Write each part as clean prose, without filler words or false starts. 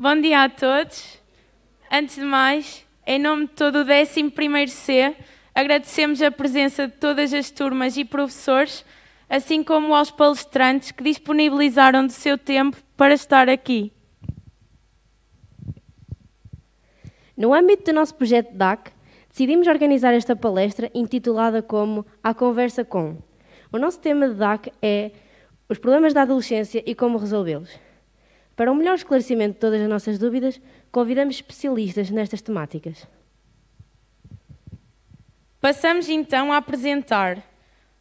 Bom dia a todos. Antes de mais, em nome de todo o 11º C, agradecemos a presença de todas as turmas e professores, assim como aos palestrantes que disponibilizaram do seu tempo para estar aqui. No âmbito do nosso projeto DAC, decidimos organizar esta palestra intitulada como A Conversa Com. O nosso tema de DAC é os problemas da adolescência e como resolvê-los. Para um melhor esclarecimento de todas as nossas dúvidas, convidamos especialistas nestas temáticas. Passamos então a apresentar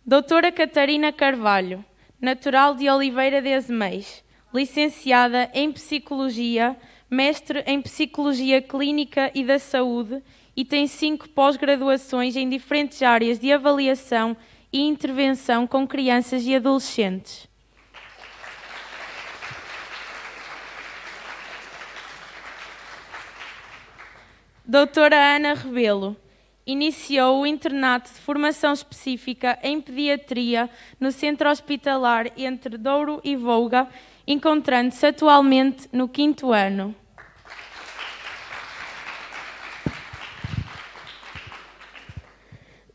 Doutora Catarina Carvalho, natural de Oliveira de Azeméis, licenciada em Psicologia, mestre em Psicologia Clínica e da Saúde e tem 5 pós-graduações em diferentes áreas de avaliação e intervenção com crianças e adolescentes. Doutora Ana Rebelo iniciou o internato de formação específica em pediatria no Centro Hospitalar entre Douro e Volga, encontrando-se atualmente no 5º ano.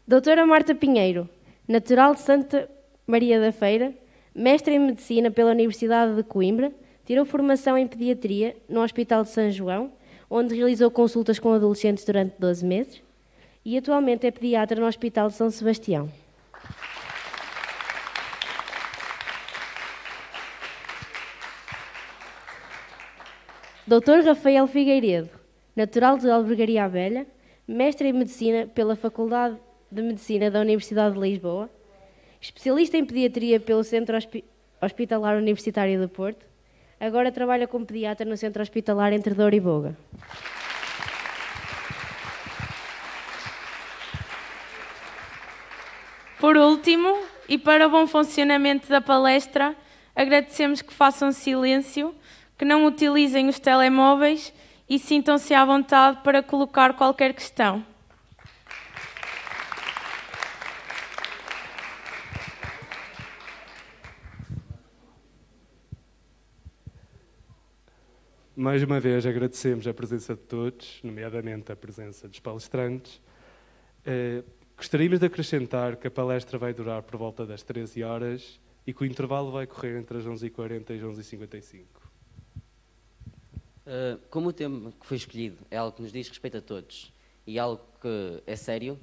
Doutora Marta Pinheiro, natural de Santa Maria da Feira, mestre em Medicina pela Universidade de Coimbra, tirou formação em pediatria no Hospital de São João, onde realizou consultas com adolescentes durante 12 meses e atualmente é pediatra no Hospital de São Sebastião. Dr. Rafael Figueiredo, natural de Albergaria à Velha, mestre em Medicina pela Faculdade de Medicina da Universidade de Lisboa, especialista em pediatria pelo Centro Hospitalar Universitário do Porto, agora trabalha como pediatra no Centro Hospitalar entre Douro e Boga. Por último, e para o bom funcionamento da palestra, agradecemos que façam silêncio, que não utilizem os telemóveis e sintam-se à vontade para colocar qualquer questão. Mais uma vez agradecemos a presença de todos, nomeadamente a presença dos palestrantes. Gostaríamos de acrescentar que a palestra vai durar por volta das 13 horas e que o intervalo vai correr entre as 11h40 e as 11h55. Como o tema que foi escolhido é algo que nos diz respeito a todos e algo que é sério,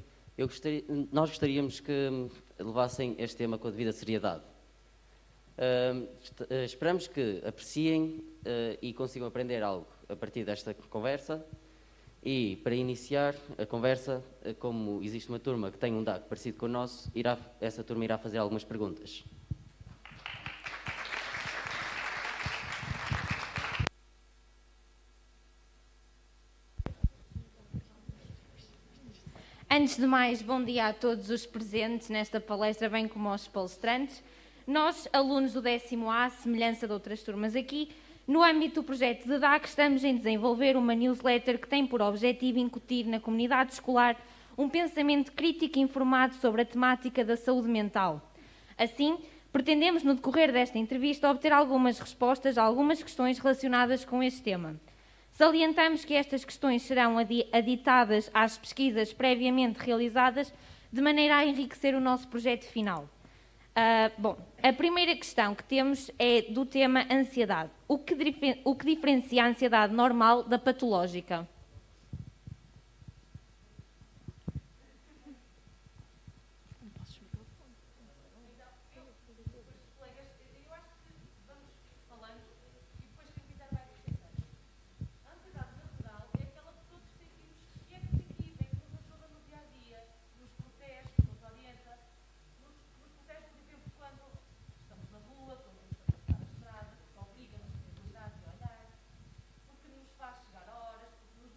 nós gostaríamos que levassem este tema com a devida seriedade. Esperamos que apreciem e consigam aprender algo a partir desta conversa. E, para iniciar a conversa, como existe uma turma que tem um DAC parecido com o nosso, essa turma irá fazer algumas perguntas. Antes de mais, bom dia a todos os presentes nesta palestra, bem como aos palestrantes. Nós, alunos do 10º A, semelhança de outras turmas aqui, no âmbito do projeto de DAC, estamos em desenvolver uma newsletter que tem por objetivo incutir na comunidade escolar um pensamento crítico e informado sobre a temática da saúde mental. Assim, pretendemos, no decorrer desta entrevista, obter algumas respostas a algumas questões relacionadas com este tema. Salientamos que estas questões serão aditadas às pesquisas previamente realizadas, de maneira a enriquecer o nosso projeto final. A primeira questão que temos é do tema ansiedade. O que diferencia a ansiedade normal da patológica? Nos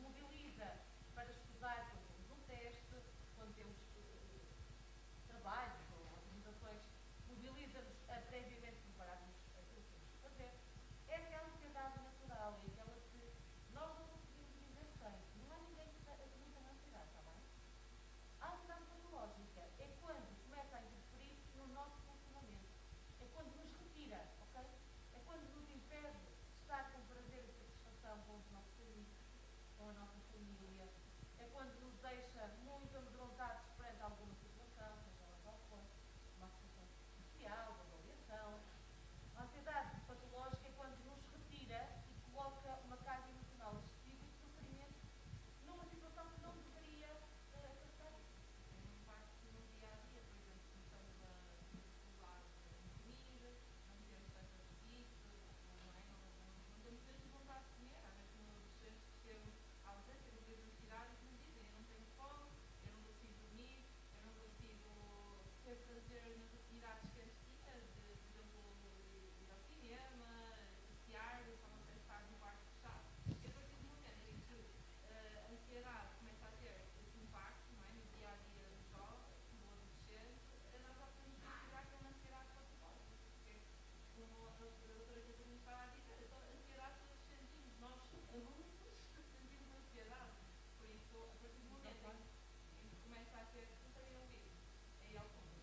a nossa família, é quando nos deixa muito amedrontados perante alguma situação, seja ela qual for, uma situação social, uma avaliação. A ansiedade patológica é quando nos retira e coloca uma carga emocional excessiva de sofrimento numa situação que não deveria afastar. Tem um impacto no dia a dia, por exemplo, começamos a dificuldade em dormir, não temos tanto apetite, não é? Não temos tanto vontade de comer. Às vezes, no adolescente, percebo a ausência de ansiedade e que me dizem: eu não tenho fome, eu não consigo dormir, eu não consigo ter prazer nas atividades que antes tinha, de, por exemplo, ir ao cinema, passear, só não quero estar no quarto fechado. E a partir do momento em que a ansiedade começa a ter esse impacto, não é, no dia a dia do jovem, do adolescente, nós já podemos considerar que é uma ansiedade patológica, porque, como a doutora Catarina estava a dizer, então, a ansiedade todos sentimos, nós adultos sentimos ansiedade. Por isso, a partir do momento em que começa a ter, não sei ouvir, aí ao fundo,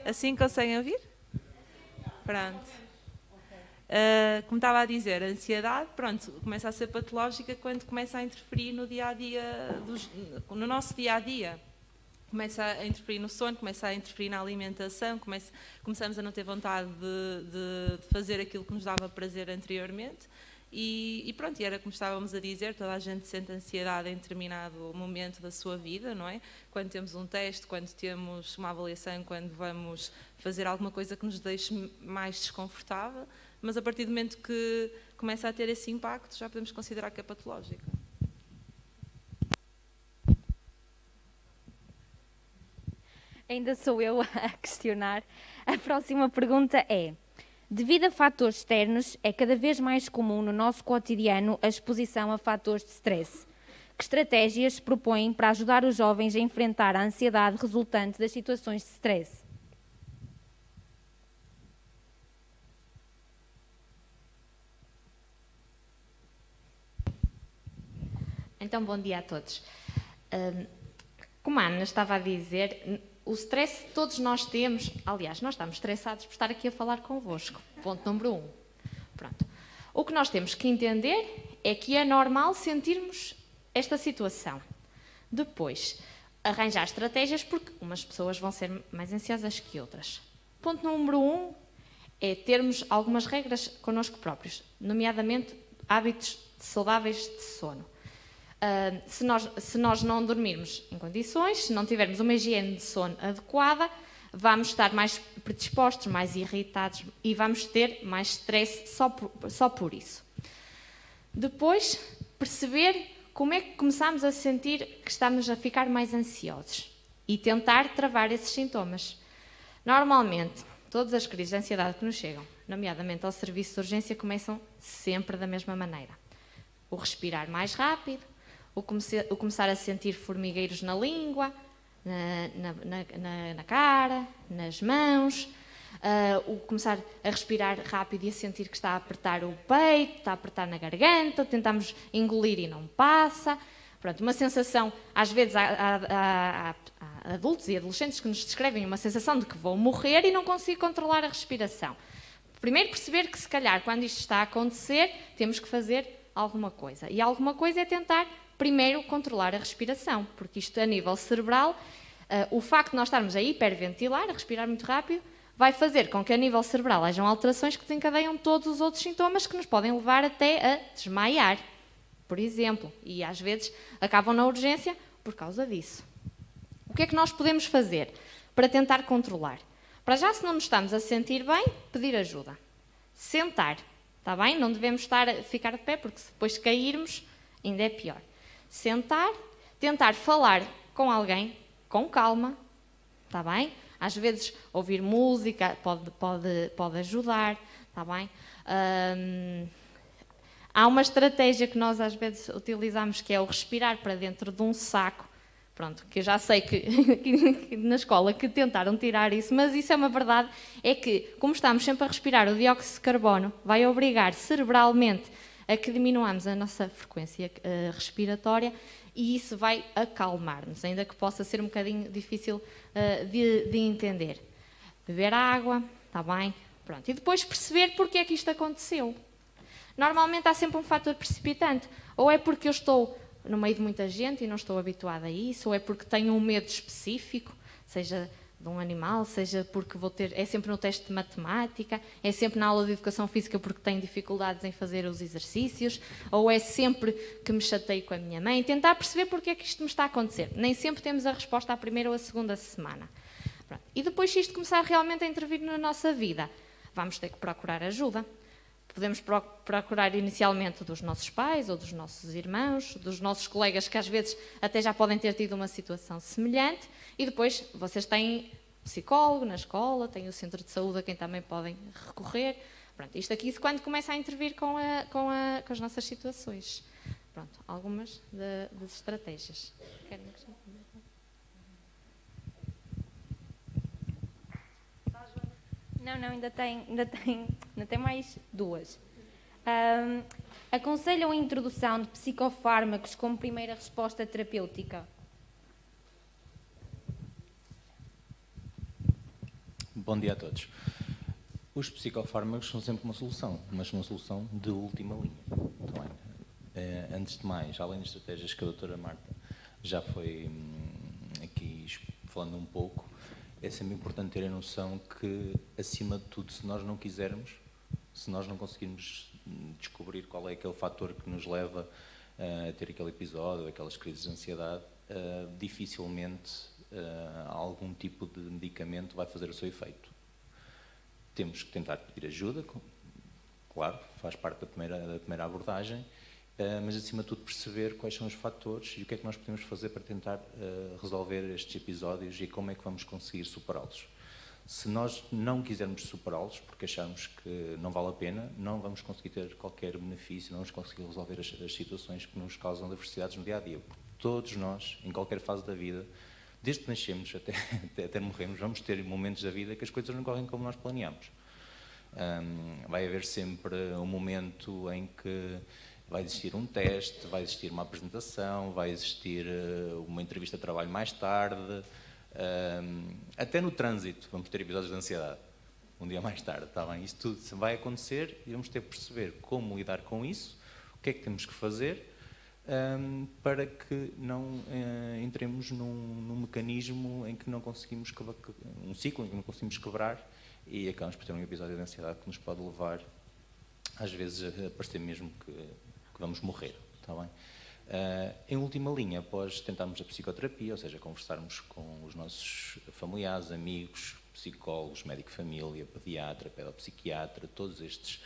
Assim conseguem ouvir? Pronto. Como estava a dizer, a ansiedade, pronto, começa a ser patológica quando começa a interferir no dia-a-dia, no nosso dia-a-dia. Começa a interferir no sono, começa a interferir na alimentação, começamos a não ter vontade de fazer aquilo que nos dava prazer anteriormente. E pronto, e era como estávamos a dizer, toda a gente sente ansiedade em determinado momento da sua vida, não é? Quando temos um teste, quando temos uma avaliação, quando vamos fazer alguma coisa que nos deixe mais desconfortável, mas a partir do momento que começa a ter esse impacto, já podemos considerar que é patológico. Ainda sou eu a questionar. A próxima pergunta é: devido a fatores externos, é cada vez mais comum no nosso cotidiano a exposição a fatores de stress. Que estratégias se propõem para ajudar os jovens a enfrentar a ansiedade resultante das situações de stress? Então, bom dia a todos. Como a Ana estava a dizer, o stress todos nós temos. Aliás, nós estamos estressados por estar aqui a falar convosco. Ponto número 1. Pronto. O que nós temos que entender é que é normal sentirmos esta situação. Depois, arranjar estratégias, porque umas pessoas vão ser mais ansiosas que outras. Ponto número 1 é termos algumas regras connosco próprios, nomeadamente hábitos saudáveis de sono. Se nós não dormirmos em condições, se não tivermos uma higiene de sono adequada, vamos estar mais predispostos, mais irritados e vamos ter mais stress só por isso. Depois, perceber como é que começamos a sentir que estamos a ficar mais ansiosos e tentar travar esses sintomas. Normalmente, todas as crises de ansiedade que nos chegam, nomeadamente ao serviço de urgência, começam sempre da mesma maneira. O respirar mais rápido, o começar a sentir formigueiros na língua, na cara, nas mãos, o começar a respirar rápido e a sentir que está a apertar o peito, está a apertar na garganta, tentamos engolir e não passa. Pronto, uma sensação, às vezes há adultos e adolescentes que nos descrevem uma sensação de que vou morrer e não consigo controlar a respiração. Primeiro perceber que se calhar quando isto está a acontecer temos que fazer alguma coisa. E alguma coisa é tentar primeiro controlar a respiração, porque isto a nível cerebral, o facto de nós estarmos a hiperventilar, a respirar muito rápido, vai fazer com que a nível cerebral hajam alterações que desencadeiam todos os outros sintomas que nos podem levar até a desmaiar, por exemplo, e às vezes acabam na urgência por causa disso. O que é que nós podemos fazer para tentar controlar? Para já, se não nos estamos a sentir bem, pedir ajuda. Sentar, está bem? Não devemos ficar de pé, porque se depois cairmos, ainda é pior. Sentar, tentar falar com alguém com calma, está bem? Às vezes ouvir música pode ajudar, está bem? Há uma estratégia que nós às vezes utilizamos que é o respirar para dentro de um saco. Pronto, que eu já sei que na escola que tentaram tirar isso, mas isso é uma verdade, é que como estamos sempre a respirar o dióxido de carbono, vai obrigar cerebralmente a que diminuamos a nossa frequência respiratória e isso vai acalmar-nos, ainda que possa ser um bocadinho difícil de entender. Beber água, está bem? Pronto. E depois perceber porque é que isto aconteceu. Normalmente há sempre um fator precipitante. Ou é porque eu estou no meio de muita gente e não estou habituada a isso, ou é porque tenho um medo específico, seja de um animal, seja porque vou ter... É sempre no teste de matemática, é sempre na aula de educação física porque tenho dificuldades em fazer os exercícios, ou é sempre que me chateio com a minha mãe. Tentar perceber porque é que isto me está a acontecer. Nem sempre temos a resposta à primeira ou à segunda semana. Pronto. E depois, se isto começar realmente a intervir na nossa vida, vamos ter que procurar ajuda. Podemos procurar inicialmente dos nossos pais ou dos nossos irmãos, dos nossos colegas que às vezes até já podem ter tido uma situação semelhante, e depois vocês têm psicólogo na escola, têm o centro de saúde a quem também podem recorrer. Pronto, isto aqui quando começa a intervir com as nossas situações. Pronto, algumas das estratégias. Querem acrescentar? Não, ainda tem mais duas. Aconselham a introdução de psicofármacos como primeira resposta terapêutica? Bom dia a todos. Os psicofármacos são sempre uma solução, mas uma solução de última linha. Tá bem? Antes de mais, além das estratégias que a doutora Marta já foi aqui falando um pouco, é sempre importante ter a noção que, acima de tudo, se nós não quisermos, se nós não conseguirmos descobrir qual é aquele fator que nos leva a ter aquele episódio, aquelas crises de ansiedade, dificilmente algum tipo de medicamento vai fazer o seu efeito. Temos que tentar pedir ajuda, claro, faz parte da primeira abordagem, mas acima de tudo perceber quais são os fatores e o que é que nós podemos fazer para tentar resolver estes episódios e como é que vamos conseguir superá-los. Se nós não quisermos superá-los, porque acharmos que não vale a pena, não vamos conseguir ter qualquer benefício, não vamos conseguir resolver as situações que nos causam adversidades no dia-a-dia. Porque todos nós, em qualquer fase da vida, desde que nascemos até morrermos, vamos ter momentos da vida que as coisas não correm como nós planeamos. Vai haver sempre um momento em que vai existir um teste, vai existir uma apresentação, vai existir uma entrevista de trabalho mais tarde, até no trânsito vamos ter episódios de ansiedade, um dia mais tarde, está bem? Isso tudo vai acontecer e vamos ter que perceber como lidar com isso, o que é que temos que fazer para que não entremos num mecanismo em que não conseguimos um ciclo em que não conseguimos quebrar e acabamos por ter um episódio de ansiedade que nos pode levar às vezes a parecer mesmo que vamos morrer, está bem? Em última linha, após tentarmos a psicoterapia, ou seja, conversarmos com os nossos familiares, amigos, psicólogos, médico de família, pediatra, pedopsiquiatra, todas estas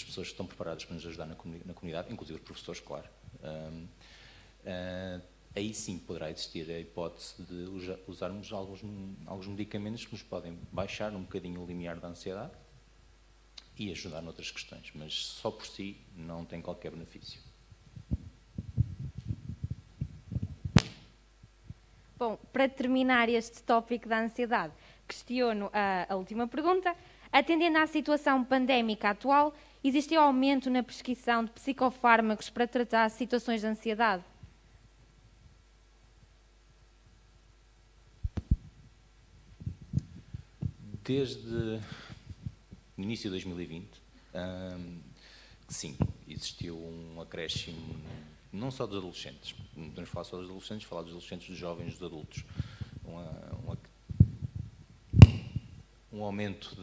pessoas que estão preparadas para nos ajudar na comunidade, inclusive os professores, claro. Aí sim poderá existir a hipótese de usarmos alguns medicamentos que nos podem baixar um bocadinho o limiar da ansiedade e ajudar noutras questões, mas só por si não tem qualquer benefício. Bom, para terminar este tópico da ansiedade, questiono a última pergunta. Atendendo à situação pandémica atual, existe aumento na prescrição de psicofármacos para tratar situações de ansiedade? Desde o início de 2020, sim, existiu um acréscimo, não só dos adolescentes, não podemos falar só dos adolescentes, falar dos adolescentes, dos jovens, dos adultos. Um aumento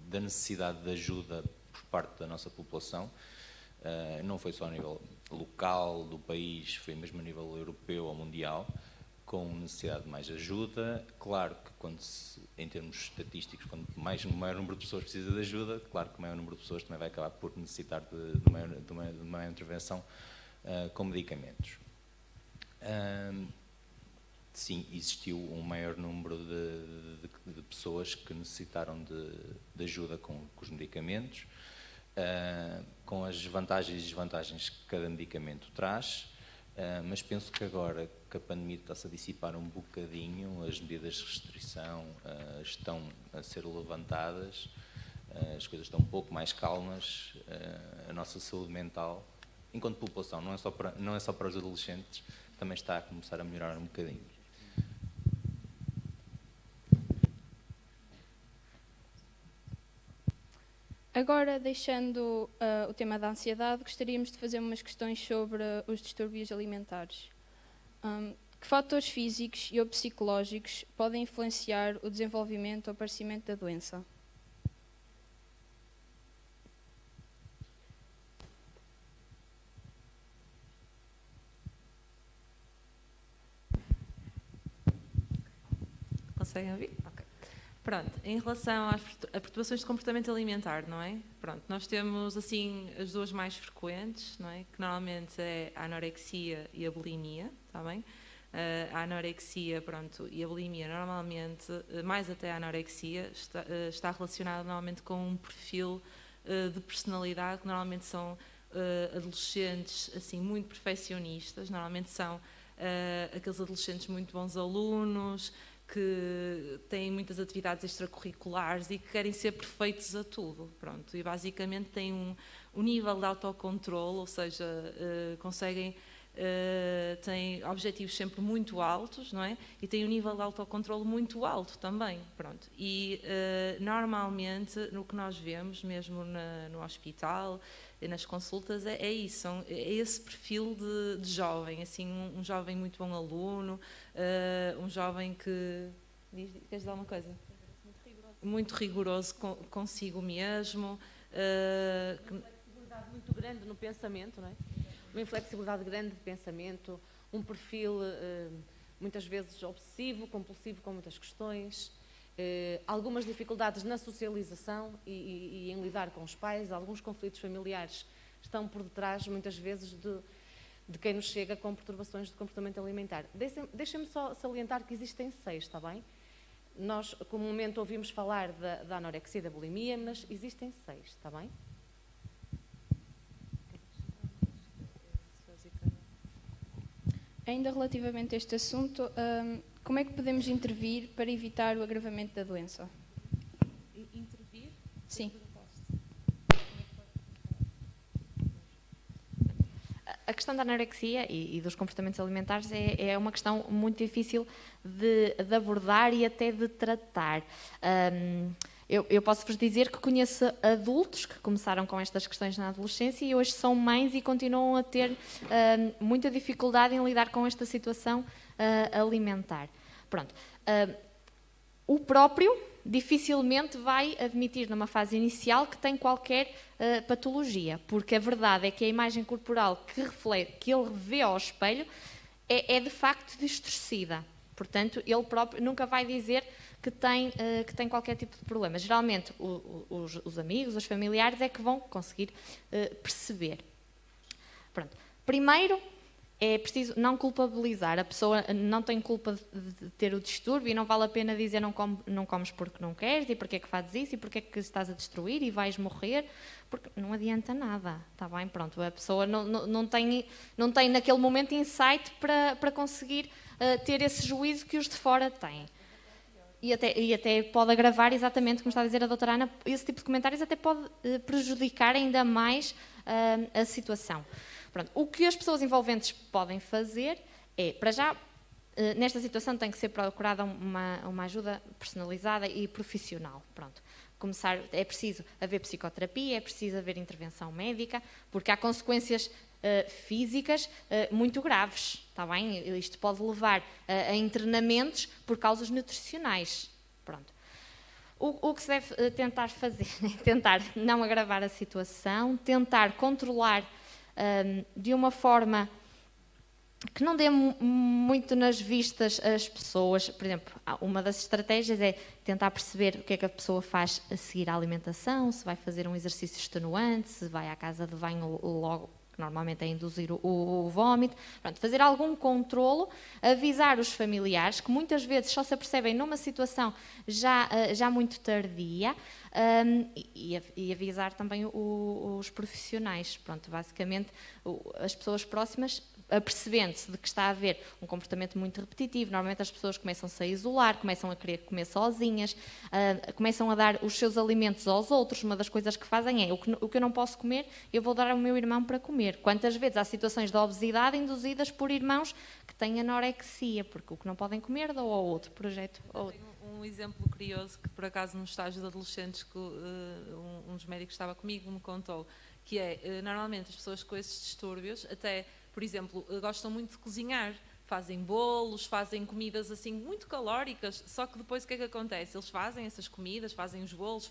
da necessidade de ajuda por parte da nossa população, não foi só a nível local do país, foi mesmo a nível europeu ou mundial, com necessidade de mais ajuda. Claro que em termos estatísticos, quando maior número de pessoas precisa de ajuda, claro que o maior número de pessoas também vai acabar por necessitar de uma intervenção com medicamentos. Sim, existiu um maior número de pessoas que necessitaram de ajuda com os medicamentos, com as vantagens e desvantagens que cada medicamento traz, mas penso que agora que a pandemia está-se a dissipar um bocadinho, as medidas de restrição estão a ser levantadas, as coisas estão um pouco mais calmas, a nossa saúde mental enquanto população, não é só para os adolescentes, também está a começar a melhorar um bocadinho. Agora, deixando o tema da ansiedade, gostaríamos de fazer umas questões sobre os distúrbios alimentares. Que fatores físicos e ou psicológicos podem influenciar o desenvolvimento ou aparecimento da doença? Conseguem ouvir? Ok. Pronto, em relação a perturbações de comportamento alimentar, não é? Pronto, nós temos assim as duas mais frequentes, não é? Que normalmente é a anorexia e a bulimia, está bem? A anorexia, pronto, e a bulimia normalmente, mais até a anorexia, está relacionada normalmente com um perfil de personalidade, que normalmente são adolescentes assim muito perfeccionistas, normalmente são aqueles adolescentes muito bons alunos, que têm muitas atividades extracurriculares e que querem ser perfeitos a tudo, pronto, e basicamente têm um nível de autocontrole, ou seja, conseguem, têm objetivos sempre muito altos, não é? E têm um nível de autocontrole muito alto também, pronto, e normalmente no que nós vemos, mesmo no hospital, nas consultas, é isso, é esse perfil de jovem, assim, um jovem muito bom aluno, um jovem que... Queres dizer alguma coisa? Muito rigoroso consigo mesmo. Uma inflexibilidade muito grande no pensamento, não é? Uma inflexibilidade grande de pensamento, um perfil muitas vezes obsessivo, compulsivo com muitas questões, algumas dificuldades na socialização e em lidar com os pais, alguns conflitos familiares estão por detrás muitas vezes de quem nos chega com perturbações de comportamento alimentar. Deixem-me só salientar que existem 6, está bem? Nós comumente ouvimos falar da anorexia e da bulimia, mas existem 6, está bem? Ainda relativamente a este assunto, como é que podemos intervir para evitar o agravamento da doença? Intervir? Sim. A questão da anorexia e dos comportamentos alimentares é uma questão muito difícil de abordar e até de tratar. Eu posso-vos dizer que conheço adultos que começaram com estas questões na adolescência e hoje são mães e continuam a ter muita dificuldade em lidar com esta situação alimentar. Pronto. O próprio dificilmente vai admitir numa fase inicial que tem qualquer patologia, porque a verdade é que a imagem corporal que ele vê ao espelho é de facto distorcida. Portanto, ele próprio nunca vai dizer que tem qualquer tipo de problema. Geralmente, os amigos, os familiares é que vão conseguir perceber. Pronto. Primeiro, é preciso não culpabilizar. A pessoa não tem culpa de ter o distúrbio e não vale a pena dizer não comes porque não queres e porque é que fazes isso e porque é que estás a destruir e vais morrer, porque não adianta nada, está bem? Pronto, a pessoa não tem naquele momento insight para conseguir ter esse juízo que os de fora têm. E até pode agravar, exatamente como está a dizer a doutora Ana, esse tipo de comentários até pode prejudicar ainda mais a situação. Pronto, o que as pessoas envolventes podem fazer é, para já, nesta situação tem que ser procurada uma ajuda personalizada e profissional. Pronto. É preciso haver psicoterapia, é preciso haver intervenção médica, porque há consequências físicas muito graves, está bem? Isto pode levar a internamentos por causas nutricionais. Pronto. O que se deve tentar fazer é tentar não agravar a situação, tentar controlar de uma forma que não dê muito nas vistas as pessoas. Por exemplo, uma das estratégias é tentar perceber o que é que a pessoa faz a seguir à alimentação, se vai fazer um exercício extenuante, se vai à casa de banho logo, que normalmente é induzir o vómito. Pronto, fazer algum controlo, avisar os familiares, que muitas vezes só se apercebem numa situação já muito tardia, e avisar também os profissionais. Pronto, basicamente, as pessoas próximas, apercebendo-se de que está a haver um comportamento muito repetitivo, normalmente as pessoas começam-se a isolar, começam a querer comer sozinhas, começam a dar os seus alimentos aos outros. Uma das coisas que fazem é, o que eu não posso comer, eu vou dar ao meu irmão para comer. Quantas vezes há situações de obesidade induzidas por irmãos que têm anorexia, porque o que não podem comer dão ao outro projeto. Um exemplo curioso que, por acaso, no estágio de adolescentes, que um dos médicos que estava comigo me contou, que é, normalmente as pessoas com esses distúrbios, até, por exemplo, gostam muito de cozinhar, fazem bolos, fazem comidas assim muito calóricas, só que depois o que é que acontece? Eles fazem essas comidas, fazem os bolos,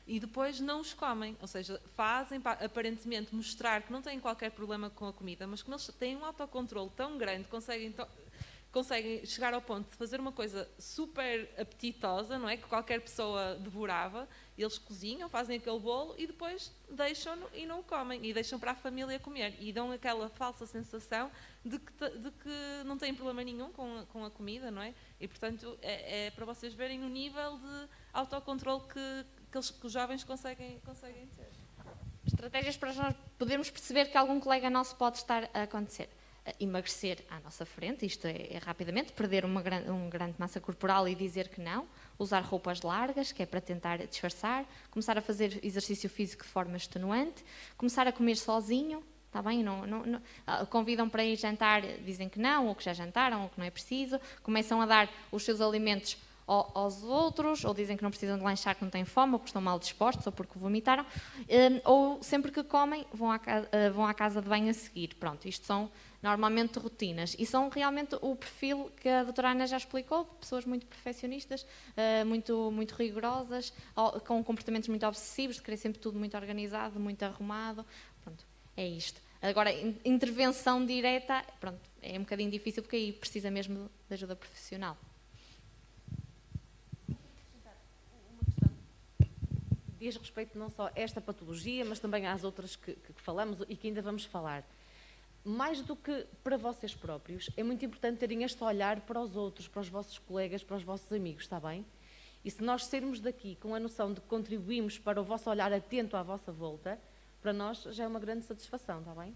e depois não os comem, ou seja, fazem para aparentemente mostrar que não têm qualquer problema com a comida, mas como eles têm um autocontrole tão grande, conseguem chegar ao ponto de fazer uma coisa super apetitosa, não é? Que qualquer pessoa devorava. Eles cozinham, fazem aquele bolo e depois deixam-no e não o comem. E deixam para a família comer. E dão aquela falsa sensação de que não têm problema nenhum com a comida, não é? E, portanto, é para vocês verem o nível de autocontrole que os jovens conseguem ter. Estratégias para nós podermos perceber que algum colega nosso pode estar a acontecer. Emagrecer à nossa frente, isto é rapidamente, perder uma grande massa corporal e dizer que não, usar roupas largas, que é para tentar disfarçar, começar a fazer exercício físico de forma extenuante, começar a comer sozinho, está bem? Convidam para ir jantar, dizem que não, ou que já jantaram, ou que não é preciso, começam a dar os seus alimentos aos outros, ou dizem que não precisam de lanchar, que não têm fome, ou porque estão mal dispostos, ou porque vomitaram, ou sempre que comem vão à casa de banho a seguir. Pronto, isto são normalmente rotinas, e são realmente o perfil que a doutora Ana já explicou, pessoas muito perfeccionistas, muito rigorosas, com comportamentos muito obsessivos, de querer sempre tudo muito organizado, muito arrumado. Pronto, é isto. Agora, intervenção direta, pronto, é um bocadinho difícil, porque aí precisa mesmo de ajuda profissional. Diz respeito não só a esta patologia, mas também às outras que falamos e que ainda vamos falar. Mais do que para vocês próprios, é muito importante terem este olhar para os outros, para os vossos colegas, para os vossos amigos, está bem? E se nós sairmos daqui com a noção de que contribuímos para o vosso olhar atento à vossa volta, para nós já é uma grande satisfação, está bem?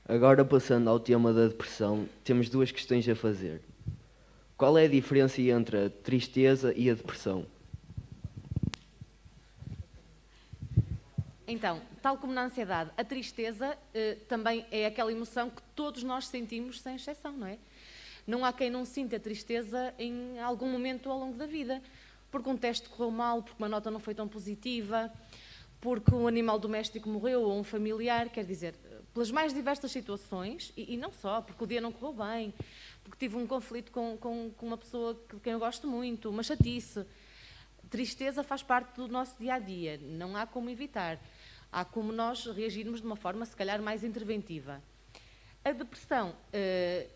Agora, passando ao tema da depressão, temos duas questões a fazer. Qual é a diferença entre a tristeza e a depressão? Então, tal como na ansiedade, a tristeza também é aquela emoção que todos nós sentimos sem exceção, não é? Não há quem não sinta tristeza em algum momento ao longo da vida, porque um teste correu mal, porque uma nota não foi tão positiva, porque um animal doméstico morreu ou um familiar, quer dizer, pelas mais diversas situações, e não só, porque o dia não correu bem, porque tive um conflito com uma pessoa de quem eu gosto muito, uma chatice. Tristeza faz parte do nosso dia-a-dia, não há como evitar. Há como nós reagirmos de uma forma, se calhar, mais interventiva. A depressão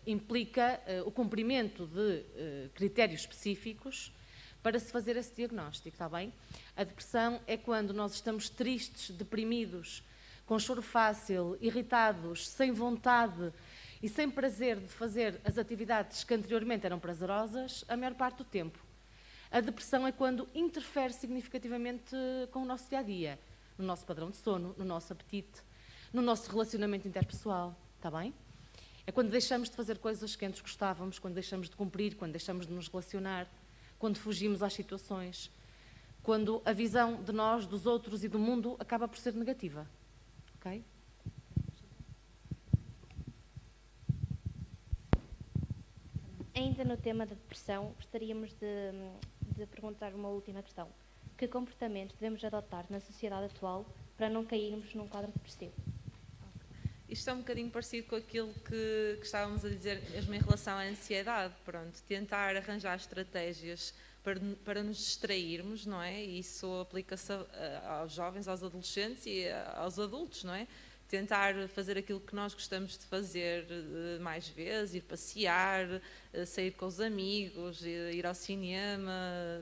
implica o cumprimento de critérios específicos para se fazer esse diagnóstico, está bem? A depressão é quando nós estamos tristes, deprimidos, com choro fácil, irritados, sem vontade e sem prazer de fazer as atividades que anteriormente eram prazerosas a maior parte do tempo. A depressão é quando interfere significativamente com o nosso dia-a-dia, no nosso padrão de sono, no nosso apetite, no nosso relacionamento interpessoal, está bem? É quando deixamos de fazer coisas que antes gostávamos, quando deixamos de cumprir, quando deixamos de nos relacionar, quando fugimos às situações, quando a visão de nós, dos outros e do mundo acaba por ser negativa, ok? Ainda no tema da depressão, gostaríamos de perguntar uma última questão. Que comportamentos devemos adotar na sociedade atual para não cairmos num quadro depressivo? Isto é um bocadinho parecido com aquilo que estávamos a dizer mesmo em relação à ansiedade. Pronto, tentar arranjar estratégias para nos distrairmos, não é? E isso aplica-se aos jovens, aos adolescentes e aos adultos, não é? Tentar fazer aquilo que nós gostamos de fazer mais vezes, ir passear, sair com os amigos, ir ao cinema,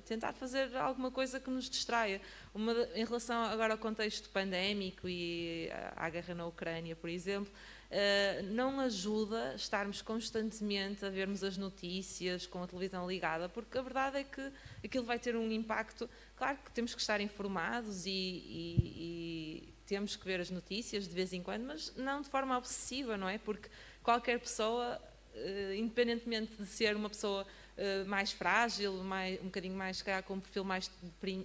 tentar fazer alguma coisa que nos distraia. Em relação agora ao contexto pandémico e à guerra na Ucrânia, por exemplo, não ajuda estarmos constantemente a vermos as notícias com a televisão ligada, porque a verdade é que aquilo vai ter um impacto. Claro que temos que estar informados e temos que ver as notícias de vez em quando, mas não de forma obsessiva, não é? Porque qualquer pessoa, independentemente de ser uma pessoa mais frágil, um bocadinho mais, se calhar, com um perfil mais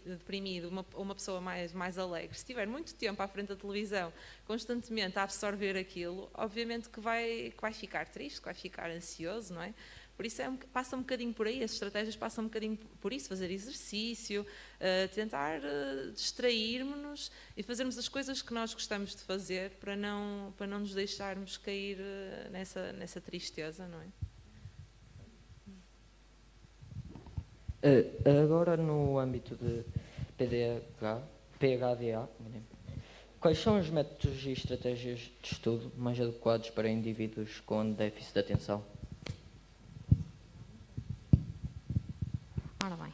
deprimido, uma pessoa mais alegre, se tiver muito tempo à frente da televisão, constantemente a absorver aquilo, obviamente que vai ficar triste, que vai ficar ansioso, não é? Por isso passa um bocadinho por aí, as estratégias passam um bocadinho por isso, fazer exercício, tentar distrairmos-nos e fazermos as coisas que nós gostamos de fazer para não nos deixarmos cair nessa tristeza, não é? Agora, no âmbito de PHDA, quais são os métodos e estratégias de estudo mais adequados para indivíduos com déficit de atenção? Ora bem,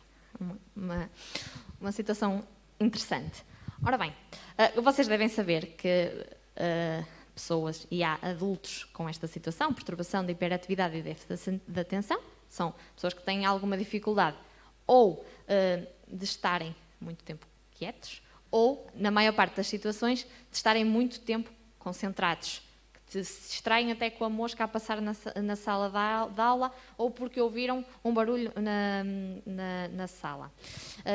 uma situação interessante. Ora bem, vocês devem saber que pessoas, e há adultos com esta situação, perturbação de hiperatividade e déficit de atenção, são pessoas que têm alguma dificuldade ou de estarem muito tempo quietos, ou, na maior parte das situações, de estarem muito tempo concentrados, que se distraem até com a mosca a passar na sala de aula, ou porque ouviram um barulho na sala.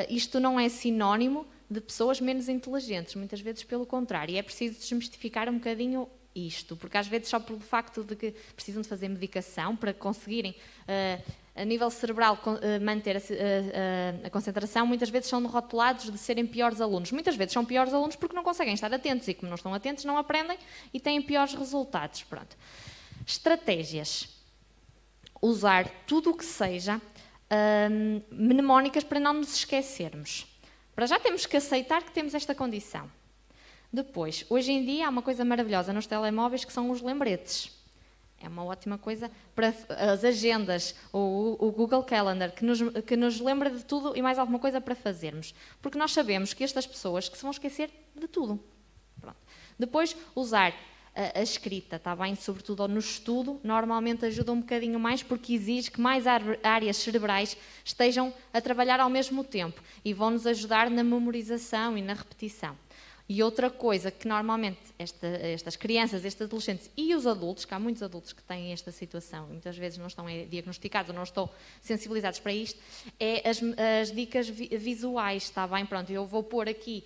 Isto não é sinónimo de pessoas menos inteligentes, muitas vezes pelo contrário, e é preciso desmistificar um bocadinho isto, porque às vezes só pelo facto de que precisam de fazer medicação para conseguirem a nível cerebral manter a concentração, muitas vezes são rotulados de serem piores alunos. Muitas vezes são piores alunos porque não conseguem estar atentos e como não estão atentos não aprendem e têm piores resultados. Pronto. Estratégias. Usar tudo o que seja mnemónicas para não nos esquecermos. Para já temos que aceitar que temos esta condição. Depois, hoje em dia há uma coisa maravilhosa nos telemóveis que são os lembretes. É uma ótima coisa para as agendas, o Google Calendar, que nos lembra de tudo e mais alguma coisa para fazermos. Porque nós sabemos que estas pessoas que se vão esquecer de tudo. Pronto. Depois, usar a escrita, está bem? Sobretudo no estudo, normalmente ajuda um bocadinho mais porque exige que mais áreas cerebrais estejam a trabalhar ao mesmo tempo e vão-nos ajudar na memorização e na repetição. E outra coisa que normalmente estas crianças, estes adolescentes e os adultos, que há muitos adultos que têm esta situação e muitas vezes não estão diagnosticados ou não estão sensibilizados para isto, é as dicas visuais, está bem? Pronto, eu vou pôr aqui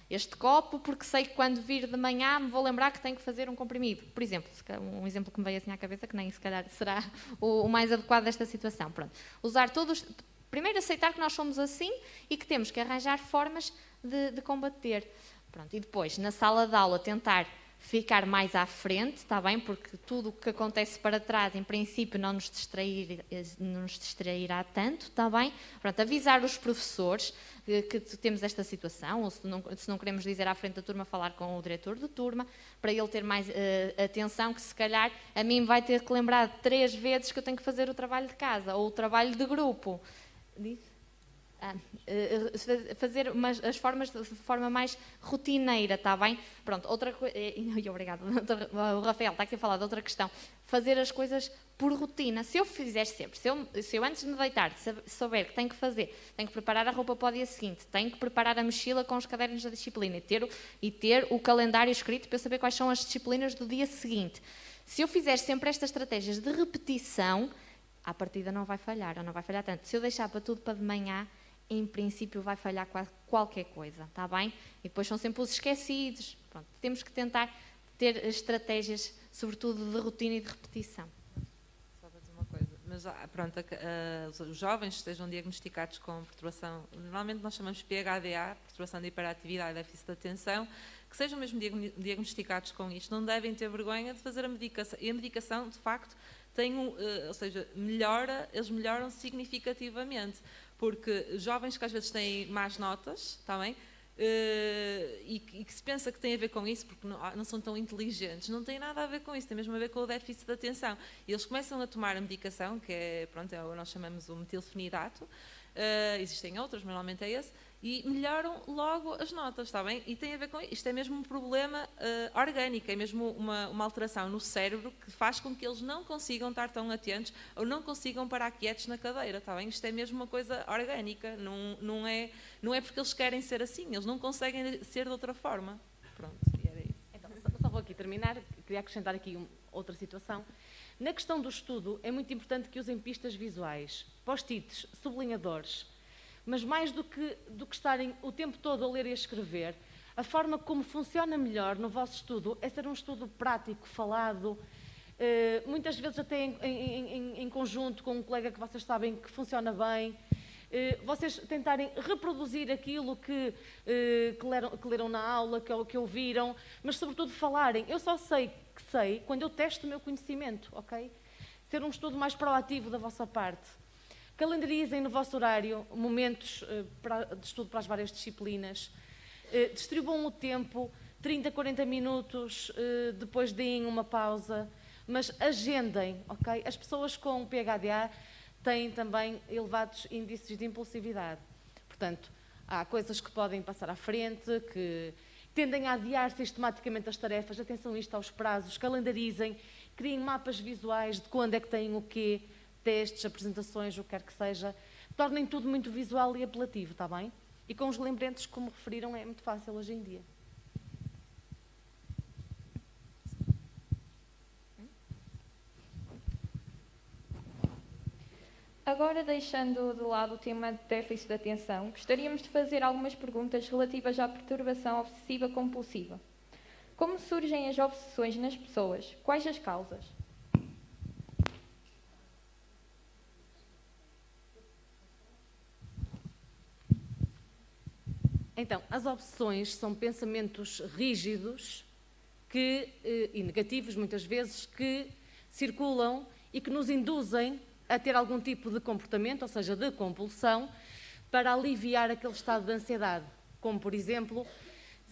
este copo porque sei que quando vir de manhã me vou lembrar que tenho que fazer um comprimido. Por exemplo, um exemplo que me veio assim à cabeça, que nem se calhar será o mais adequado desta situação. Pronto. Usar todos... Primeiro, aceitar que nós somos assim e que temos que arranjar formas de combater. Pronto, e depois, na sala de aula, tentar ficar mais à frente, está bem? Porque tudo o que acontece para trás, em princípio, não nos distrairá tanto, está bem? Pronto, avisar os professores que temos esta situação, ou se não queremos dizer à frente da turma, falar com o diretor de turma, para ele ter mais atenção, que se calhar a mim vai ter que lembrar 3 vezes que eu tenho que fazer o trabalho de casa, ou o trabalho de grupo. Fazer as formas de forma mais rotineira, está bem? Pronto, outra coisa. Obrigada, o Rafael está aqui a falar de outra questão. Fazer as coisas por rotina. Se eu fizer sempre, se eu antes de me deitar souber que tenho que preparar a roupa para o dia seguinte, tenho que preparar a mochila com os cadernos da disciplina e ter o calendário escrito para eu saber quais são as disciplinas do dia seguinte. Se eu fizer sempre estas estratégias de repetição, à partida não vai falhar, ou não vai falhar tanto. Se eu deixar para tudo para de manhã, em princípio vai falhar qualquer coisa, está bem? E depois são sempre os esquecidos. Pronto, temos que tentar ter estratégias, sobretudo de rotina e de repetição. Só para dizer uma coisa, mas pronto, os jovens que estejam diagnosticados com perturbação, normalmente nós chamamos PHDA, perturbação de hiperatividade e déficit de atenção, que sejam mesmo diagnosticados com isto, não devem ter vergonha de fazer a medicação. E a medicação, de facto, ou seja, eles melhoram significativamente, porque jovens que às vezes têm más notas, está bem? E que se pensa que tem a ver com isso, porque não são tão inteligentes, não tem nada a ver com isso, tem mesmo a ver com o déficit de atenção. E eles começam a tomar a medicação, que é, pronto, nós chamamos o metilfenidato, existem outros, mas normalmente é esse, e melhoram logo as notas, está bem? E tem a ver com isto, é mesmo um problema orgânico, é mesmo uma alteração no cérebro que faz com que eles não consigam estar tão atentos ou não consigam parar quietos na cadeira, está bem? Isto é mesmo uma coisa orgânica, não é porque eles querem ser assim, eles não conseguem ser de outra forma. Pronto, e era isso. Então, só vou aqui terminar, queria acrescentar aqui outra situação. Na questão do estudo, é muito importante que usem pistas visuais, post-its, sublinhadores, mas mais do que estarem o tempo todo a ler e a escrever, a forma como funciona melhor no vosso estudo é ser um estudo prático, falado, muitas vezes até em conjunto com um colega que vocês sabem que funciona bem, vocês tentarem reproduzir aquilo que leram na aula, que ouviram, mas sobretudo falarem. Eu só sei que sei quando eu testo o meu conhecimento, ok? Ser um estudo mais proativo da vossa parte. Calendarizem no vosso horário momentos de estudo para as várias disciplinas. Distribuam o tempo, 30, 40 minutos, depois deem uma pausa, mas agendem, ok? As pessoas com PHDA têm também elevados índices de impulsividade. Portanto, há coisas que podem passar à frente, que tendem a adiar sistematicamente as tarefas. Atenção a isto, aos prazos, calendarizem, criem mapas visuais de quando é que têm o quê, testes, apresentações, o que quer que seja. Tornem tudo muito visual e apelativo, está bem? E com os lembretes, como referiram, é muito fácil hoje em dia. Agora, deixando de lado o tema de déficit de atenção, gostaríamos de fazer algumas perguntas relativas à perturbação obsessiva compulsiva. Como surgem as obsessões nas pessoas? Quais as causas? Então, as obsessões são pensamentos rígidos e negativos, muitas vezes, que circulam e que nos induzem a ter algum tipo de comportamento, ou seja, de compulsão, para aliviar aquele estado de ansiedade. Como, por exemplo,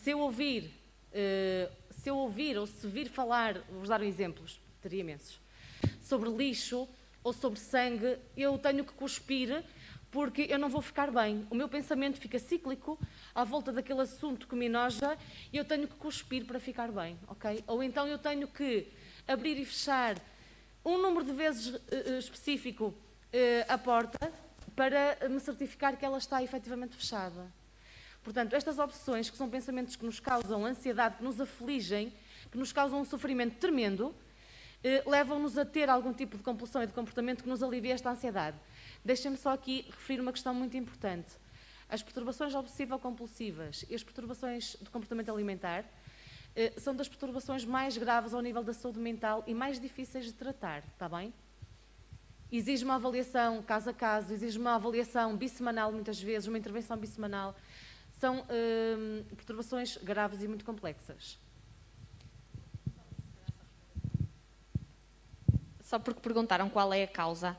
se eu ouvir ou se vir falar, vou dar exemplos, teria imensos, sobre lixo ou sobre sangue, eu tenho que cuspir porque eu não vou ficar bem. O meu pensamento fica cíclico à volta daquele assunto que me enoja e eu tenho que cuspir para ficar bem, ok? Ou então eu tenho que abrir e fechar um número de vezes específico a porta para me certificar que ela está efetivamente fechada. Portanto, estas obsessões, que são pensamentos que nos causam ansiedade, que nos afligem, que nos causam um sofrimento tremendo, levam-nos a ter algum tipo de compulsão e de comportamento que nos alivia esta ansiedade. Deixem-me só aqui referir uma questão muito importante. As perturbações obsessivo-compulsivas e as perturbações de comportamento alimentar são das perturbações mais graves ao nível da saúde mental e mais difíceis de tratar, está bem? Exige uma avaliação caso a caso, exige uma avaliação bissemanal, muitas vezes, uma intervenção bissemanal. São perturbações graves e muito complexas. Só porque perguntaram qual é a causa,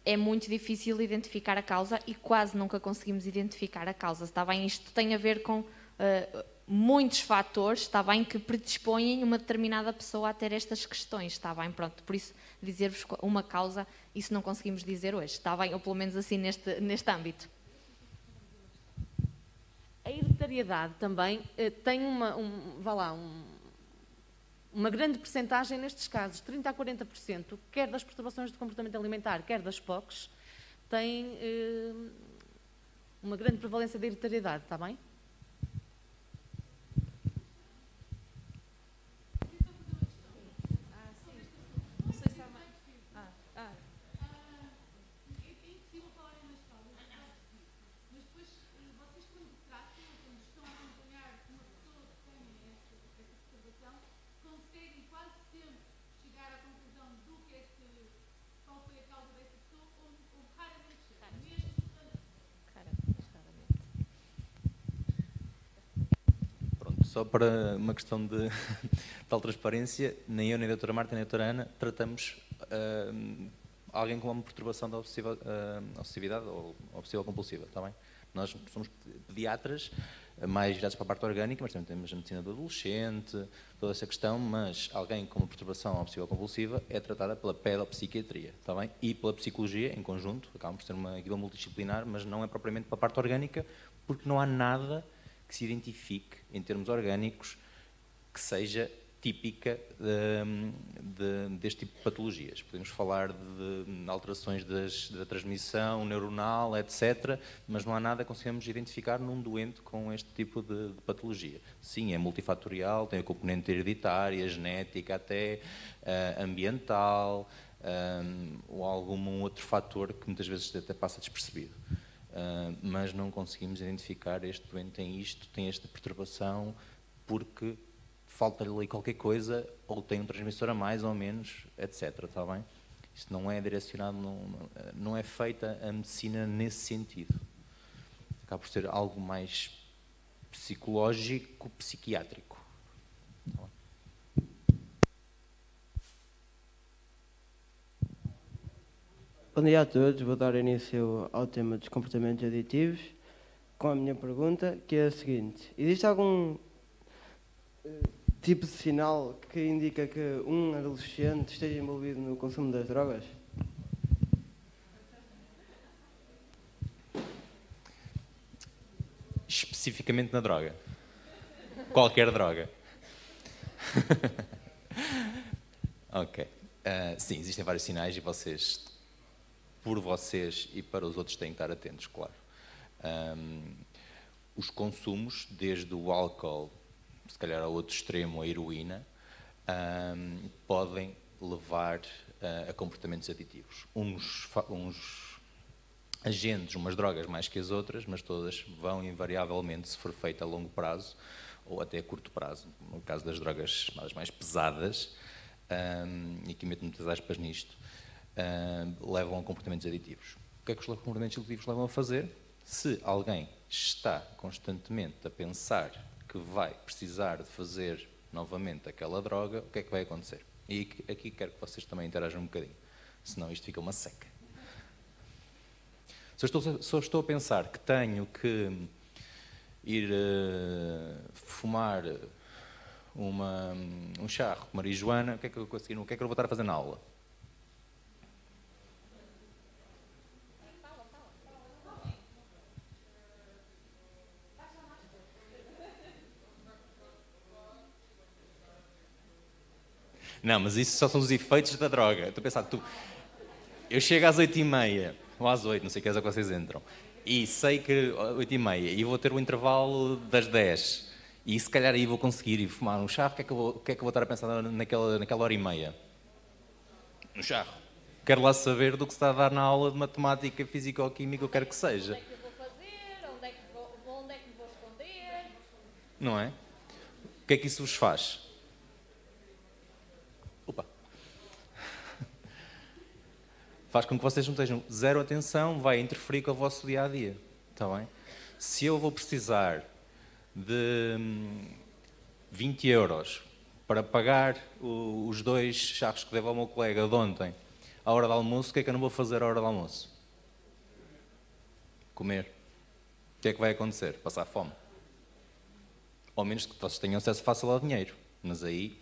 é muito difícil identificar a causa e quase nunca conseguimos identificar a causa, está bem? Isto tem a ver com muitos fatores, está bem, que predispõem uma determinada pessoa a ter estas questões, está bem? Pronto, por isso dizer-vos uma causa, isso não conseguimos dizer hoje, está bem? Ou pelo menos assim neste âmbito. A hereditariedade também tem uma grande percentagem nestes casos, 30% a 40%, quer das perturbações de comportamento alimentar, quer das POCs, tem uma grande prevalência de hereditariedade, está bem? Só para uma questão de tal transparência, nem eu, nem a doutora Marta, nem a doutora Ana tratamos alguém com uma perturbação da obsessividade ou obsessiva compulsiva, está bem? Nós somos pediatras mais virados para a parte orgânica, mas também temos a medicina do adolescente, toda essa questão, mas alguém com uma perturbação obsessiva convulsiva é tratada pela pedopsiquiatria, está bem? E pela psicologia, em conjunto, acabamos por ser uma equipa multidisciplinar, mas não é propriamente para a parte orgânica, porque não há nada que se identifique, em termos orgânicos, que seja típica deste tipo de patologias. Podemos falar de alterações da transmissão neuronal, etc., mas não há nada que conseguimos identificar num doente com este tipo de patologia. Sim, é multifatorial, tem a componente hereditária, genética, até ambiental, ou algum outro fator que muitas vezes até passa despercebido. Mas não conseguimos identificar este doente tem isto, tem esta perturbação, porque falta-lhe ali qualquer coisa, ou tem um transmissor a mais ou menos, etc. Está bem? Isto não é direcionado, não é feita a medicina nesse sentido. Acaba por ser algo mais psicológico, psiquiátrico. Tá bem? Bom dia a todos, vou dar início ao tema dos comportamentos aditivos com a minha pergunta, que é a seguinte: existe algum tipo de sinal que indica que um adolescente esteja envolvido no consumo das drogas? Especificamente na droga. Qualquer droga. Ok. Sim, existem vários sinais e vocês, por vocês e para os outros, têm que estar atentos, claro. Os consumos, desde o álcool, se calhar ao outro extremo, a heroína, podem levar a comportamentos aditivos. Uns agentes, umas drogas mais que as outras, mas todas vão invariavelmente, se for feito a longo prazo ou até a curto prazo, no caso das drogas mais pesadas, e que meto muitas aspas nisto, levam a comportamentos aditivos. O que é que os comportamentos aditivos levam a fazer? Se alguém está constantemente a pensar que vai precisar de fazer novamente aquela droga, o que é que vai acontecer? E aqui quero que vocês também interajam um bocadinho, senão isto fica uma seca. Se eu estou a pensar que tenho que ir fumar um charro de marijuana, o que é que eu vou estar a fazer na aula? Não, mas isso só são os efeitos da droga. Estou a pensar, eu chego às 8h30, ou às 8, não sei que horas é que vocês entram, e sei que 8h30, e vou ter o intervalo das 10, e se calhar aí vou conseguir ir fumar um charro, o que é que eu vou estar a pensar naquela hora e meia? No charro. Quero lá saber do que se está a dar na aula de matemática, física ou química, o que quer que seja. O que é que eu vou fazer? Onde é que me vou esconder? Não é? O que é que isso vos faz? Opa. Faz com que vocês não tenham zero atenção, vai interferir com o vosso dia-a-dia. Está bem? Se eu vou precisar de 20 euros para pagar os 2 charros que devo ao meu colega de ontem, à hora do almoço, o que é que eu não vou fazer à hora do almoço? Comer. O que é que vai acontecer? Passar fome. Ao menos que vocês tenham acesso fácil ao dinheiro. Mas aí,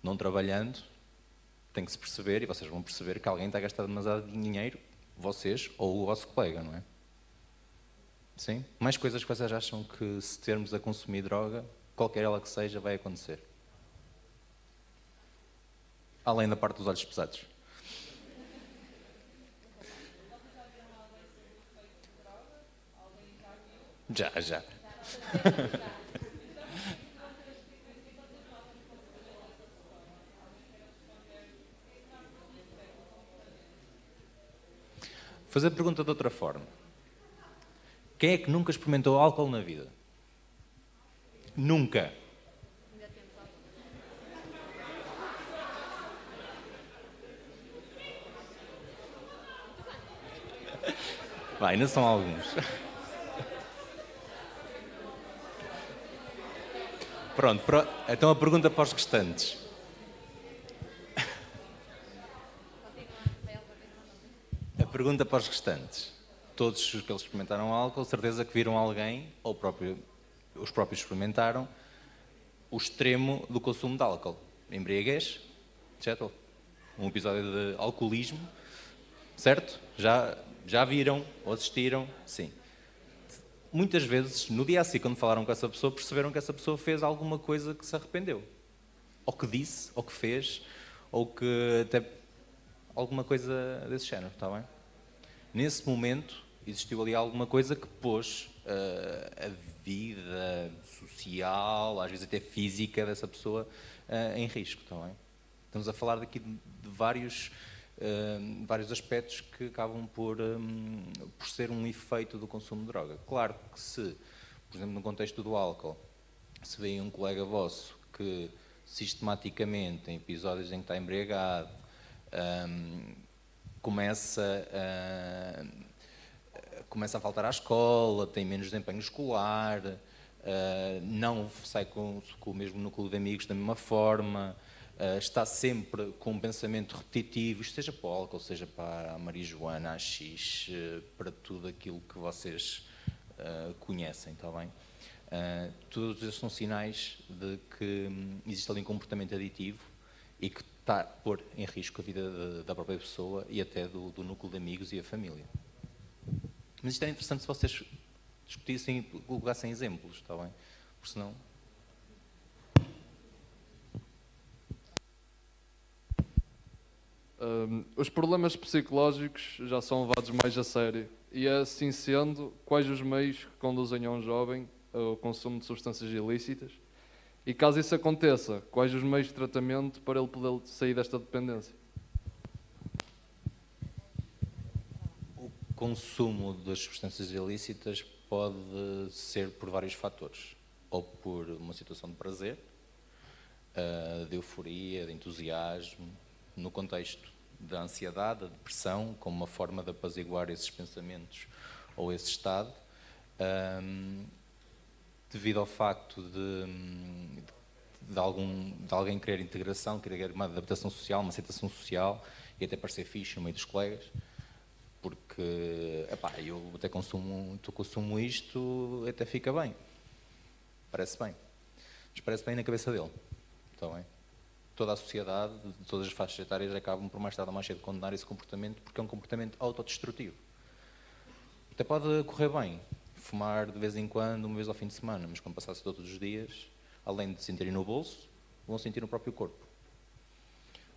não trabalhando, tem que se perceber, e vocês vão perceber que alguém está a gastar demasiado dinheiro, vocês ou o vosso colega, não é? Sim? Mais coisas que vocês acham que, se termos a consumir droga, qualquer ela que seja, vai acontecer. Além da parte dos olhos pesados. Já. Fazer a pergunta de outra forma. Quem é que nunca experimentou álcool na vida? Nunca. Vai, ainda são alguns. Pronto, então a pergunta para os restantes. A pergunta para os restantes. todos os que eles experimentaram álcool, certeza que viram alguém, ou os próprios experimentaram, o extremo do consumo de álcool. Embriaguez, certo? Um episódio de alcoolismo, certo? Já viram ou assistiram? Sim. Muitas vezes, no dia a seguir, quando falaram com essa pessoa, perceberam que essa pessoa fez alguma coisa que se arrependeu. Ou que disse, ou que fez, ou que até alguma coisa desse género, está bem? Nesse momento, existiu ali alguma coisa que pôs a vida social, às vezes até física dessa pessoa em risco, está bem? Estamos a falar daqui de vários aspectos que acabam por ser um efeito do consumo de droga. Claro que se, por exemplo, no contexto do álcool, se vê um colega vosso que sistematicamente, em episódios em que está embriagado, começa a faltar à escola, tem menos desempenho escolar, não sai com o mesmo núcleo de amigos da mesma forma, está sempre com um pensamento repetitivo, isto seja para o álcool, seja para a marijuana, a xix, para tudo aquilo que vocês conhecem, está bem? Todos esses são sinais de que existe ali um comportamento aditivo e que está a pôr em risco a vida da própria pessoa e até do núcleo de amigos e a família. Mas isto é interessante se vocês discutissem e colocassem exemplos, está bem? Porque senão... Os problemas psicológicos já são levados mais a sério. E assim sendo, quais os meios que conduzem a um jovem ao consumo de substâncias ilícitas? E caso isso aconteça, quais os meios de tratamento para ele poder sair desta dependência? O consumo das substâncias ilícitas pode ser por vários fatores. Ou por uma situação de prazer, de euforia, de entusiasmo, no contexto da ansiedade, da depressão, como uma forma de apaziguar esses pensamentos ou esse estado, devido ao facto de alguém querer integração, querer uma adaptação social, uma aceitação social e até parecer fixe no meio dos colegas, porque eu até consumo isto, até fica bem, parece bem, mas parece bem na cabeça dele, está bem? Toda a sociedade, todas as faixas etárias acabam por mais tarde ou mais cedo condenar esse comportamento porque é um comportamento autodestrutivo. Até pode correr bem, fumar de vez em quando, uma vez ao fim de semana, mas quando passasse todos os dias, além de sentirem no bolso, vão sentir no próprio corpo.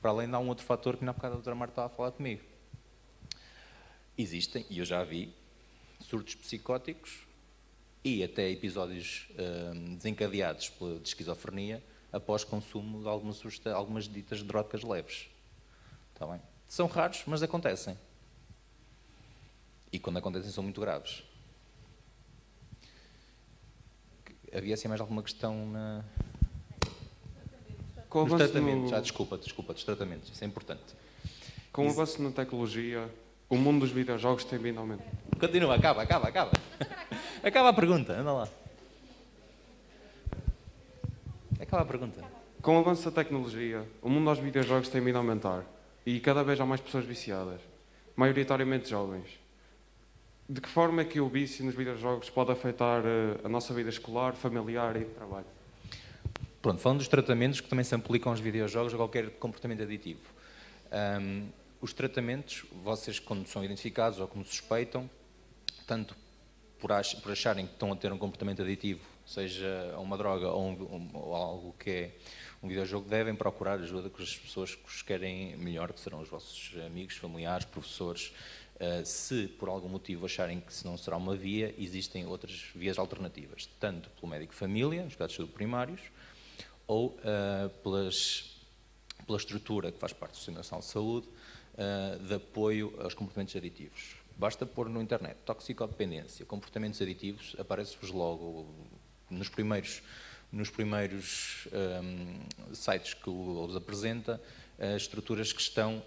Para além de há um outro fator que na bocada a doutora Marta estava a falar comigo. Existem, e eu já vi, surtos psicóticos e até episódios desencadeados de esquizofrenia após consumo de algumas ditas drogas leves. Está bem? São raros, mas acontecem. E quando acontecem são muito graves. Havia assim mais alguma questão na... Dos tratamentos. Desculpa, dos tratamentos. Isso é importante. Com o avanço na tecnologia, o mundo dos videojogos tem vindo a aumentar. Continua, acaba. Acaba a pergunta, anda lá. Acaba a pergunta. Com o avanço da tecnologia, o mundo dos videojogos tem vindo a aumentar. E cada vez há mais pessoas viciadas. Maioritariamente jovens. De que forma é que o vício nos videojogos pode afetar a nossa vida escolar, familiar e de trabalho? Pronto, falando dos tratamentos que também se aplicam aos videojogos ou qualquer comportamento aditivo. Os tratamentos, vocês quando são identificados ou como suspeitam, tanto por acharem que estão a ter um comportamento aditivo, seja uma droga ou algo que é um videojogo, devem procurar ajuda com as pessoas que os querem melhor, que serão os vossos amigos, familiares, professores. Se por algum motivo acharem que se não será uma via, existem outras vias alternativas, tanto pelo médico de família, os cuidados de saúde primários, ou pela estrutura que faz parte do Sistema Nacional de Saúde, de apoio aos comportamentos aditivos. Basta pôr no internet toxicodependência, comportamentos aditivos, aparece-vos logo nos primeiros sites que os apresenta, estruturas que estão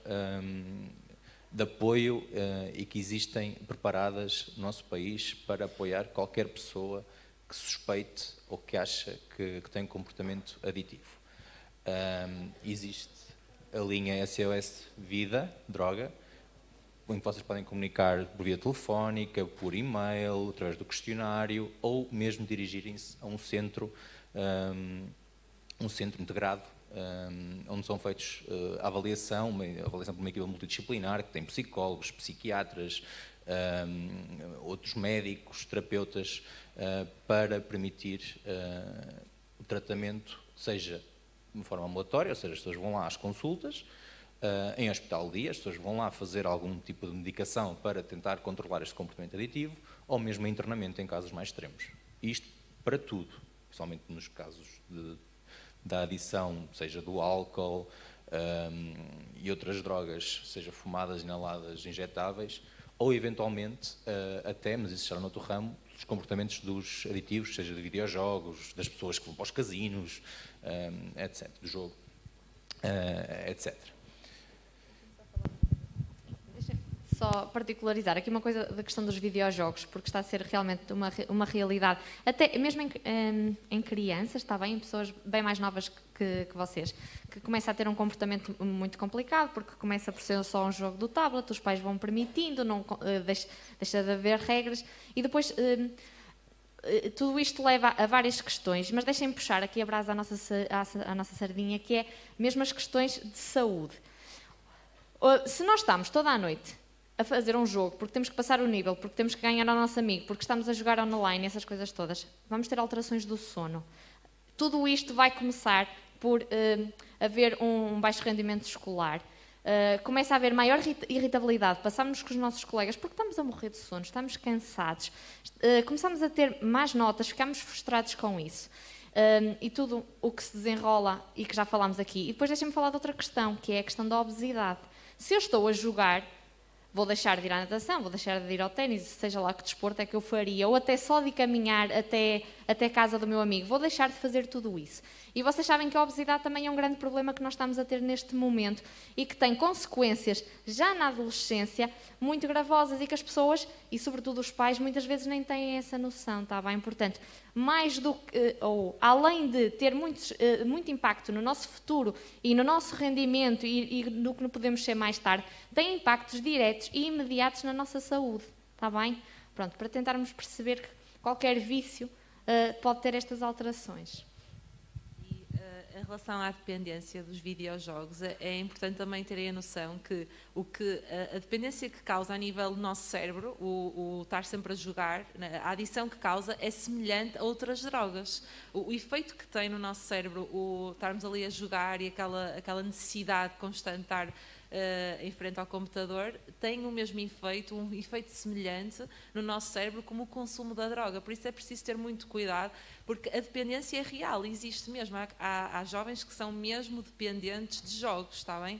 de apoio e que existem preparadas no nosso país para apoiar qualquer pessoa que suspeite ou que acha que tem um comportamento aditivo. Existe a linha SOS Vida, droga, em que vocês podem comunicar por via telefónica, por e-mail, através do questionário, ou mesmo dirigirem-se a um centro integrado, onde são feitos a avaliação por uma equipa multidisciplinar, que tem psicólogos, psiquiatras, outros médicos, terapeutas, para permitir o tratamento, seja de forma ambulatória, ou seja, as pessoas vão lá às consultas, em hospital de dia, as pessoas vão lá fazer algum tipo de medicação para tentar controlar este comportamento aditivo, ou mesmo internamento em casos mais extremos. Isto para tudo, principalmente nos casos da adição, seja do álcool e outras drogas, seja fumadas, inaladas, injetáveis, ou eventualmente até, mas isso será noutro ramo, os comportamentos dos aditivos, seja de videojogos, das pessoas que vão para os casinos, etc., do jogo, etc. Só particularizar aqui uma coisa da questão dos videojogos, porque está a ser realmente uma realidade, até mesmo em crianças, está bem, em pessoas bem mais novas que vocês, que começa a ter um comportamento muito complicado, porque começa por ser só um jogo do tablet, os pais vão permitindo, não, deixa de haver regras, e depois tudo isto leva a várias questões, mas deixem-me puxar aqui a brasa à nossa sardinha, que é mesmo as questões de saúde. Se nós estamos toda a noite a fazer um jogo, porque temos que passar o nível, porque temos que ganhar ao nosso amigo, porque estamos a jogar online, essas coisas todas, vamos ter alterações do sono. Tudo isto vai começar por haver um baixo rendimento escolar. Começa a haver maior irritabilidade, passamos com os nossos colegas, porque estamos a morrer de sono, estamos cansados, começamos a ter más notas, ficamos frustrados com isso. E tudo o que se desenrola e que já falámos aqui. E depois deixem-me falar de outra questão, que é a questão da obesidade. Se eu estou a jogar, vou deixar de ir à natação, vou deixar de ir ao ténis, seja lá que desporto é que eu faria, ou até só de caminhar até a casa do meu amigo, vou deixar de fazer tudo isso. E vocês sabem que a obesidade também é um grande problema que nós estamos a ter neste momento e que tem consequências já na adolescência muito gravosas e que as pessoas, e sobretudo os pais, muitas vezes nem têm essa noção, está bem? Portanto, mais do que, ou além de ter muito impacto no nosso futuro e no nosso rendimento e no que podemos ser mais tarde, tem impactos diretos e imediatos na nossa saúde, está bem? Pronto, para tentarmos perceber que qualquer vício pode ter estas alterações. Em relação à dependência dos videojogos, é importante também terem a noção que a dependência que causa a nível do nosso cérebro, o estar sempre a jogar, a adição que causa é semelhante a outras drogas. O efeito que tem no nosso cérebro, o estarmos ali a jogar e aquela necessidade constante de estar em frente ao computador, tem o mesmo efeito, um efeito semelhante no nosso cérebro como o consumo da droga. Por isso é preciso ter muito cuidado, porque a dependência é real, existe mesmo. Há jovens que são mesmo dependentes de jogos, está bem?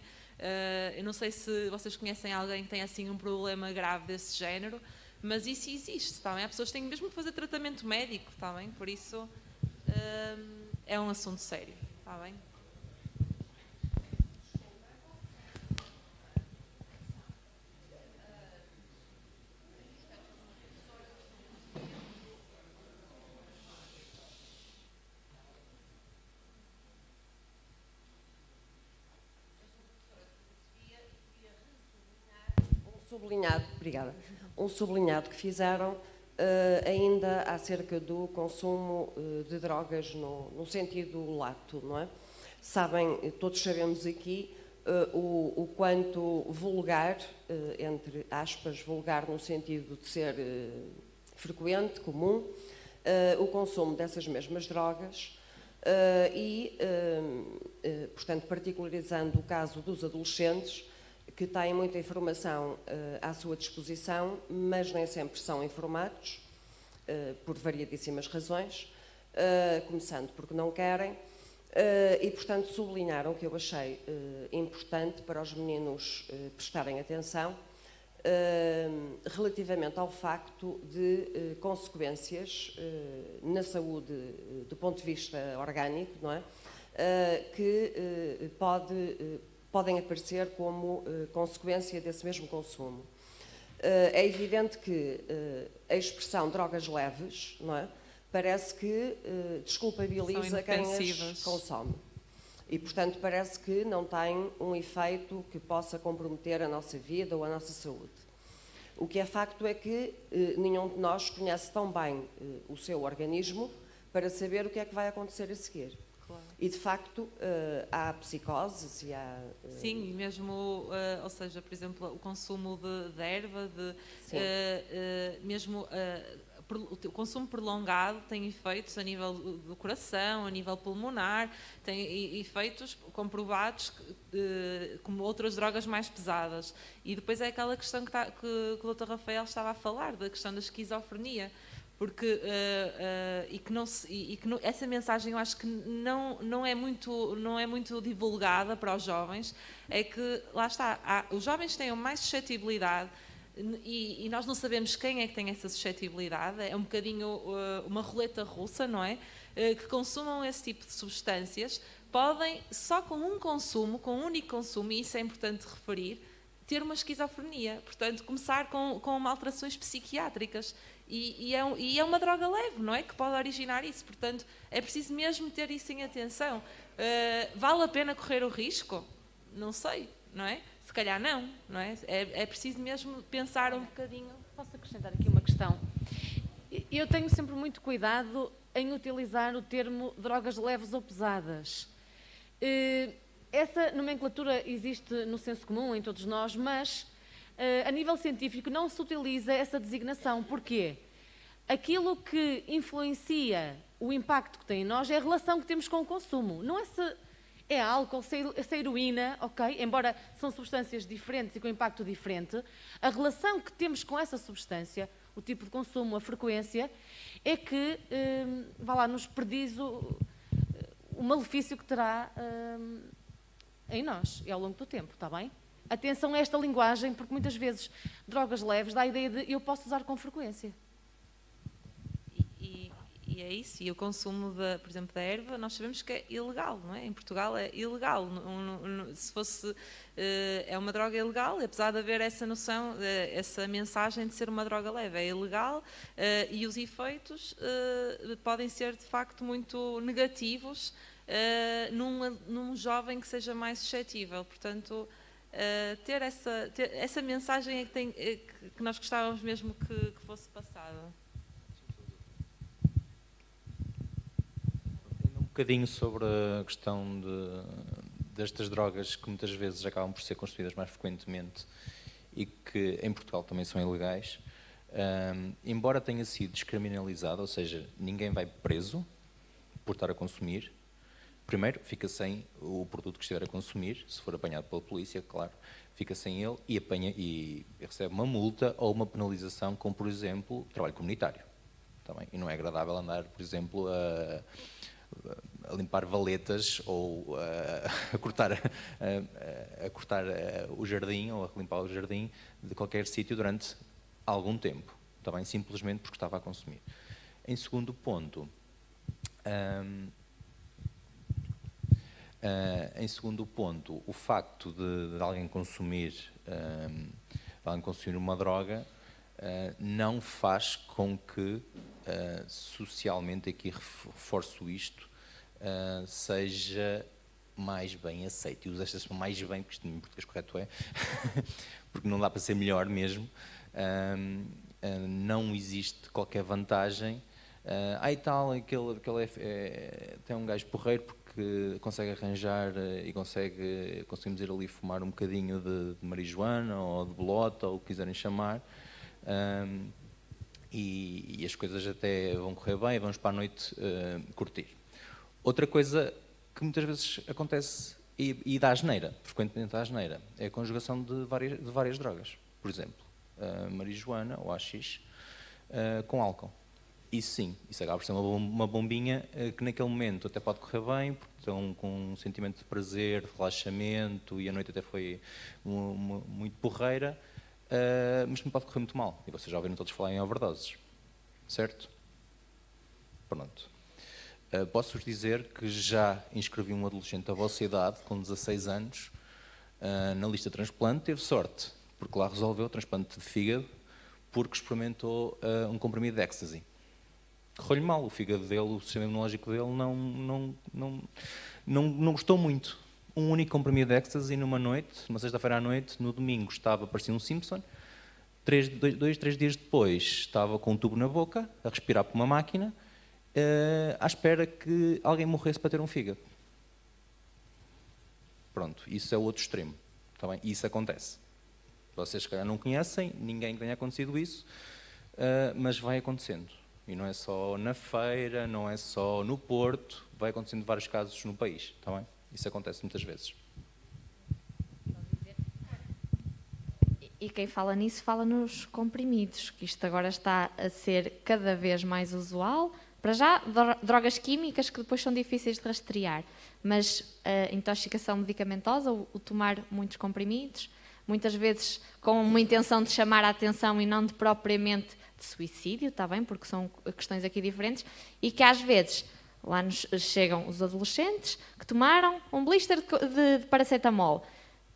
Eu não sei se vocês conhecem alguém que tem assim um problema grave desse género, mas isso existe, está bem? Há pessoas que têm mesmo que fazer tratamento médico, está bem? Por isso é um assunto sério, está bem? Um sublinhado que fizeram ainda acerca do consumo de drogas no sentido lato, não é? Todos sabemos aqui o quanto vulgar, entre aspas, vulgar no sentido de ser frequente, comum, o consumo dessas mesmas drogas portanto, particularizando o caso dos adolescentes, que têm muita informação à sua disposição, mas nem sempre são informados, por variadíssimas razões, começando porque não querem, e, portanto, sublinharam que eu achei importante para os meninos prestarem atenção relativamente ao facto de consequências na saúde do ponto de vista orgânico, não é? Que podem aparecer como consequência desse mesmo consumo. É evidente que a expressão drogas leves, não é? Parece que desculpabiliza quem as consome. E, portanto, parece que não tem um efeito que possa comprometer a nossa vida ou a nossa saúde. O que é facto é que nenhum de nós conhece tão bem o seu organismo para saber o que é que vai acontecer a seguir. Claro. E, de facto, há psicoses e há... Sim, e mesmo, ou seja, por exemplo, o consumo de erva, mesmo o consumo prolongado tem efeitos a nível do coração, a nível pulmonar, tem efeitos comprovados como outras drogas mais pesadas. E depois é aquela questão que o Dr. Rafael estava a falar, da questão da esquizofrenia. Porque essa mensagem eu acho que não é muito divulgada para os jovens, é que, lá está, os jovens têm mais suscetibilidade e nós não sabemos quem é que tem essa suscetibilidade, é um bocadinho uma roleta russa, não é? Que consumam esse tipo de substâncias, podem, só com um consumo, com um único consumo, e isso é importante referir, ter uma esquizofrenia, portanto, começar com alterações psiquiátricas. E é uma droga leve, não é? Que pode originar isso. Portanto, é preciso mesmo ter isso em atenção. Vale a pena correr o risco? Não sei, não é? Se calhar não é? É preciso mesmo pensar um bocadinho. Posso acrescentar aqui uma questão? Eu tenho sempre muito cuidado em utilizar o termo drogas leves ou pesadas. Essa nomenclatura existe no senso comum em todos nós, mas a nível científico não se utiliza essa designação. Porquê? Aquilo que influencia o impacto que tem em nós é a relação que temos com o consumo. Não é se é álcool, se é heroína, ok? Embora são substâncias diferentes e com impacto diferente, a relação que temos com essa substância, o tipo de consumo, a frequência, é que, nos prediz o malefício que terá em nós e ao longo do tempo, está bem? Atenção a esta linguagem, porque muitas vezes drogas leves dá a ideia de eu posso usar com frequência. E é isso, e o consumo, por exemplo, da erva, nós sabemos que é ilegal, não é? Em Portugal é ilegal, se fosse, é uma droga ilegal, apesar de haver essa noção, essa mensagem de ser uma droga leve, é ilegal e os efeitos podem ser de facto muito negativos num jovem que seja mais suscetível, portanto... ter essa mensagem é que nós gostávamos mesmo que fosse passada. Um bocadinho sobre a questão destas drogas que muitas vezes acabam por ser consumidas mais frequentemente e que em Portugal também são ilegais, embora tenha sido descriminalizado, ou seja, ninguém vai preso por estar a consumir. Primeiro, fica sem o produto que estiver a consumir, se for apanhado pela polícia, claro, fica sem ele e recebe uma multa ou uma penalização com, por exemplo, trabalho comunitário. Também. E não é agradável andar, por exemplo, a limpar valetas ou a cortar o jardim ou a limpar o jardim de qualquer sítio durante algum tempo. Também simplesmente porque estava a consumir. Em segundo ponto... o facto de alguém consumir uma droga não faz com que socialmente, aqui reforço isto, seja mais bem aceito. E uso esta expressão mais bem, porque isto em português correto é, porque não dá para ser melhor mesmo. Não existe qualquer vantagem. E tal, tem um gajo porreiro porque consegue arranjar e conseguimos ir ali fumar um bocadinho de marijuana ou de bolota, ou o que quiserem chamar, e as coisas até vão correr bem, vamos para a noite curtir. Outra coisa que muitas vezes acontece e dá asneira, frequentemente dá asneira, é a conjugação de várias drogas. Por exemplo, marijuana ou haxixe com álcool. Isso sim, isso acaba por ser uma bombinha que naquele momento até pode correr bem, porque estão com um sentimento de prazer, de relaxamento, e a noite até foi muito porreira, mas não pode correr muito mal. E vocês já ouviram todos falar em overdoses, certo? Pronto. Posso-vos dizer que já inscrevi um adolescente da vossa idade, com 16 anos, na lista de transplante, teve sorte, porque lá resolveu o transplante de fígado, porque experimentou um comprimido de ecstasy. correu-lhe mal. O fígado dele, o sistema imunológico dele não gostou muito. Um único comprimido de ecstasy numa noite, uma sexta-feira à noite, no domingo parecia um Simpson. 3 dias depois estava com um tubo na boca, a respirar por uma máquina, à espera que alguém morresse para ter um fígado. Pronto, isso é o outro extremo. Tá bem? Isso acontece. Vocês, se calhar, não conhecem, ninguém tenha acontecido isso, mas vai acontecendo. E não é só na feira, não é só no Porto, vai acontecendo vários casos no país. Tá bem? Isso acontece muitas vezes. E quem fala nisso fala nos comprimidos, que isto agora está a ser cada vez mais usual. Para já, drogas químicas que depois são difíceis de rastrear, mas a intoxicação medicamentosa, o tomar muitos comprimidos, muitas vezes com uma intenção de chamar a atenção e não de propriamente de suicídio, está bem? Porque são questões aqui diferentes, e que às vezes lá nos chegam os adolescentes que tomaram um blister de paracetamol.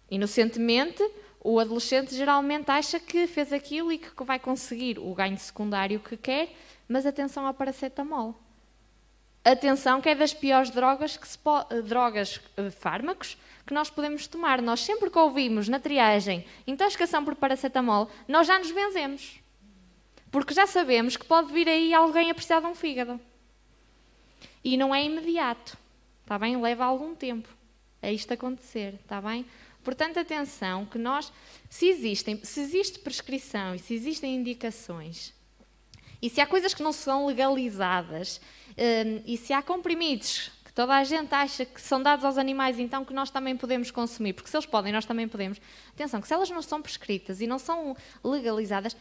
Inocentemente, o adolescente geralmente acha que fez aquilo e que vai conseguir o ganho secundário que quer, mas atenção ao paracetamol. Atenção que é das piores drogas, fármacos, que nós podemos tomar. Nós sempre que ouvimos na triagem intoxicação por paracetamol, nós já nos benzemos. Porque já sabemos que pode vir aí alguém a precisar de um fígado. E não é imediato, está bem? Leva algum tempo a isto acontecer, está bem? Portanto, atenção, que nós, se existe prescrição e se existem indicações, e se há coisas que não são legalizadas, e se há comprimidos que toda a gente acha que são dados aos animais, então que nós também podemos consumir, porque se eles podem, nós também podemos. Atenção, que se elas não são prescritas e não são legalizadas,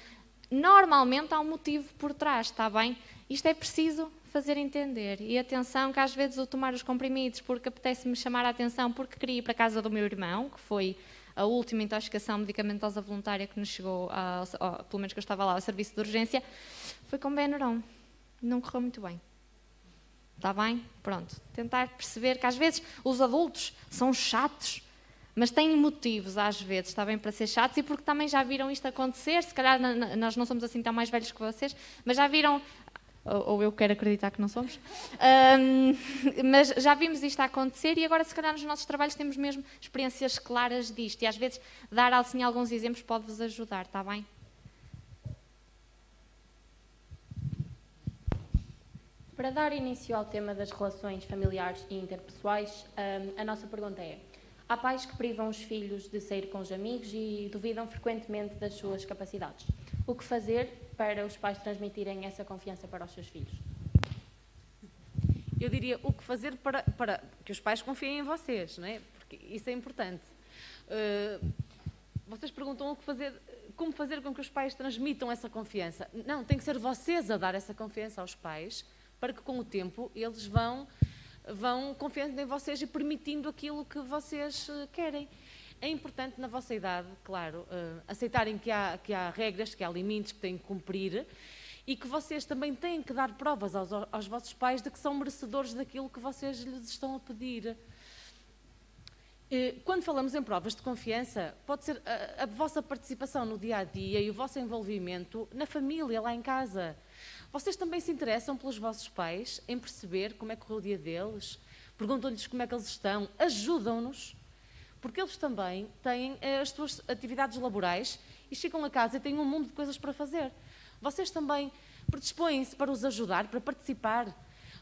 normalmente há um motivo por trás, está bem? Isto é preciso fazer entender. E atenção que às vezes eu tomar os comprimidos porque apetece-me chamar a atenção, porque queria ir para a casa do meu irmão, que foi a última intoxicação medicamentosa voluntária que nos chegou, pelo menos que eu estava lá, ao serviço de urgência, foi com Benuron. Não correu muito bem. Está bem? Pronto. Tentar perceber que às vezes os adultos são chatos, mas têm motivos às vezes, está bem, para ser chatos, e porque também já viram isto acontecer. Se calhar nós não somos assim tão mais velhos que vocês, mas já viram... Ou eu quero acreditar que não somos, mas já vimos isto a acontecer e agora se calhar nos nossos trabalhos temos mesmo experiências claras disto e às vezes dar assim alguns exemplos pode-vos ajudar, está bem? Para dar início ao tema das relações familiares e interpessoais, a nossa pergunta é: há pais que privam os filhos de sair com os amigos e duvidam frequentemente das suas capacidades. O que fazer para os pais transmitirem essa confiança para os seus filhos? Eu diria o que fazer para que os pais confiem em vocês, não é? Porque isso é importante. Vocês perguntam o que fazer, como fazer com que os pais transmitam essa confiança. Não, tem que ser vocês a dar essa confiança aos pais, para que com o tempo eles vão confiando em vocês e permitindo aquilo que vocês querem. É importante na vossa idade, claro, aceitarem que há regras, que há limites que têm que cumprir e que vocês também têm que dar provas aos vossos pais de que são merecedores daquilo que vocês lhes estão a pedir. Quando falamos em provas de confiança, pode ser a vossa participação no dia-a-dia e o vosso envolvimento na família, lá em casa. Vocês também se interessam pelos vossos pais, em perceber como é que correu o dia deles, perguntam-lhes como é que eles estão, ajudam-nos, porque eles também têm as suas atividades laborais e chegam a casa e têm um mundo de coisas para fazer. Vocês também predispõem-se para os ajudar, para participar.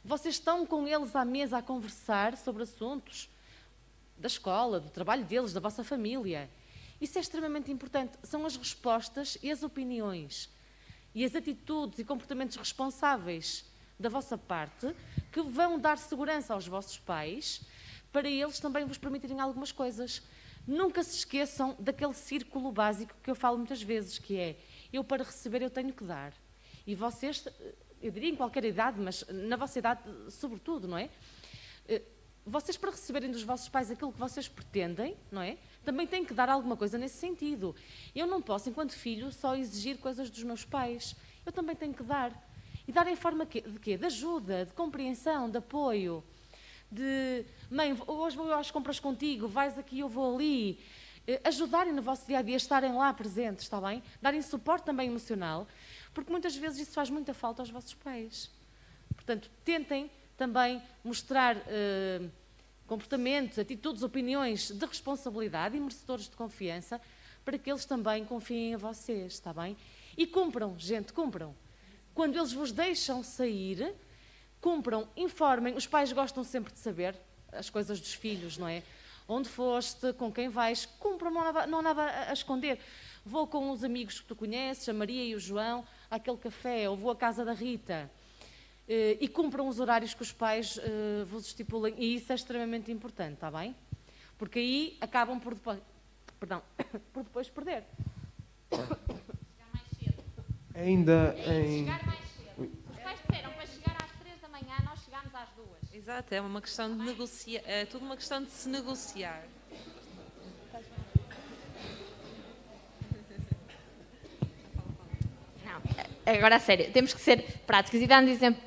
Vocês estão com eles à mesa a conversar sobre assuntos da escola, do trabalho deles, da vossa família. Isso é extremamente importante. São as respostas e as opiniões e as atitudes e comportamentos responsáveis da vossa parte que vão dar segurança aos vossos pais para eles também vos permitirem algumas coisas. Nunca se esqueçam daquele círculo básico que eu falo muitas vezes, que é: eu para receber eu tenho que dar. E vocês, eu diria em qualquer idade, mas na vossa idade sobretudo, não é? Vocês para receberem dos vossos pais aquilo que vocês pretendem, não é? Também têm que dar alguma coisa nesse sentido. Eu não posso, enquanto filho, só exigir coisas dos meus pais. Eu também tenho que dar. E dar em forma de quê? De ajuda, de compreensão, de apoio. De, mãe, hoje vou às compras contigo, vais aqui, eu vou ali. Ajudarem no vosso dia-a-dia, estarem lá presentes, está bem? Darem suporte também emocional, porque muitas vezes isso faz muita falta aos vossos pais. Portanto, tentem também mostrar comportamentos, atitudes, opiniões de responsabilidade e merecedores de confiança para que eles também confiem em vocês, está bem? E cumpram, gente, cumpram. Quando eles vos deixam sair, cumpram, informem. Os pais gostam sempre de saber as coisas dos filhos, não é? Onde foste, com quem vais, cumpram, não há nada a esconder. Vou com os amigos que tu conheces, a Maria e o João, àquele café, ou vou à casa da Rita. E cumpram os horários que os pais vos estipulem. E isso é extremamente importante, está bem? Porque aí acabam por depois, por depois perder. Chegar mais cedo. Ainda em... Chegar mais cedo. Os pais disseram para chegar às 3 da manhã, nós chegámos às 2. Exato, é uma questão de negociar, é tudo uma questão de se negociar. Agora, a sério, temos que ser práticos e dando exemplos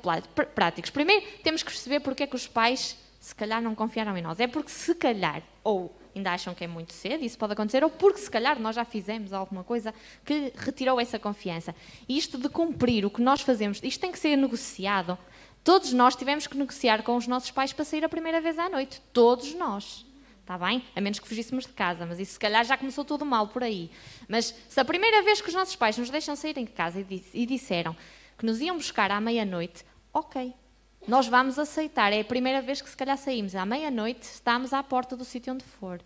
práticos. Primeiro, temos que perceber porque é que os pais, se calhar, não confiaram em nós. É porque, se calhar, ou ainda acham que é muito cedo, isso pode acontecer, ou porque, se calhar, nós já fizemos alguma coisa que retirou essa confiança. E isto de cumprir o que nós fazemos, isto tem que ser negociado. Todos nós tivemos que negociar com os nossos pais para sair a primeira vez à noite. Todos nós. Está bem? A menos que fugíssemos de casa, mas isso se calhar já começou tudo mal por aí. Mas se a primeira vez que os nossos pais nos deixam sair de casa e disseram que nos iam buscar à meia-noite, ok, nós vamos aceitar. É a primeira vez que se calhar saímos à meia-noite, estamos à porta do sítio onde for.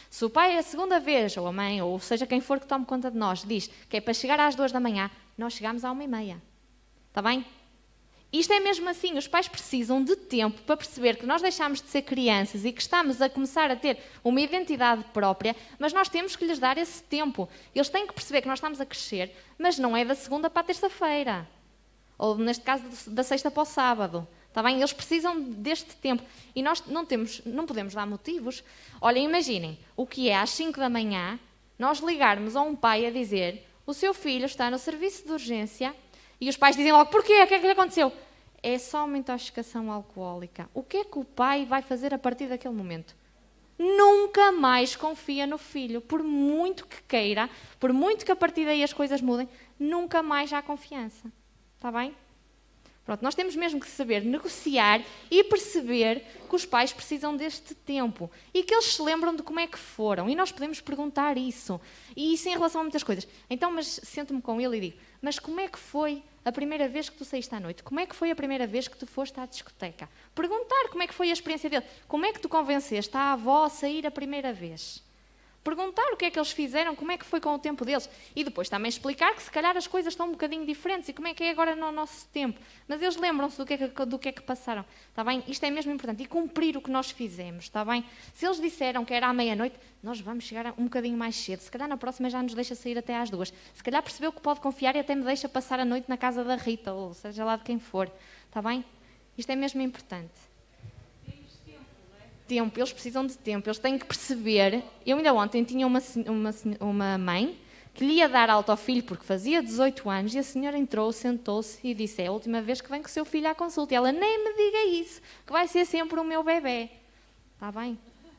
Se o pai a segunda vez, ou a mãe, ou seja quem for que tome conta de nós, diz que é para chegar às 2 da manhã, nós chegamos à 1h30. Está bem? Isto é mesmo assim, os pais precisam de tempo para perceber que nós deixamos de ser crianças e que estamos a começar a ter uma identidade própria, mas nós temos que lhes dar esse tempo. Eles têm que perceber que nós estamos a crescer, mas não é da segunda para a terça-feira. Ou, neste caso, da sexta para o sábado. Está bem? Eles precisam deste tempo. E nós não podemos dar motivos. Olhem, imaginem, o que é às 5 da manhã, nós ligarmos a um pai a dizer o seu filho está no serviço de urgência e os pais dizem logo, porquê? O que é que lhe aconteceu? É só uma intoxicação alcoólica. O que é que o pai vai fazer a partir daquele momento? Nunca mais confia no filho. Por muito que queira, por muito que a partir daí as coisas mudem, nunca mais há confiança. Está bem? Pronto, nós temos mesmo que saber negociar e perceber que os pais precisam deste tempo e que eles se lembram de como é que foram. E nós podemos perguntar isso. E isso em relação a muitas coisas. Então, mas sento-me com ele e digo, mas como é que foi a primeira vez que tu saíste à noite? Como é que foi a primeira vez que tu foste à discoteca? Perguntar como é que foi a experiência dele. Como é que tu convenceste a avó a sair a primeira vez? Perguntar o que é que eles fizeram, como é que foi com o tempo deles. E depois também explicar que se calhar as coisas estão um bocadinho diferentes e como é que é agora no nosso tempo. Mas eles lembram-se do que é que passaram. Está bem? Isto é mesmo importante. E cumprir o que nós fizemos. Está bem? Se eles disseram que era à meia-noite, nós vamos chegar um bocadinho mais cedo. Se calhar na próxima já nos deixa sair até às 2. Se calhar percebeu que pode confiar e até me deixa passar a noite na casa da Rita, ou seja lá de quem for. Está bem? Isto é mesmo importante. Tempo, eles precisam de tempo, eles têm que perceber. Eu ainda ontem tinha uma mãe que lhe ia dar alta ao filho porque fazia 18 anos e a senhora entrou, sentou-se e disse, é a última vez que vem com o seu filho à consulta. E ela, nem me diga isso, que vai ser sempre o meu bebê. Está bem?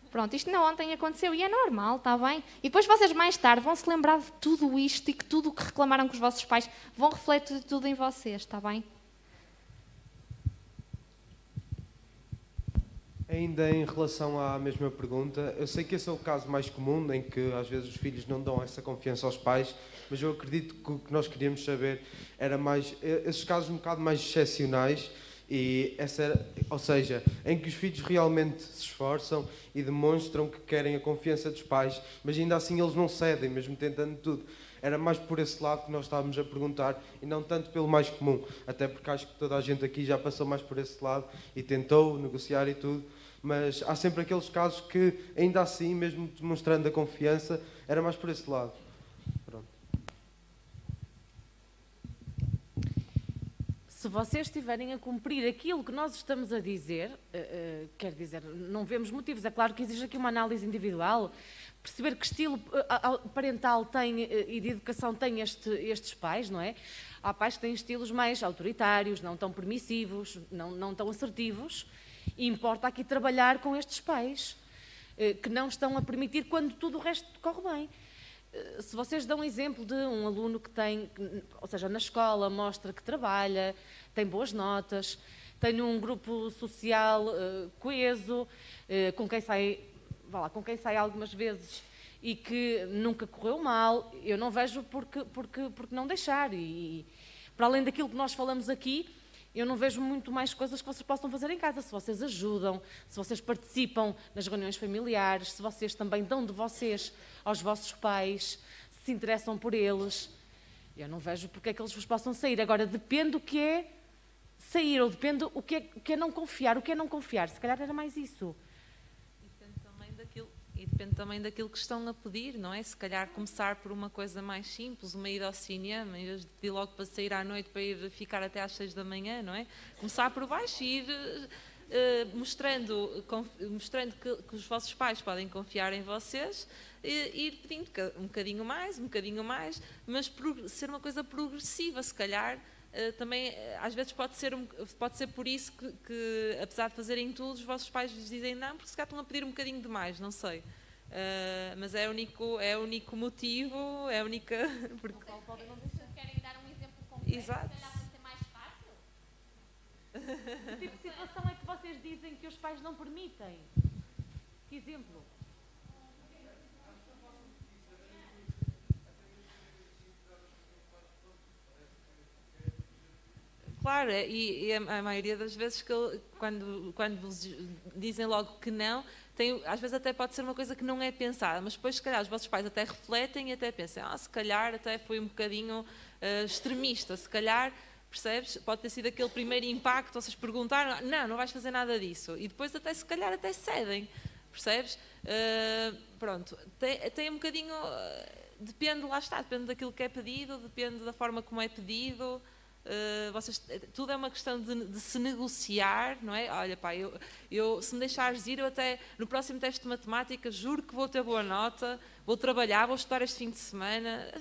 Pronto, isto não ontem aconteceu e é normal, está bem? E depois vocês mais tarde vão se lembrar de tudo isto e que tudo o que reclamaram com os vossos pais vão refletir tudo em vocês, está bem? Ainda em relação à mesma pergunta, eu sei que esse é o caso mais comum, em que às vezes os filhos não dão essa confiança aos pais, mas eu acredito que o que nós queríamos saber era mais, esses casos um bocado mais excepcionais, ou seja, em que os filhos realmente se esforçam e demonstram que querem a confiança dos pais, mas ainda assim eles não cedem, mesmo tentando tudo. Era mais por esse lado que nós estávamos a perguntar e não tanto pelo mais comum, até porque acho que toda a gente aqui já passou mais por esse lado e tentou negociar e tudo, mas há sempre aqueles casos que ainda assim, mesmo demonstrando a confiança, era mais por esse lado. Pronto. Se vocês estiverem a cumprir aquilo que nós estamos a dizer, quer dizer, não vemos motivos, é claro que exige aqui uma análise individual, perceber que estilo parental tem e de educação têm estes pais, não é? Há pais que têm estilos mais autoritários, não tão permissivos, não tão assertivos, e importa aqui trabalhar com estes pais, que não estão a permitir quando tudo o resto corre bem. Se vocês dão um exemplo de um aluno que tem, ou seja, na escola mostra que trabalha, tem boas notas, tenho um grupo social coeso, com quem sai, com quem sai algumas vezes e que nunca correu mal. Eu não vejo porque não deixar. E para além daquilo que nós falamos aqui, eu não vejo muito mais coisas que vocês possam fazer em casa. Se vocês ajudam, se vocês participam nas reuniões familiares, se vocês também dão de vocês aos vossos pais, se interessam por eles, eu não vejo porque é que eles vos possam sair. Agora, depende do que é sair, ou depende o que é não confiar. O que é não confiar? Se calhar era mais isso. E depende também daquilo que estão a pedir, não é? Se calhar começar por uma coisa mais simples, uma ida ao cinema, em vez de pedir logo para sair à noite, para ir ficar até às 6 da manhã, não é? Começar por baixo e ir mostrando que os vossos pais podem confiar em vocês, e ir pedindo um bocadinho mais, mas ser uma coisa progressiva, se calhar. Também, às vezes, pode ser por isso que, apesar de fazerem tudo, os vossos pais lhes dizem não, porque se calhar estão a pedir um bocadinho demais, não sei. Mas é o único motivo, é a única... Porque... Querem dar um exemplo concreto? Exato. Se calhar para ser mais fácil? Que tipo de situação é que vocês dizem que os pais não permitem? Que exemplo? Claro, e a maioria das vezes quando vos dizem logo que não, às vezes até pode ser uma coisa que não é pensada, mas depois se calhar os vossos pais até refletem e até pensam, se calhar até foi um bocadinho extremista, se calhar, percebes? Pode ter sido aquele primeiro impacto, vocês perguntaram, não vais fazer nada disso, e depois até se calhar até cedem, percebes? Pronto, tem um bocadinho, depende daquilo que é pedido, depende da forma como é pedido. Tudo é uma questão de se negociar, não é? Olha, pá, se me deixares ir, eu até no próximo teste de matemática juro que vou ter boa nota, vou trabalhar, vou estudar este fim de semana,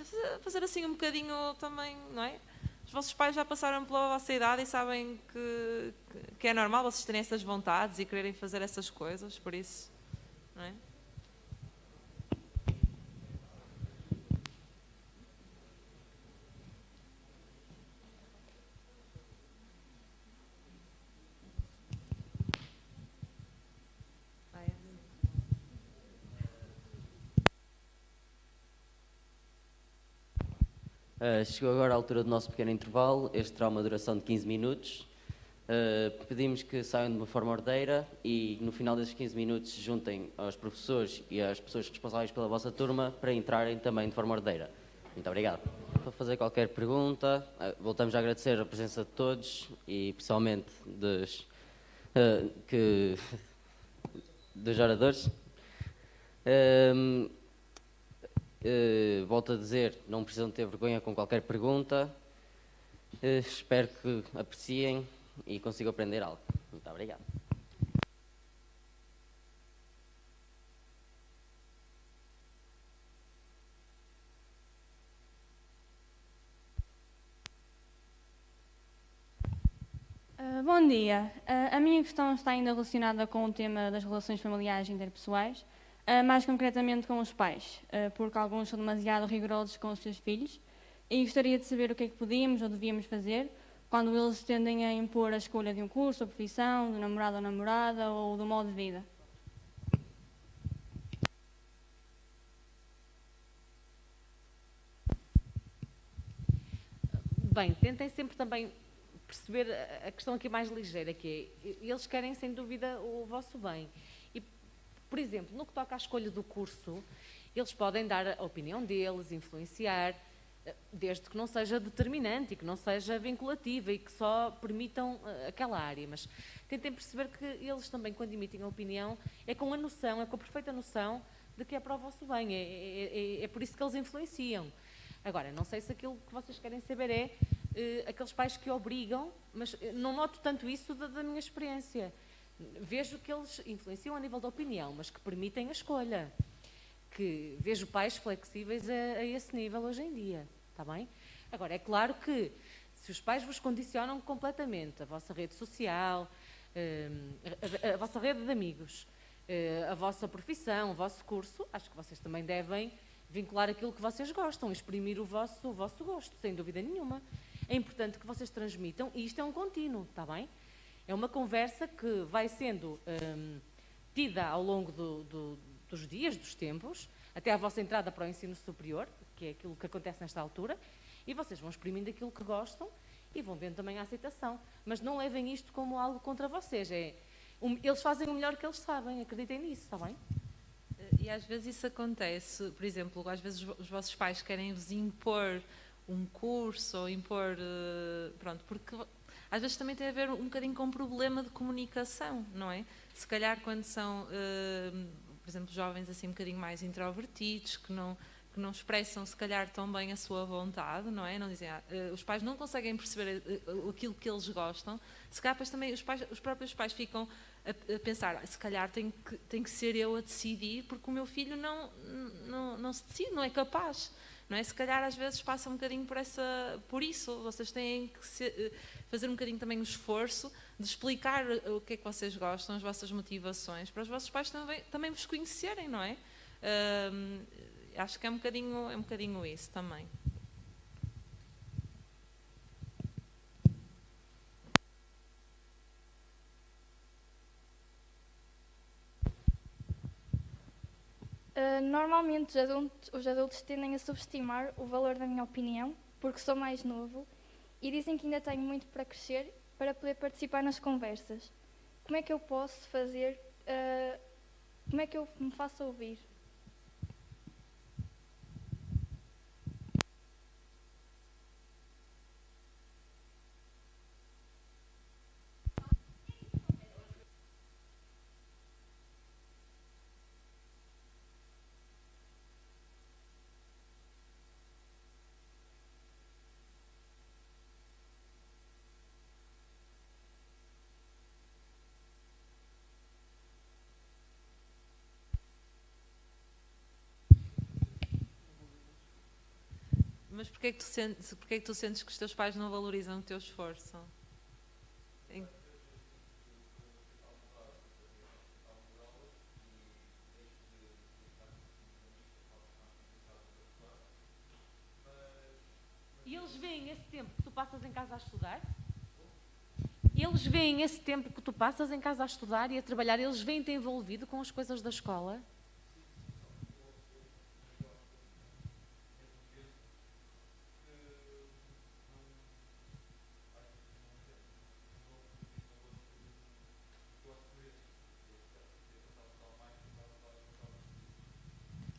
fazer assim um bocadinho também, não é? Os vossos pais já passaram pela vossa idade e sabem que é normal vocês terem essas vontades e quererem fazer essas coisas, por isso, não é? Chegou agora a altura do nosso pequeno intervalo. Este terá uma duração de 15 minutos. Pedimos que saiam de uma forma ordeira e no final desses 15 minutos se juntem aos professores e às pessoas responsáveis pela vossa turma para entrarem também de forma ordeira. Muito obrigado. Para fazer qualquer pergunta, voltamos a agradecer a presença de todos e principalmente dos oradores. Volto a dizer, não precisam ter vergonha com qualquer pergunta. Espero que apreciem e consigam aprender algo. Muito obrigado. Bom dia. A minha questão está ainda relacionada com o tema das relações familiares e interpessoais, mais concretamente com os pais, porque alguns são demasiado rigorosos com os seus filhos e gostaria de saber o que é que podíamos ou devíamos fazer quando eles tendem a impor a escolha de um curso ou profissão, do namorado ou namorada ou do modo de vida. Bem, tentem sempre também perceber a questão aqui mais ligeira, que é, eles querem sem dúvida o vosso bem. E, por exemplo, no que toca à escolha do curso, eles podem dar a opinião deles, influenciar, desde que não seja determinante e que não seja vinculativa e que só permitam aquela área. Mas tentem perceber que eles também, quando emitem a opinião, é com a noção, é com a perfeita noção de que é para o vosso bem. É por isso que eles influenciam. Agora, não sei se aquilo que vocês querem saber é aqueles pais que obrigam, mas não noto tanto isso da minha experiência. Vejo que eles influenciam a nível da opinião, mas que permitem a escolha. Que vejo pais flexíveis a esse nível hoje em dia, está bem? Agora, é claro que se os pais vos condicionam completamente a vossa rede social, a vossa rede de amigos, a vossa profissão, o vosso curso, acho que vocês também devem vincular aquilo que vocês gostam, exprimir o vosso gosto, sem dúvida nenhuma. É importante que vocês transmitam, e isto é um contínuo, está bem? É uma conversa que vai sendo tida ao longo dos dias, dos tempos, até à vossa entrada para o ensino superior, que é aquilo que acontece nesta altura, e vocês vão exprimindo aquilo que gostam e vão vendo também a aceitação. Mas não levem isto como algo contra vocês. Eles fazem o melhor que eles sabem, acreditem nisso, está bem? E às vezes isso acontece, por exemplo, às vezes os vossos pais querem-vos impor um curso ou impor, pronto, porque às vezes também tem a ver um bocadinho com um problema de comunicação, não é? Se calhar quando são, por exemplo, jovens assim um bocadinho mais introvertidos, que não expressam se calhar tão bem a sua vontade, não é? Não dizem, os pais não conseguem perceber aquilo que eles gostam, se calhar depois também os próprios pais ficam a pensar, se calhar tem que ser eu a decidir, porque o meu filho não se decide, não é capaz, não é? Se calhar às vezes passa um bocadinho por isso, vocês têm que fazer um bocadinho também o esforço de explicar o que é que vocês gostam, as vossas motivações, para os vossos pais também vos conhecerem, não é? Acho que é um bocadinho isso também. Normalmente os adultos tendem a subestimar o valor da minha opinião, porque sou mais novo, e dizem que ainda tenho muito para crescer para poder participar nas conversas. Como é que eu posso fazer, como é que eu me faço ouvir? Mas porquê é que tu sentes que os teus pais não valorizam o teu esforço? E eles veem esse tempo que tu passas em casa a estudar? Eles veem esse tempo que tu passas em casa a estudar e a trabalhar, eles veem-te envolvido com as coisas da escola?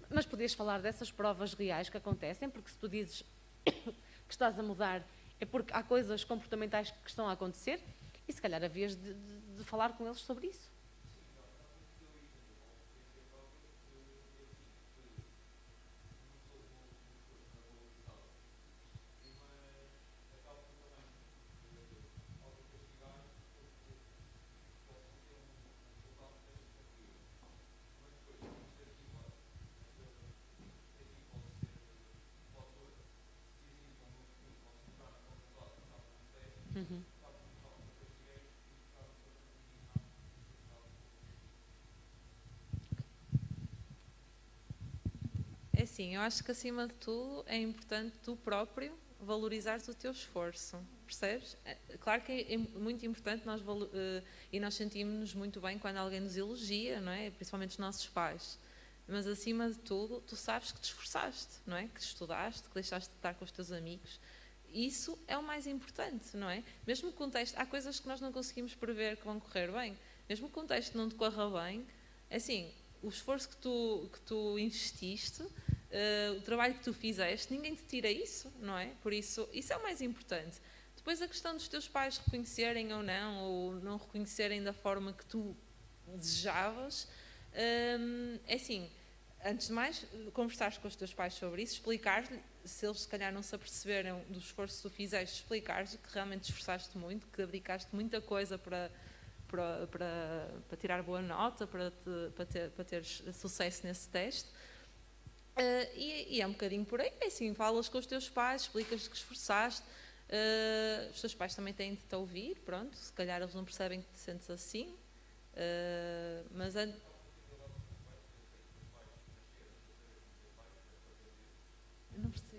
Mas podias falar dessas provas reais que acontecem, porque se tu dizes que estás a mudar é porque há coisas comportamentais que estão a acontecer e se calhar havias de falar com eles sobre isso. Uhum. É assim, eu acho que acima de tudo é importante tu próprio valorizares o teu esforço, percebes? Claro que é muito importante e nós sentimos-nos muito bem quando alguém nos elogia, não é? Principalmente os nossos pais. Mas acima de tudo, tu sabes que te esforçaste, não é? Que estudaste, que deixaste de estar com os teus amigos. Isso é o mais importante, não é? Mesmo que o contexto, há coisas que nós não conseguimos prever que vão correr bem. Mesmo que o contexto não decorra bem, assim, o esforço que tu investiste, o trabalho que tu fizeste, ninguém te tira isso, não é? Por isso, isso é o mais importante. Depois a questão dos teus pais reconhecerem ou não reconhecerem da forma que tu desejavas, é assim, antes de mais, conversares com os teus pais sobre isso, explicar-lhe, se eles se calhar não se aperceberam do esforço que tu fizeste, explicar-lhes que realmente te esforçaste muito, que dedicaste muita coisa para tirar boa nota, para teres sucesso nesse teste. E é um bocadinho por aí, é assim, falas com os teus pais, explicas que esforçaste, os teus pais também têm de te ouvir, pronto, se calhar eles não percebem que te sentes assim, mas eu não percebi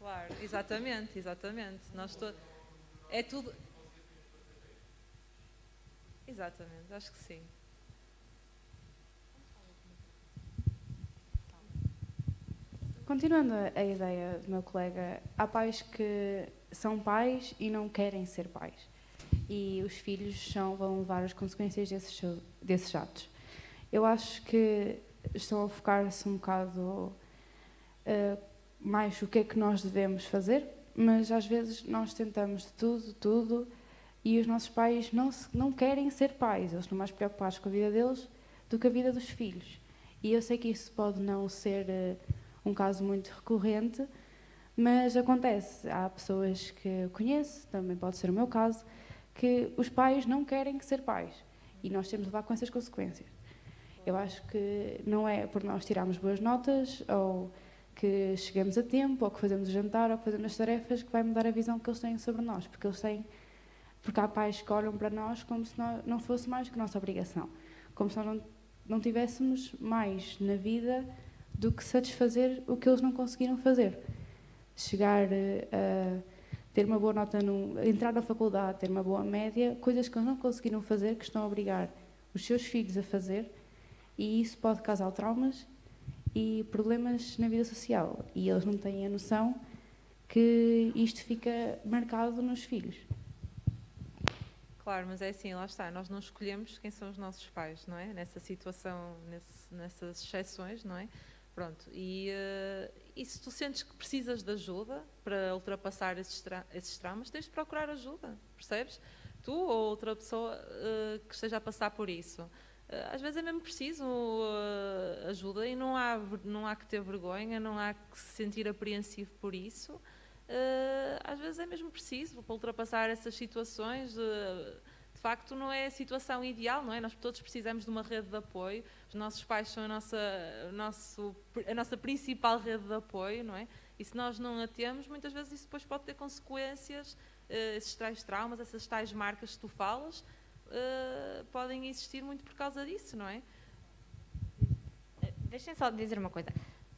Claro, exatamente, exatamente. É tudo... Exatamente, acho que sim. Continuando a ideia do meu colega, há pais que são pais e não querem ser pais. E os filhos vão levar as consequências desses atos. Eu acho que estão a focar-se um bocado mais o que é que nós devemos fazer, mas às vezes nós tentamos de tudo, e os nossos pais não querem ser pais. Eles estão mais preocupados com a vida deles do que a vida dos filhos. E eu sei que isso pode não ser um caso muito recorrente, mas acontece. Há pessoas que eu conheço, também pode ser o meu caso, que os pais não querem ser pais e nós temos de levar com essas consequências. Eu acho que não é por nós tirarmos boas notas ou que cheguemos a tempo ou que fazemos o jantar ou que fazemos as tarefas que vai mudar a visão que eles têm sobre nós, porque há pais que olham para nós como se não fosse mais que nossa obrigação, como se nós não tivéssemos mais na vida do que satisfazer o que eles não conseguiram fazer. Chegar a ter uma boa nota, entrar na faculdade, ter uma boa média, coisas que eles não conseguiram fazer, que estão a obrigar os seus filhos a fazer, e isso pode causar traumas e problemas na vida social. E eles não têm a noção que isto fica marcado nos filhos. Claro, mas é assim, lá está, nós não escolhemos quem são os nossos pais, não é? Nessa situação, nessas exceções, não é? Pronto, e se tu sentes que precisas de ajuda para ultrapassar esses traumas, tens de procurar ajuda, percebes? Tu ou outra pessoa que esteja a passar por isso. Às vezes é mesmo preciso ajuda e não há que ter vergonha, não há que se sentir apreensivo por isso. Às vezes é mesmo preciso para ultrapassar essas situações. De facto, não é a situação ideal, não é? Nós todos precisamos de uma rede de apoio. Os nossos pais são a nossa principal rede de apoio, não é? E se nós não a temos, muitas vezes isso depois pode ter consequências. Esses tais traumas, essas tais marcas que tu falas, podem existir muito por causa disso, não é? Deixem só dizer uma coisa.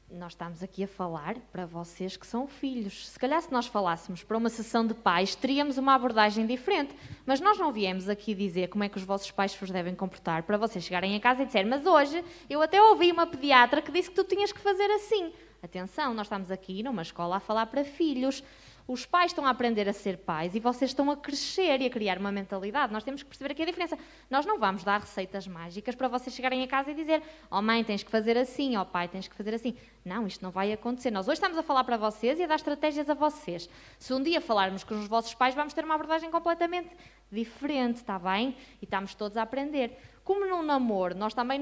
Nós estamos aqui a falar para vocês que são filhos. Se calhar se nós falássemos para uma sessão de pais, teríamos uma abordagem diferente. Mas nós não viemos aqui dizer como é que os vossos pais vos devem comportar para vocês chegarem a casa e disserem: mas hoje eu até ouvi uma pediatra que disse que tu tinhas que fazer assim. Atenção, nós estamos aqui numa escola a falar para filhos. Os pais estão a aprender a ser pais e vocês estão a crescer e a criar uma mentalidade. Nós temos que perceber aqui a diferença. Nós não vamos dar receitas mágicas para vocês chegarem a casa e dizer: ó mãe, tens que fazer assim, ó pai, tens que fazer assim. Não, isto não vai acontecer. Nós hoje estamos a falar para vocês e a dar estratégias a vocês. Se um dia falarmos com os vossos pais, vamos ter uma abordagem completamente diferente, está bem? E estamos todos a aprender. Como num namoro, nós também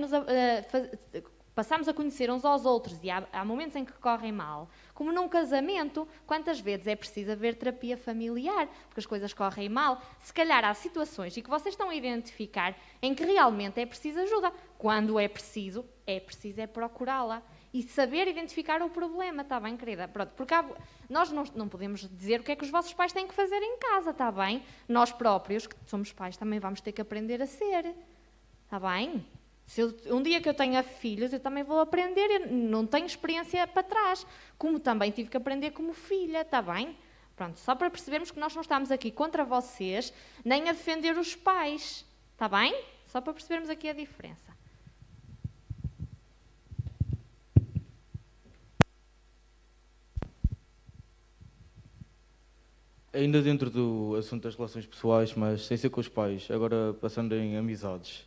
passamos a conhecer uns aos outros e há momentos em que correm mal. Como num casamento, quantas vezes é preciso haver terapia familiar? Porque as coisas correm mal. Se calhar há situações e que vocês estão a identificar em que realmente é preciso ajuda. Quando é preciso procurá-la e saber identificar o problema, está bem, querida? Pronto, porque nós não podemos dizer o que é que os vossos pais têm que fazer em casa, está bem? Nós próprios, que somos pais, também vamos ter que aprender a ser, está bem? Um dia que eu tenha filhos, eu também vou aprender, eu não tenho experiência para trás, como também tive que aprender como filha, está bem? Pronto, só para percebermos que nós não estamos aqui contra vocês, nem a defender os pais, está bem? Só para percebermos aqui a diferença. Ainda dentro do assunto das relações pessoais, mas sem ser com os pais, agora passando em amizades.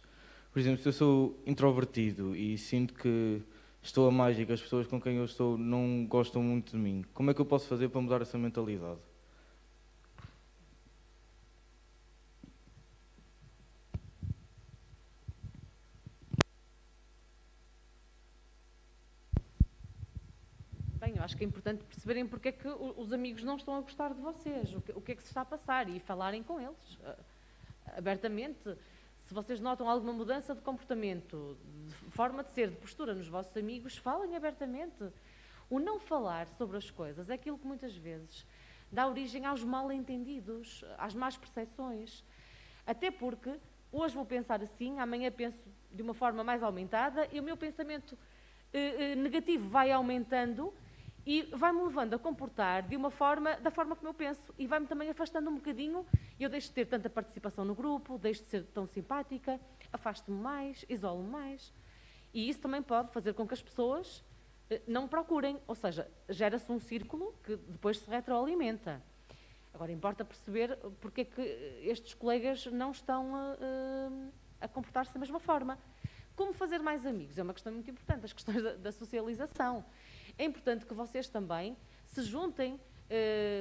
Por exemplo, se eu sou introvertido e sinto que estou a mais e que as pessoas com quem eu estou não gostam muito de mim, como é que eu posso fazer para mudar essa mentalidade? Bem, eu acho que é importante perceberem porque é que os amigos não estão a gostar de vocês, o que é que se está a passar e falarem com eles abertamente. Se vocês notam alguma mudança de comportamento, de forma de ser, de postura nos vossos amigos, falem abertamente. O não falar sobre as coisas é aquilo que muitas vezes dá origem aos mal-entendidos, às más percepções. Até porque hoje vou pensar assim, amanhã penso de uma forma mais aumentada e o meu pensamento negativo vai aumentando e vai-me levando a comportar da forma como eu penso, e vai-me também afastando um bocadinho, e eu deixo de ter tanta participação no grupo, deixo de ser tão simpática, afasto-me mais, isolo-me mais, e isso também pode fazer com que as pessoas não procurem, ou seja, gera-se um círculo que depois se retroalimenta. Agora, importa perceber porque é que estes colegas não estão a comportar-se da mesma forma. Como fazer mais amigos? É uma questão muito importante, as questões da socialização. É importante que vocês também se juntem,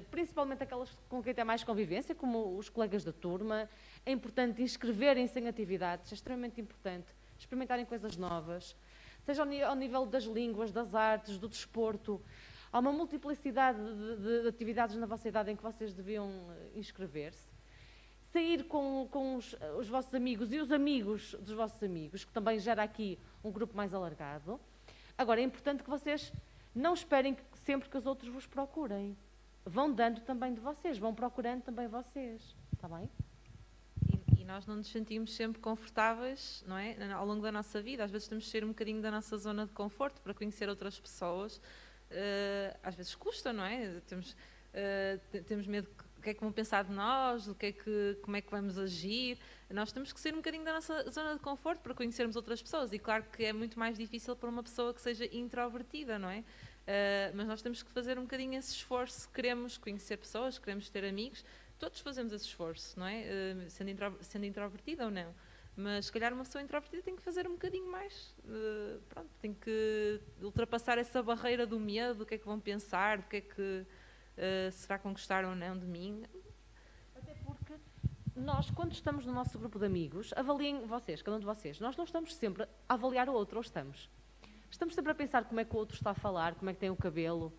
principalmente aquelas com quem tem mais convivência, como os colegas da turma. É importante inscreverem-se em atividades, é extremamente importante, experimentarem coisas novas, seja ao nível das línguas, das artes, do desporto. Há uma multiplicidade de atividades na vossa idade em que vocês deviam inscrever-se. Sair com os vossos amigos e os amigos dos vossos amigos, que também gera aqui um grupo mais alargado. Agora, é importante que vocês não esperem sempre que os outros vos procurem. Vão dando também de vocês, vão procurando também vocês. Está bem? E nós não nos sentimos sempre confortáveis, não é? Ao longo da nossa vida. Às vezes temos de sair um bocadinho da nossa zona de conforto para conhecer outras pessoas. Às vezes custa, não é? Temos medo do que é que vão pensar de nós, como é que vamos agir. Nós temos que sair um bocadinho da nossa zona de conforto para conhecermos outras pessoas. E claro que é muito mais difícil para uma pessoa que seja introvertida, não é? Mas nós temos que fazer um bocadinho esse esforço. Queremos conhecer pessoas, queremos ter amigos. Todos fazemos esse esforço, não é? Sendo introvertida ou não. Mas se calhar uma pessoa introvertida tem que fazer um bocadinho mais, tem que ultrapassar essa barreira do medo, do que é que vão pensar, do que é que será que vão gostar ou não de mim. Até porque nós, quando estamos no nosso grupo de amigos, avaliem vocês, cada um de vocês, nós não estamos sempre a avaliar o outro, ou estamos? Estamos sempre a pensar como é que o outro está a falar, como é que tem o cabelo.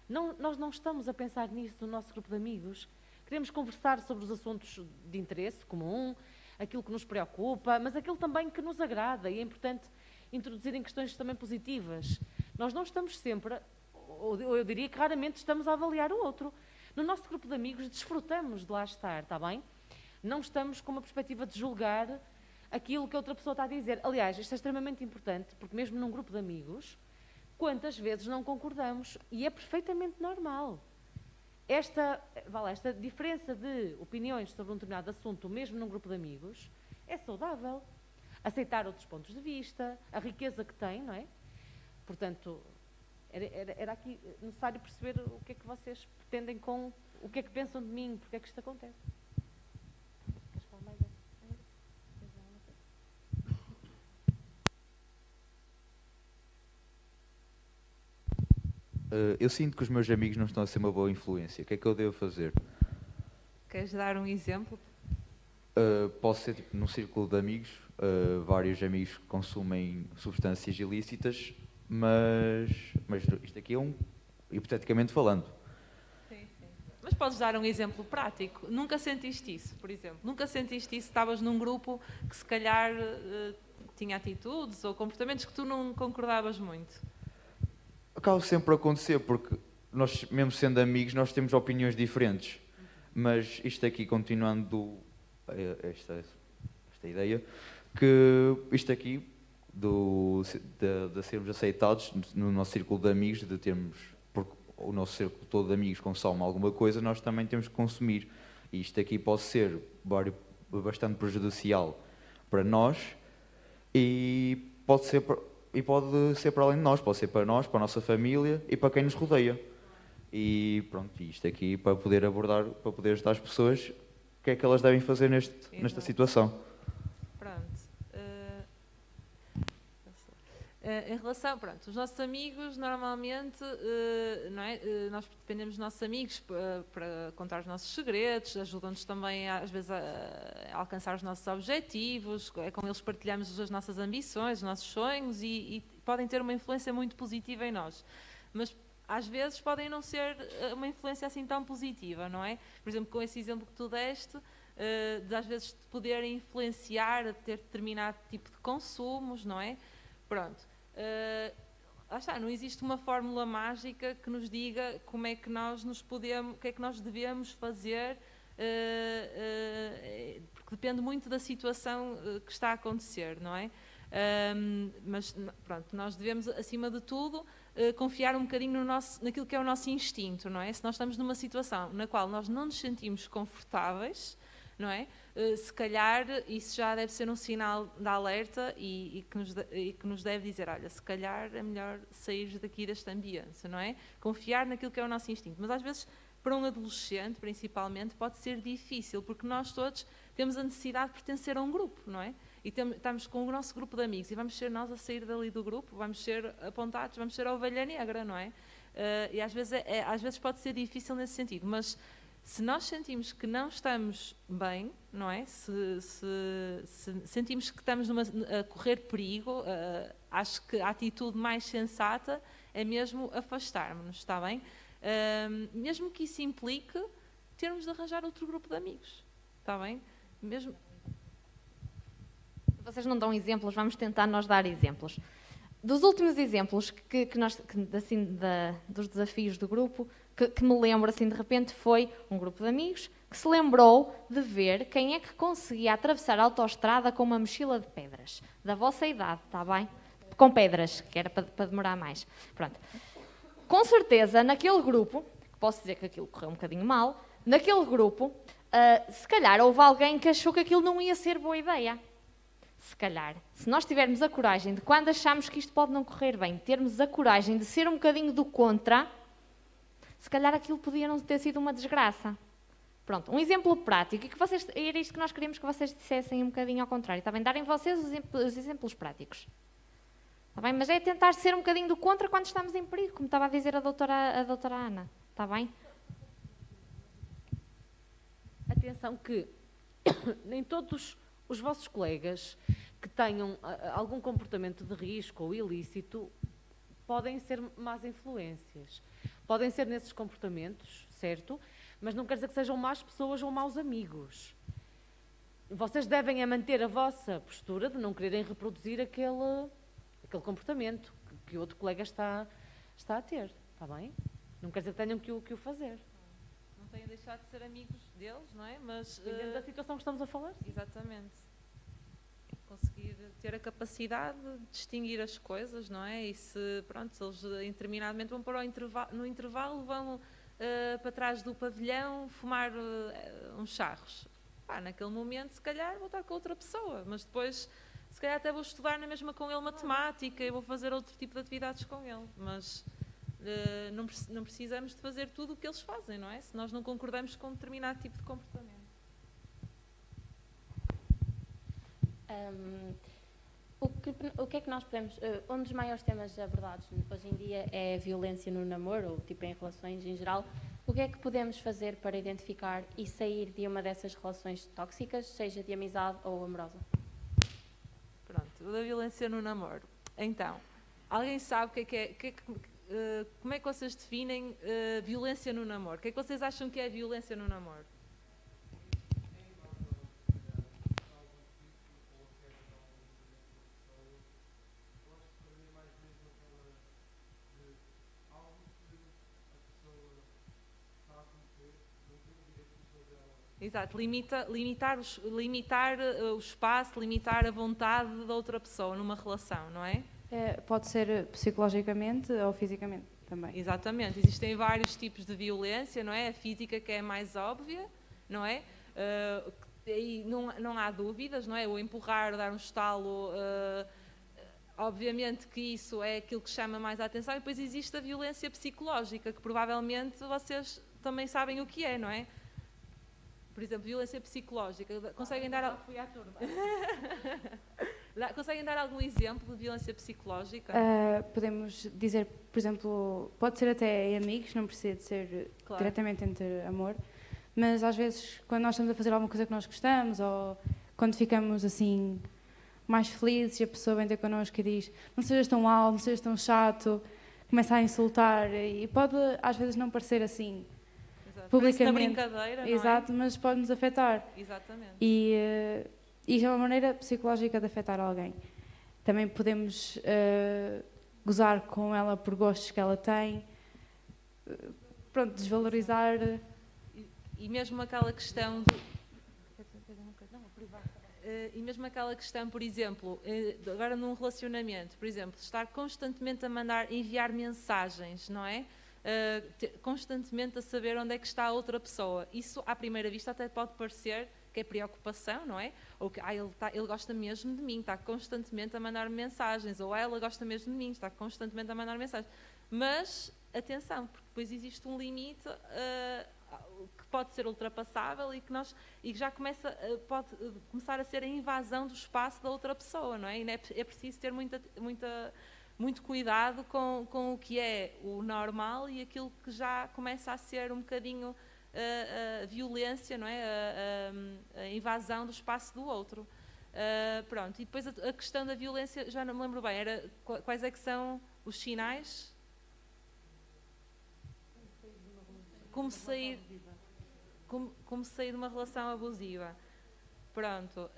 Nós não estamos a pensar nisso no nosso grupo de amigos. Queremos conversar sobre os assuntos de interesse comum, aquilo que nos preocupa, mas aquilo também que nos agrada, e é importante introduzirem questões também positivas. Nós não estamos sempre, ou eu diria que raramente estamos a avaliar o outro. No nosso grupo de amigos desfrutamos de lá estar, está bem? Não estamos com uma perspectiva de julgar aquilo que a outra pessoa está a dizer. Aliás, isto é extremamente importante, porque mesmo num grupo de amigos, quantas vezes não concordamos, e é perfeitamente normal. Esta diferença de opiniões sobre um determinado assunto, mesmo num grupo de amigos, é saudável. Aceitar outros pontos de vista, a riqueza que tem, não é? Portanto, era aqui necessário perceber o que é que vocês pretendem com, o que é que pensam de mim, porque é que isto acontece. Queres falar mais? Eu sinto que os meus amigos não estão a ser uma boa influência. O que é que eu devo fazer? Queres dar um exemplo? Posso ser, tipo, num círculo de amigos, vários amigos que consumem substâncias ilícitas, mas isto aqui é hipoteticamente falando. Sim. Mas podes dar um exemplo prático. Nunca sentiste isso, por exemplo? Nunca sentiste isso? Estavas num grupo que se calhar tinha atitudes ou comportamentos que tu não concordavas muito? Acaba sempre por acontecer, porque nós, mesmo sendo amigos, nós temos opiniões diferentes. Mas isto aqui, continuando esta ideia, que isto aqui, de sermos aceitados no nosso círculo de amigos, de termos, porque o nosso círculo todo de amigos consome alguma coisa, nós também temos que consumir. E isto aqui pode ser bastante prejudicial para nós e pode ser para além de nós, pode ser para nós, para a nossa família e para quem nos rodeia. E pronto, isto aqui para poder abordar, para poder ajudar as pessoas, o que é que elas devem fazer nesta situação. Pronto. Em relação, os nossos amigos, normalmente, não é? Nós dependemos dos nossos amigos para contar os nossos segredos, ajudam-nos também, às vezes, a alcançar os nossos objetivos, é com eles partilhamos as nossas ambições, os nossos sonhos e podem ter uma influência muito positiva em nós. Mas, às vezes, podem não ser uma influência assim tão positiva, não é? Por exemplo, com esse exemplo que tu deste, de às vezes poderem influenciar a ter determinado tipo de consumos, não é? Pronto. Não existe uma fórmula mágica que nos diga como é que nós o que é que nós devemos fazer, porque depende muito da situação que está a acontecer, não é? Mas pronto, nós devemos, acima de tudo, confiar um bocadinho naquilo que é o nosso instinto, não é? Se nós estamos numa situação na qual nós não nos sentimos confortáveis, não é? Se calhar isso já deve ser um sinal de alerta e que nos deve dizer, olha, se calhar é melhor sair daqui desta ambiência, não é? Confiar naquilo que é o nosso instinto. Mas às vezes, para um adolescente, principalmente, pode ser difícil, porque nós todos temos a necessidade de pertencer a um grupo, não é? E estamos com o nosso grupo de amigos e vamos ser nós a sair dali do grupo, vamos ser apontados, vamos ser a ovelha negra, não é? E às vezes pode ser difícil nesse sentido, mas se nós sentimos que não estamos bem, não é? Se sentimos que estamos a correr perigo, acho que a atitude mais sensata é mesmo afastarmos-nos, está bem? Mesmo que isso implique termos de arranjar outro grupo de amigos, está bem? Mesmo... Vocês não dão exemplos, vamos tentar nós dar exemplos. Dos últimos exemplos dos desafios do grupo, que me lembro assim de repente, foi um grupo de amigos que se lembrou de ver quem é que conseguia atravessar a autoestrada com uma mochila de pedras, da vossa idade, está bem? Com pedras, que era para demorar mais. Pronto. Com certeza, naquele grupo, posso dizer que aquilo correu um bocadinho mal, naquele grupo, se calhar houve alguém que achou que aquilo não ia ser boa ideia. Se calhar, se nós tivermos a coragem de, quando achamos que isto pode não correr bem, termos a coragem de ser um bocadinho do contra, se calhar aquilo podia não ter sido uma desgraça. Pronto, um exemplo prático, e que vocês, era isto que nós queríamos que vocês dissessem um bocadinho ao contrário, está bem? Darem vocês os exemplos práticos. Está bem? Mas é tentar ser um bocadinho do contra quando estamos em perigo, como estava a dizer a doutora Ana. Está bem? Atenção que nem todos os vossos colegas que tenham algum comportamento de risco ou ilícito podem ser más influências. Podem ser nesses comportamentos, certo? Mas não quer dizer que sejam más pessoas ou maus amigos. Vocês devem manter a vossa postura de não quererem reproduzir aquele comportamento que o outro colega está a ter, está bem? Não quer dizer que tenham que o fazer. Não tenham deixado de ser amigos deles, não é? Mas dependendo da situação que estamos a falar. Exatamente. Conseguir ter a capacidade de distinguir as coisas, não é? E se, pronto, se eles em determinado momento vão para no intervalo, vão para trás do pavilhão fumar uns charros. Naquele momento, se calhar, vou estar com outra pessoa, mas depois, se calhar, até vou estudar na mesma com ele matemática e vou fazer outro tipo de atividades com ele. Mas não precisamos de fazer tudo o que eles fazem, não é? Se nós não concordamos com um determinado tipo de comportamento. O que é que nós podemos... um dos maiores temas abordados hoje em dia é a violência no namoro, ou tipo em relações em geral. O que é que podemos fazer para identificar e sair de uma dessas relações tóxicas, seja de amizade ou amorosa? Pronto, da violência no namoro. Então, alguém sabe como é que vocês definem violência no namoro? O que é que vocês acham que é violência no namoro? Exato, limitar o espaço, limitar a vontade da outra pessoa numa relação, não é? Pode ser psicologicamente ou fisicamente também. Exatamente, existem vários tipos de violência, não é? A física que é a mais óbvia, não é? E não há dúvidas, não é? O empurrar, dar um estalo, obviamente que isso é aquilo que chama mais a atenção, e depois existe a violência psicológica, que provavelmente vocês também sabem o que é, não é? Por exemplo, violência psicológica. Conseguem dar... Fui à turma. Conseguem dar algum exemplo de violência psicológica? Podemos dizer, por exemplo, pode ser até amigos, não precisa de ser diretamente entre amor, mas às vezes quando nós estamos a fazer alguma coisa que nós gostamos ou quando ficamos assim mais felizes e a pessoa vem ter connosco e diz não sejas tão alto, não sejas tão chato, começa a insultar e pode às vezes não parecer assim publicamente, brincadeira, não exato, mas pode-nos afetar. Exatamente. E é uma maneira psicológica de afetar alguém. Também podemos gozar com ela por gostos que ela tem, pronto, desvalorizar. E mesmo aquela questão de... E mesmo aquela questão, por exemplo, agora num relacionamento, por exemplo, estar constantemente a enviar mensagens, não é? Constantemente a saber onde é que está a outra pessoa. Isso, à primeira vista, até pode parecer que é preocupação, não é? Ou que ele gosta mesmo de mim, está constantemente a mandar mensagens, ou ela gosta mesmo de mim, está constantemente a mandar mensagens. Mas, atenção, porque depois existe um limite que pode ser ultrapassável e que já pode começar a ser a invasão do espaço da outra pessoa, não é? E é preciso ter muito cuidado com o que é o normal e aquilo que já começa a ser um bocadinho a violência, não é? A invasão do espaço do outro. Pronto, e depois a questão da violência, já não me lembro bem, quais é que são os sinais? Como sair de uma relação abusiva. Pronto.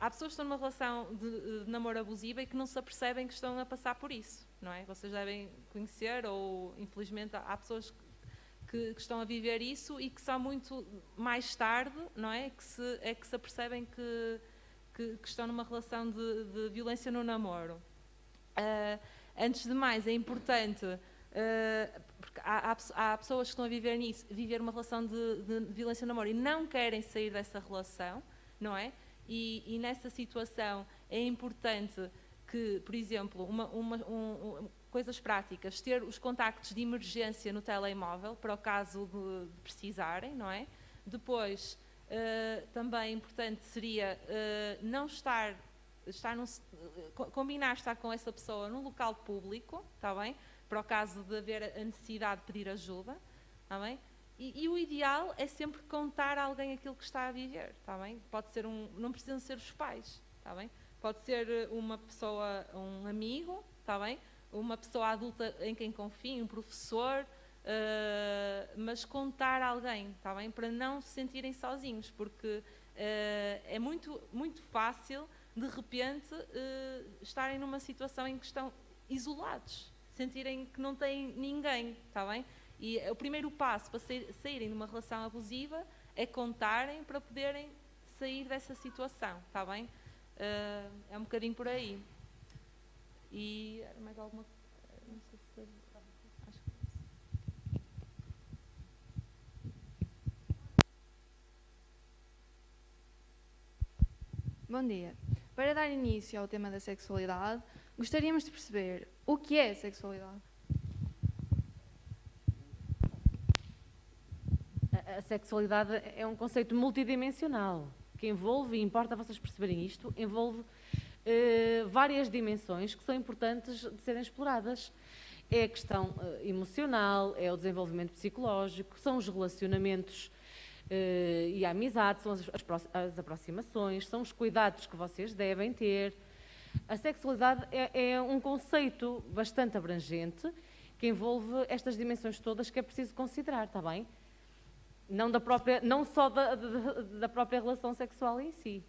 Há pessoas que estão numa relação de namoro abusiva e que não se apercebem que estão a passar por isso, não é? Vocês devem conhecer, ou infelizmente há pessoas que estão a viver isso e que só muito mais tarde, não é? Que se apercebem que estão numa relação de violência no namoro. Antes de mais, é importante... porque há pessoas que estão a viver uma relação de violência no namoro e não querem sair dessa relação, não é? E nessa situação é importante que, por exemplo, coisas práticas, ter os contactos de emergência no telemóvel para o caso de precisarem, não é? Depois, também importante seria não combinar estar com essa pessoa num local público, está bem? Para o caso de haver a necessidade de pedir ajuda, está bem? E o ideal é sempre contar a alguém aquilo que está a viver, está bem? Pode ser não precisam ser os pais, está bem? Pode ser uma pessoa, um amigo, está bem? Uma pessoa adulta em quem confie, um professor, mas contar a alguém, está bem? Para não se sentirem sozinhos, porque é muito, muito fácil, de repente, estarem numa situação em que estão isolados, sentirem que não têm ninguém, está bem? E o primeiro passo para saírem de uma relação abusiva é contarem para poderem sair dessa situação, está bem? É um bocadinho por aí. E mais alguma coisa? Não sei se... Acho que... Bom dia. Para dar início ao tema da sexualidade, gostaríamos de perceber o que é sexualidade. A sexualidade é um conceito multidimensional, que envolve, e importa vocês perceberem isto, envolve várias dimensões que são importantes de serem exploradas. É a questão emocional, é o desenvolvimento psicológico, são os relacionamentos e a amizade, são as aproximações, são os cuidados que vocês devem ter. A sexualidade é um conceito bastante abrangente que envolve estas dimensões todas que é preciso considerar, está bem? Não só da própria relação sexual em si.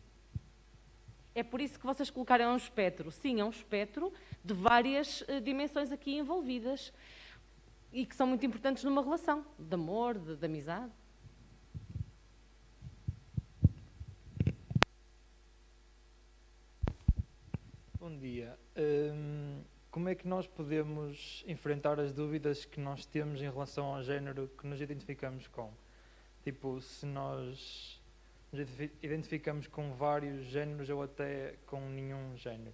É por isso que vocês colocaram um espectro. Sim, é um espectro de várias dimensões aqui envolvidas e que são muito importantes numa relação de amor, de amizade. Bom dia. Como é que nós podemos enfrentar as dúvidas que nós temos em relação ao género que nos identificamos com? Tipo, se nós nos identificamos com vários géneros ou até com nenhum género.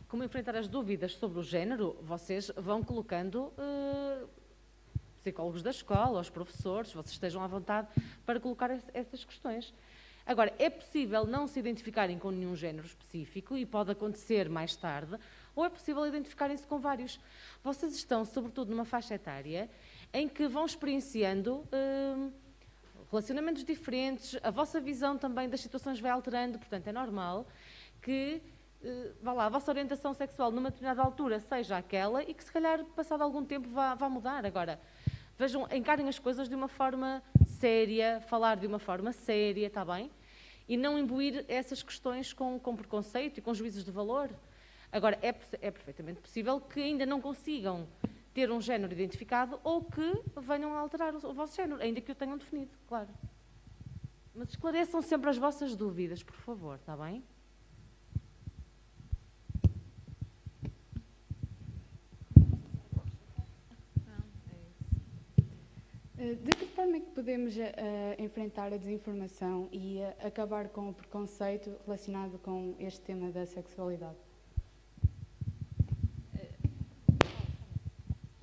Como enfrentar as dúvidas sobre o género, vocês vão colocando psicólogos da escola, os professores, vocês estejam à vontade para colocar essas questões. Agora, é possível não se identificarem com nenhum género específico e pode acontecer mais tarde, ou é possível identificarem-se com vários. Vocês estão, sobretudo, numa faixa etária em que vão experienciando relacionamentos diferentes, a vossa visão também das situações vai alterando, portanto, é normal que a vossa orientação sexual numa determinada altura seja aquela e que se calhar passado algum tempo vá mudar. Agora, vejam, encarem as coisas de uma forma séria, falar de uma forma séria, está bem? E não imbuir essas questões com preconceito e com juízos de valor. Agora, é perfeitamente possível que ainda não consigam ter um género identificado ou que venham a alterar o vosso género, ainda que o tenham definido, claro. Mas esclareçam sempre as vossas dúvidas, por favor, está bem? De que forma é que podemos enfrentar a desinformação e acabar com o preconceito relacionado com este tema da sexualidade?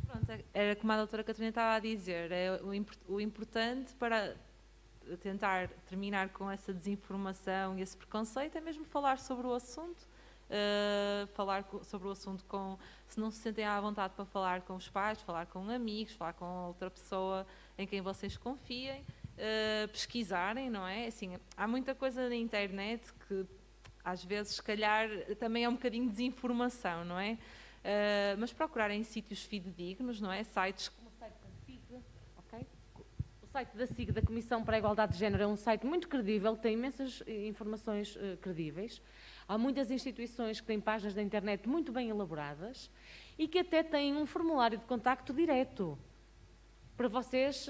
Pronto, era como a doutora Catarina estava a dizer, o importante para tentar terminar com essa desinformação e esse preconceito é mesmo falar sobre o assunto, sobre o assunto se não se sentem à vontade para falar com os pais, falar com amigos, falar com outra pessoa em quem vocês confiem, pesquisarem, não é? Assim, há muita coisa na internet que às vezes, se calhar, também é um bocadinho de desinformação, não é? Mas procurarem sítios fidedignos, não é? Sites como o site da SIG, ok? O site da SIG, da Comissão para a Igualdade de Género, é um site muito credível, tem imensas informações credíveis. Há muitas instituições que têm páginas da internet muito bem elaboradas e que até têm um formulário de contacto direto para vocês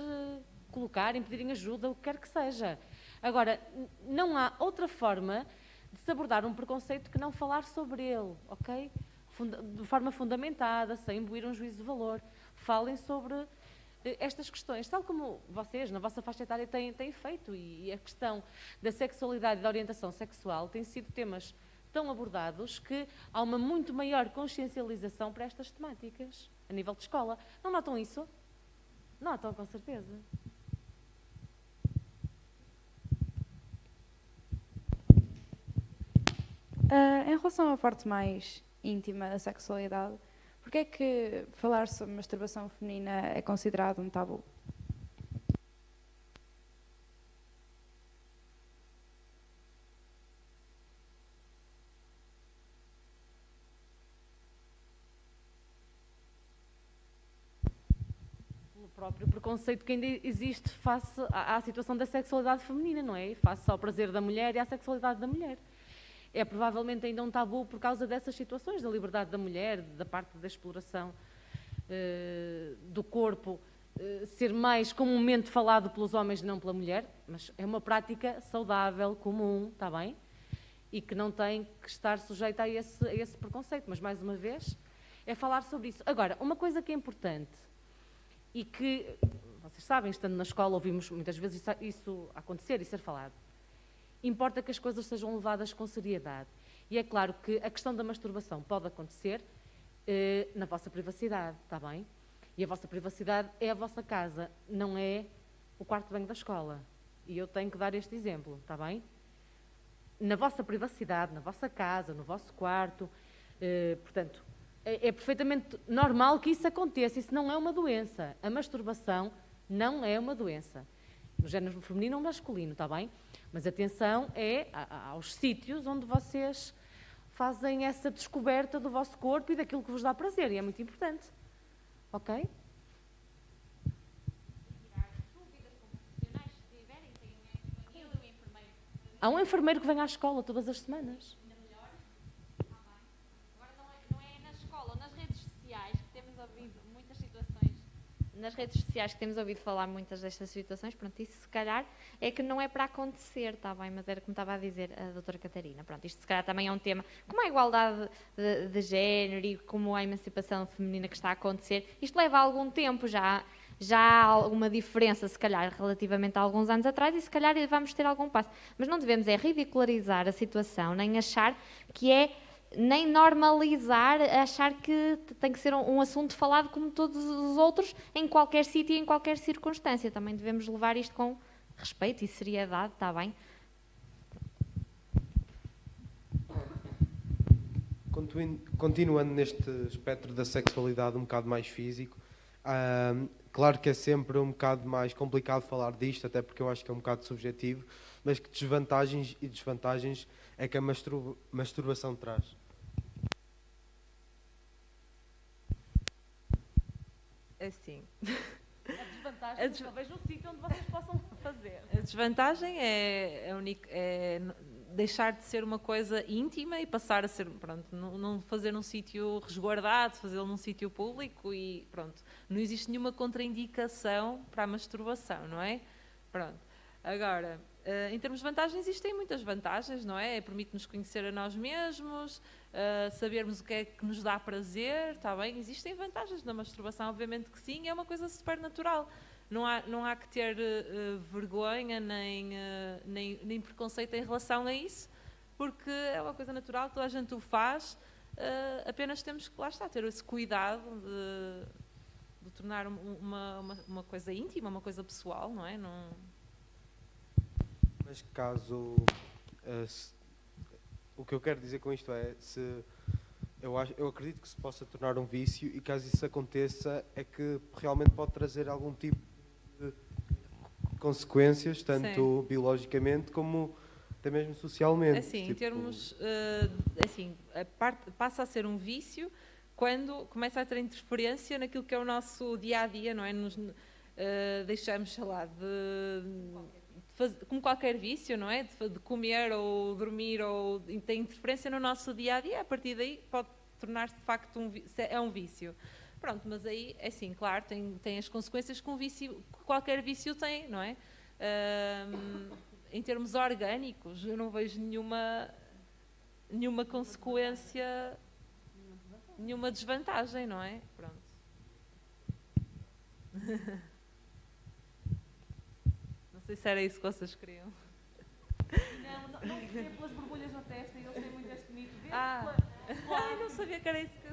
colocarem, pedirem ajuda, o que quer que seja. Agora, não há outra forma de se abordar um preconceito que não falar sobre ele, ok? De forma fundamentada, sem imbuir um juízo de valor. Falem sobre estas questões, tal como vocês, na vossa faixa etária, têm feito. E a questão da sexualidade e da orientação sexual tem sido temas tão abordados que há uma muito maior consciencialização para estas temáticas, a nível de escola. Não notam isso? Notam, com certeza. Em relação à parte mais íntima da sexualidade, porque é que falar sobre masturbação feminina é considerado um tabu? Pelo próprio preconceito que ainda existe face à situação da sexualidade feminina, não é? Face ao prazer da mulher e à sexualidade da mulher. É provavelmente ainda um tabu por causa dessas situações, da liberdade da mulher, da parte da exploração do corpo, ser mais comumente falado pelos homens, não pela mulher, mas é uma prática saudável, comum, está bem? E que não tem que estar sujeita a esse preconceito, mas mais uma vez, é falar sobre isso. Agora, uma coisa que é importante e que, vocês sabem, estando na escola, ouvimos muitas vezes isso acontecer e ser falado. Importa que as coisas sejam levadas com seriedade. E é claro que a questão da masturbação pode acontecer na vossa privacidade, está bem? E a vossa privacidade é a vossa casa, não é o quarto de banho da escola. E eu tenho que dar este exemplo, está bem? Na vossa privacidade, na vossa casa, no vosso quarto, portanto, é perfeitamente normal que isso aconteça. Isso não é uma doença. A masturbação não é uma doença. No género feminino ou masculino, está bem? Mas atenção aos sítios onde vocês fazem essa descoberta do vosso corpo e daquilo que vos dá prazer, e é muito importante. Ok? Há um enfermeiro que vem à escola todas as semanas. Nas redes sociais que temos ouvido falar muitas destas situações, pronto, isso se calhar é que não é para acontecer, está bem, mas era como estava a dizer a doutora Catarina, pronto, isto se calhar também é um tema, como a igualdade de género e como a emancipação feminina que está a acontecer, isto leva algum tempo, já há alguma diferença, se calhar, relativamente a alguns anos atrás, e se calhar vamos ter algum passo, mas não devemos ridicularizar a situação, nem achar que nem normalizar, achar que tem que ser um assunto falado como todos os outros, em qualquer sítio e em qualquer circunstância. Também devemos levar isto com respeito e seriedade, está bem? Continuando neste espectro da sexualidade um bocado mais físico, claro que é sempre um bocado mais complicado falar disto, até porque eu acho que é um bocado subjetivo, mas que desvantagens e desvantagens é que a masturbação traz? Assim. A desvantagem talvez no sítio onde vocês possam fazer. A desvantagem deixar de ser uma coisa íntima e passar a ser, pronto, não fazer num sítio resguardado, fazê-lo num sítio público e pronto. Não existe nenhuma contraindicação para a masturbação, não é? Pronto. Agora, em termos de vantagens, existem muitas vantagens, não é? Permite-nos conhecer a nós mesmos, sabermos o que é que nos dá prazer, está bem? Existem vantagens na masturbação, obviamente que sim, é uma coisa super natural. Não há que ter vergonha nem preconceito em relação a isso, porque é uma coisa natural, toda a gente o faz, apenas temos que, lá está, ter esse cuidado de tornar uma coisa íntima, uma coisa pessoal, não é? Mas caso... o que eu quero dizer com isto é, eu acredito que se possa tornar um vício e caso isso aconteça é que realmente pode trazer algum tipo de consequências, tanto Sim. biologicamente como até mesmo socialmente. Assim, em termos... passa a ser um vício quando começa a ter interferência naquilo que é o nosso dia-a-dia, não é? Deixamos, sei lá, como qualquer vício, não é? De comer ou dormir ou tem interferência no nosso dia-a-dia, a partir daí pode tornar-se de facto um vício. Pronto, mas aí, é assim, claro, tem as consequências que qualquer vício tem, não é? Em termos orgânicos, eu não vejo nenhuma consequência, nenhuma desvantagem, não é? Pronto. Não sei se era isso que vocês queriam. Não percebo pelas borbulhas na testa e eles têm muito este mito. Não sabia que era isso que...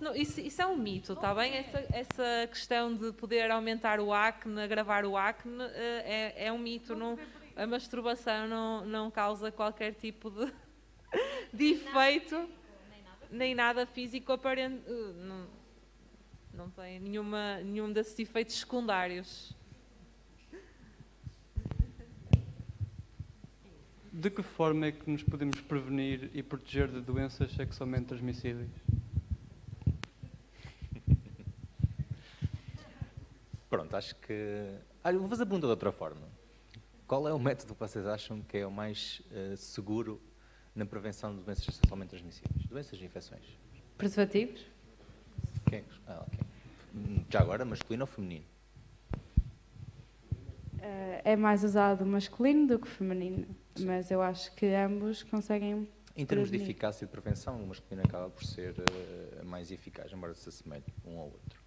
Não, isso é um mito, está bem? Essa questão de poder aumentar o acne, agravar o acne, é um mito. A masturbação não causa qualquer tipo de efeito, nem nada físico aparente. Não tem nenhum desses efeitos secundários. De que forma é que nos podemos prevenir e proteger de doenças sexualmente transmissíveis? Pronto, acho que... vou fazer a pergunta de outra forma. Qual é o método que vocês acham que é o mais seguro na prevenção de doenças sexualmente transmissíveis? Doenças e infecções? Preservativos? Ok. Já agora, masculino ou feminino? É mais usado o masculino do que o feminino, mas eu acho que ambos conseguem... Em termos de eficácia e de prevenção, o masculino acaba por ser mais eficaz, embora se assemelhe um ao outro.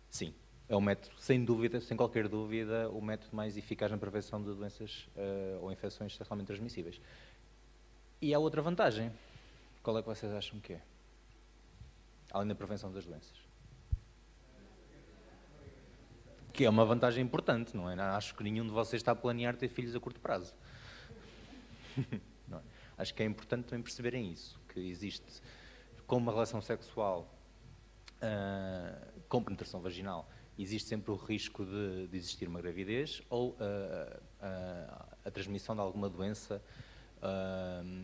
Sim, é o método, sem dúvida, sem qualquer dúvida, o método mais eficaz na prevenção de doenças ou infecções sexualmente transmissíveis. E há outra vantagem. Qual é que vocês acham que é? Além da prevenção das doenças. Que é uma vantagem importante, não é? Acho que nenhum de vocês está a planear ter filhos a curto prazo. Não é? Acho que é importante também perceberem isso, que existe, com uma relação sexual com penetração vaginal, existe sempre o risco de existir uma gravidez ou a transmissão de alguma doença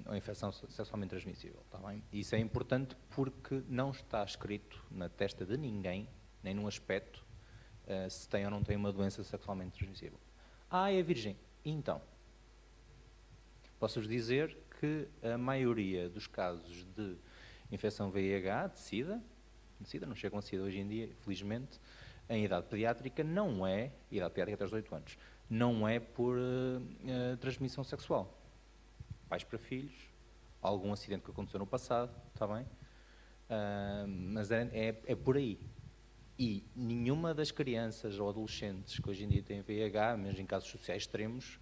ou infecção sexualmente transmissível. Tá bem? Isso é importante porque não está escrito na testa de ninguém, nem num aspecto, se tem ou não tem uma doença sexualmente transmissível. É virgem. Então, posso-vos dizer que a maioria dos casos de infecção VIH, de SIDA, não chegam a SIDA hoje em dia, felizmente, em idade pediátrica, não é, idade pediátrica até aos 18 anos, não é por transmissão sexual. Pais para filhos, algum acidente que aconteceu no passado, está bem? Mas é por aí. E nenhuma das crianças ou adolescentes que hoje em dia têm VIH, mesmo em casos sociais extremos,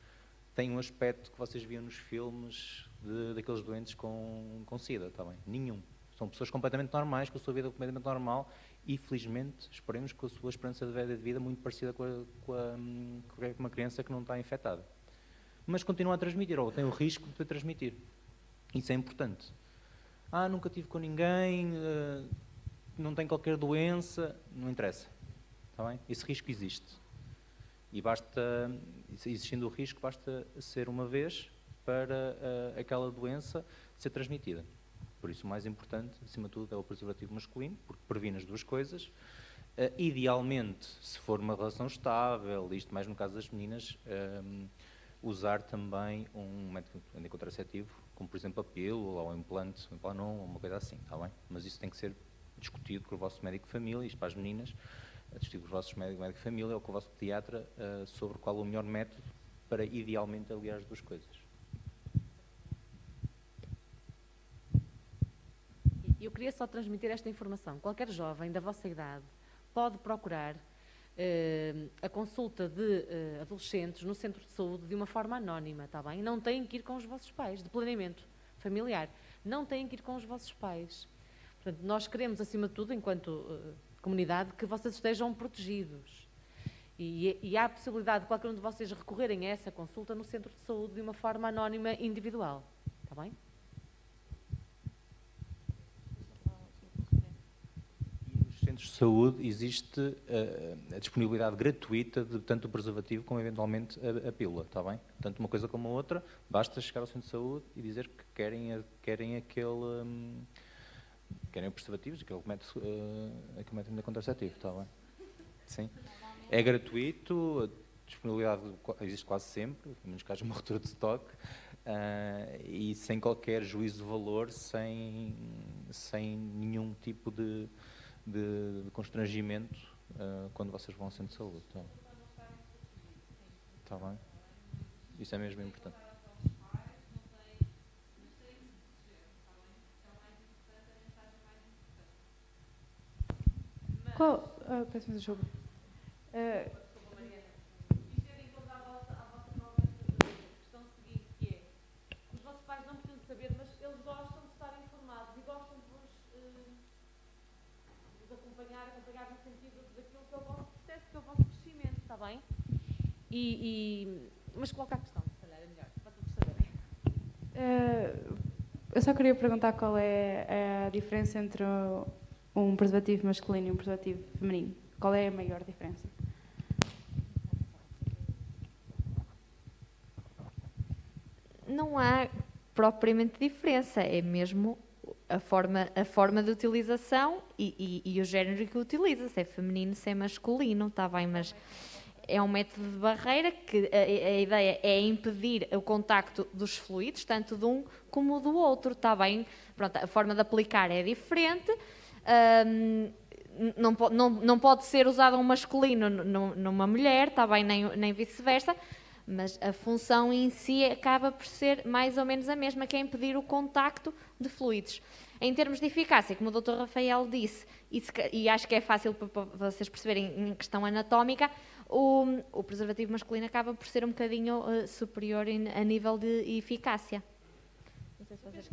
tem um aspecto que vocês viam nos filmes daqueles doentes com SIDA, está bem? Nenhum. São pessoas completamente normais, com a sua vida completamente normal e, felizmente, esperemos com a sua esperança de vida muito parecida com uma criança que não está infectada. Mas continua a transmitir, ou tem o risco de transmitir. Isso é importante. Nunca tive com ninguém, não tem qualquer doença, não interessa. Está bem? Esse risco existe. E basta, existindo o risco, basta ser uma vez para aquela doença ser transmitida. Por isso, o mais importante, acima de tudo, é o preservativo masculino, porque previne as duas coisas. Idealmente, se for uma relação estável, isto mais no caso das meninas, usar também um método anticontraceptivo, como por exemplo a pílula ou o implante, ou uma coisa assim, está bem? Mas isso tem que ser discutido com o vosso médico de família, isto para as meninas, discutir com os vossos médicos de família ou com o vosso pediatra sobre qual o melhor método para idealmente aliar as duas coisas. Eu queria só transmitir esta informação. Qualquer jovem da vossa idade pode procurar a consulta de adolescentes no centro de saúde de uma forma anónima, está bem? Não têm que ir com os vossos pais, de planeamento familiar. Não têm que ir com os vossos pais. Portanto, nós queremos, acima de tudo, enquanto comunidade, que vocês estejam protegidos. E há a possibilidade de qualquer um de vocês recorrerem a essa consulta no centro de saúde de uma forma anónima individual. Está bem? Nos centros de saúde existe a disponibilidade gratuita de tanto o preservativo como eventualmente a pílula, está bem? Tanto uma coisa como a outra, basta chegar ao centro de saúde e dizer que querem preservativos, aquele método contraceptivo, está bem? Sim. É gratuito, a disponibilidade existe quase sempre, a menos que haja uma ruptura de estoque, e sem qualquer juízo de valor, sem nenhum tipo de constrangimento quando vocês vão ao centro de saúde. Está bem? Isso é mesmo importante. Peço-me desculpa. Os vossos pais não precisam saber, mas eles gostam de estar informados e gostam de vos acompanhar no sentido daquilo que é o vosso processo, que é o vosso crescimento, está bem? Mas coloca a questão, se calhar é melhor, para todos saberem. Eu só queria perguntar qual é a diferença entre um preservativo masculino e um preservativo feminino. Qual é a maior diferença? Não há propriamente diferença, é mesmo a forma de utilização e o género que utiliza, se é feminino, se é masculino, está bem, mas é um método de barreira que a ideia é impedir o contacto dos fluidos, tanto de um como do outro, está bem? Pronto, a forma de aplicar é diferente, não pode ser usado um masculino numa mulher, está bem, nem vice-versa, mas a função em si acaba por ser mais ou menos a mesma, que é impedir o contacto de fluidos. Em termos de eficácia, como o Dr. Rafael disse, e acho que é fácil para vocês perceberem em questão anatómica, o preservativo masculino acaba por ser um bocadinho superior a nível de eficácia. Não sei se vocês...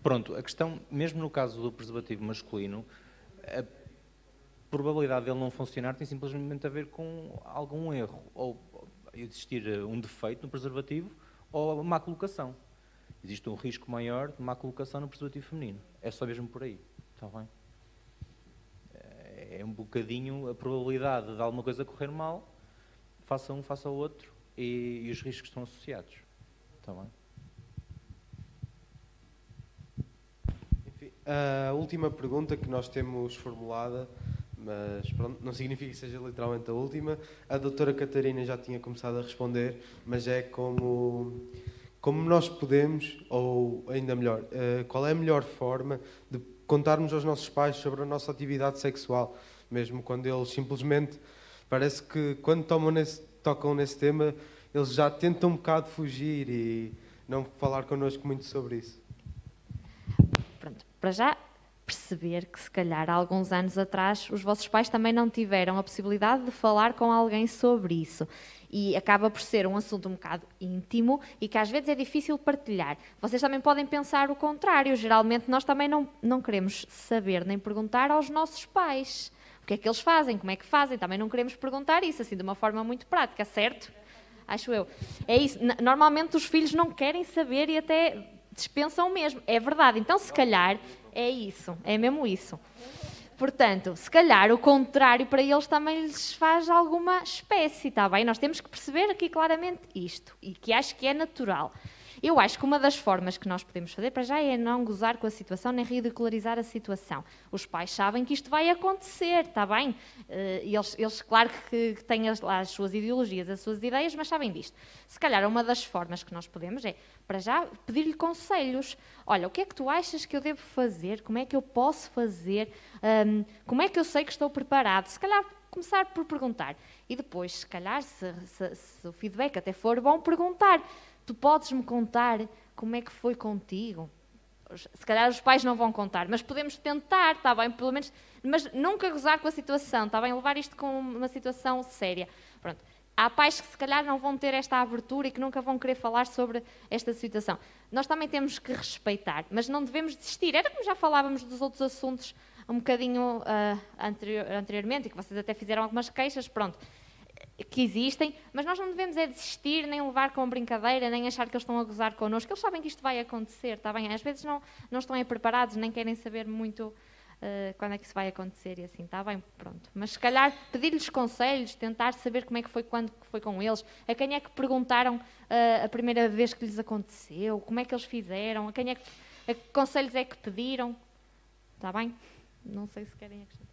Pronto, a questão, mesmo no caso do preservativo masculino, a probabilidade dele não funcionar tem simplesmente a ver com algum erro, ou existir um defeito no preservativo, ou má colocação. Existe um risco maior de má colocação no preservativo feminino. É só mesmo por aí, está bem? É um bocadinho a probabilidade de alguma coisa correr mal, faça um, faça o outro, e os riscos estão associados, está bem? A última pergunta que nós temos formulada, mas pronto, não significa que seja literalmente a última. A doutora Catarina já tinha começado a responder, mas é como nós podemos, ou ainda melhor, qual é a melhor forma de contarmos aos nossos pais sobre a nossa atividade sexual, mesmo quando eles simplesmente, parece que quando tocam nesse tema, eles já tentam um bocado fugir e não falar connosco muito sobre isso. Pronto, para já perceber que se calhar há alguns anos atrás os vossos pais também não tiveram a possibilidade de falar com alguém sobre isso e acaba por ser um assunto um bocado íntimo e que às vezes é difícil partilhar. Vocês também podem pensar o contrário, geralmente nós também não queremos saber nem perguntar aos nossos pais o que é que eles fazem, como é que fazem, também não queremos perguntar isso assim de uma forma muito prática, certo? Acho eu. É isso, normalmente os filhos não querem saber e até dispensam mesmo, é verdade, então se calhar é isso, é mesmo isso. Portanto, se calhar o contrário para eles também lhes faz alguma espécie, está bem? Nós temos que perceber aqui claramente isto, e que acho que é natural. Eu acho que uma das formas que nós podemos fazer, para já, é não gozar com a situação, nem ridicularizar a situação. Os pais sabem que isto vai acontecer, está bem? Eles claro que têm as suas ideologias, as suas ideias, mas sabem disto. Se calhar uma das formas que nós podemos é, para já, pedir-lhe conselhos. Olha, o que é que tu achas que eu devo fazer? Como é que eu posso fazer? Como é que eu sei que estou preparado? Se calhar começar por perguntar. E depois, se calhar, se o feedback até for bom, perguntar. Tu podes-me contar como é que foi contigo? Se calhar os pais não vão contar, mas podemos tentar, está bem? Pelo menos, mas nunca gozar com a situação, está bem? Levar isto com uma situação séria. Pronto. Há pais que se calhar não vão ter esta abertura e que nunca vão querer falar sobre esta situação. Nós também temos que respeitar, mas não devemos desistir. Era como já falávamos dos outros assuntos um bocadinho anteriormente, e que vocês até fizeram algumas queixas, pronto, que existem, mas nós não devemos desistir, nem levar com brincadeira, nem achar que eles estão a gozar connosco. Eles sabem que isto vai acontecer, está bem? Às vezes não estão aí preparados, nem querem saber muito quando é que isso vai acontecer e assim, está bem? Pronto. Mas se calhar pedir-lhes conselhos, tentar saber como é que foi, quando foi com eles, a quem é que perguntaram a primeira vez que lhes aconteceu, como é que eles fizeram, a que conselhos é que pediram, está bem? Não sei se querem acrescentar.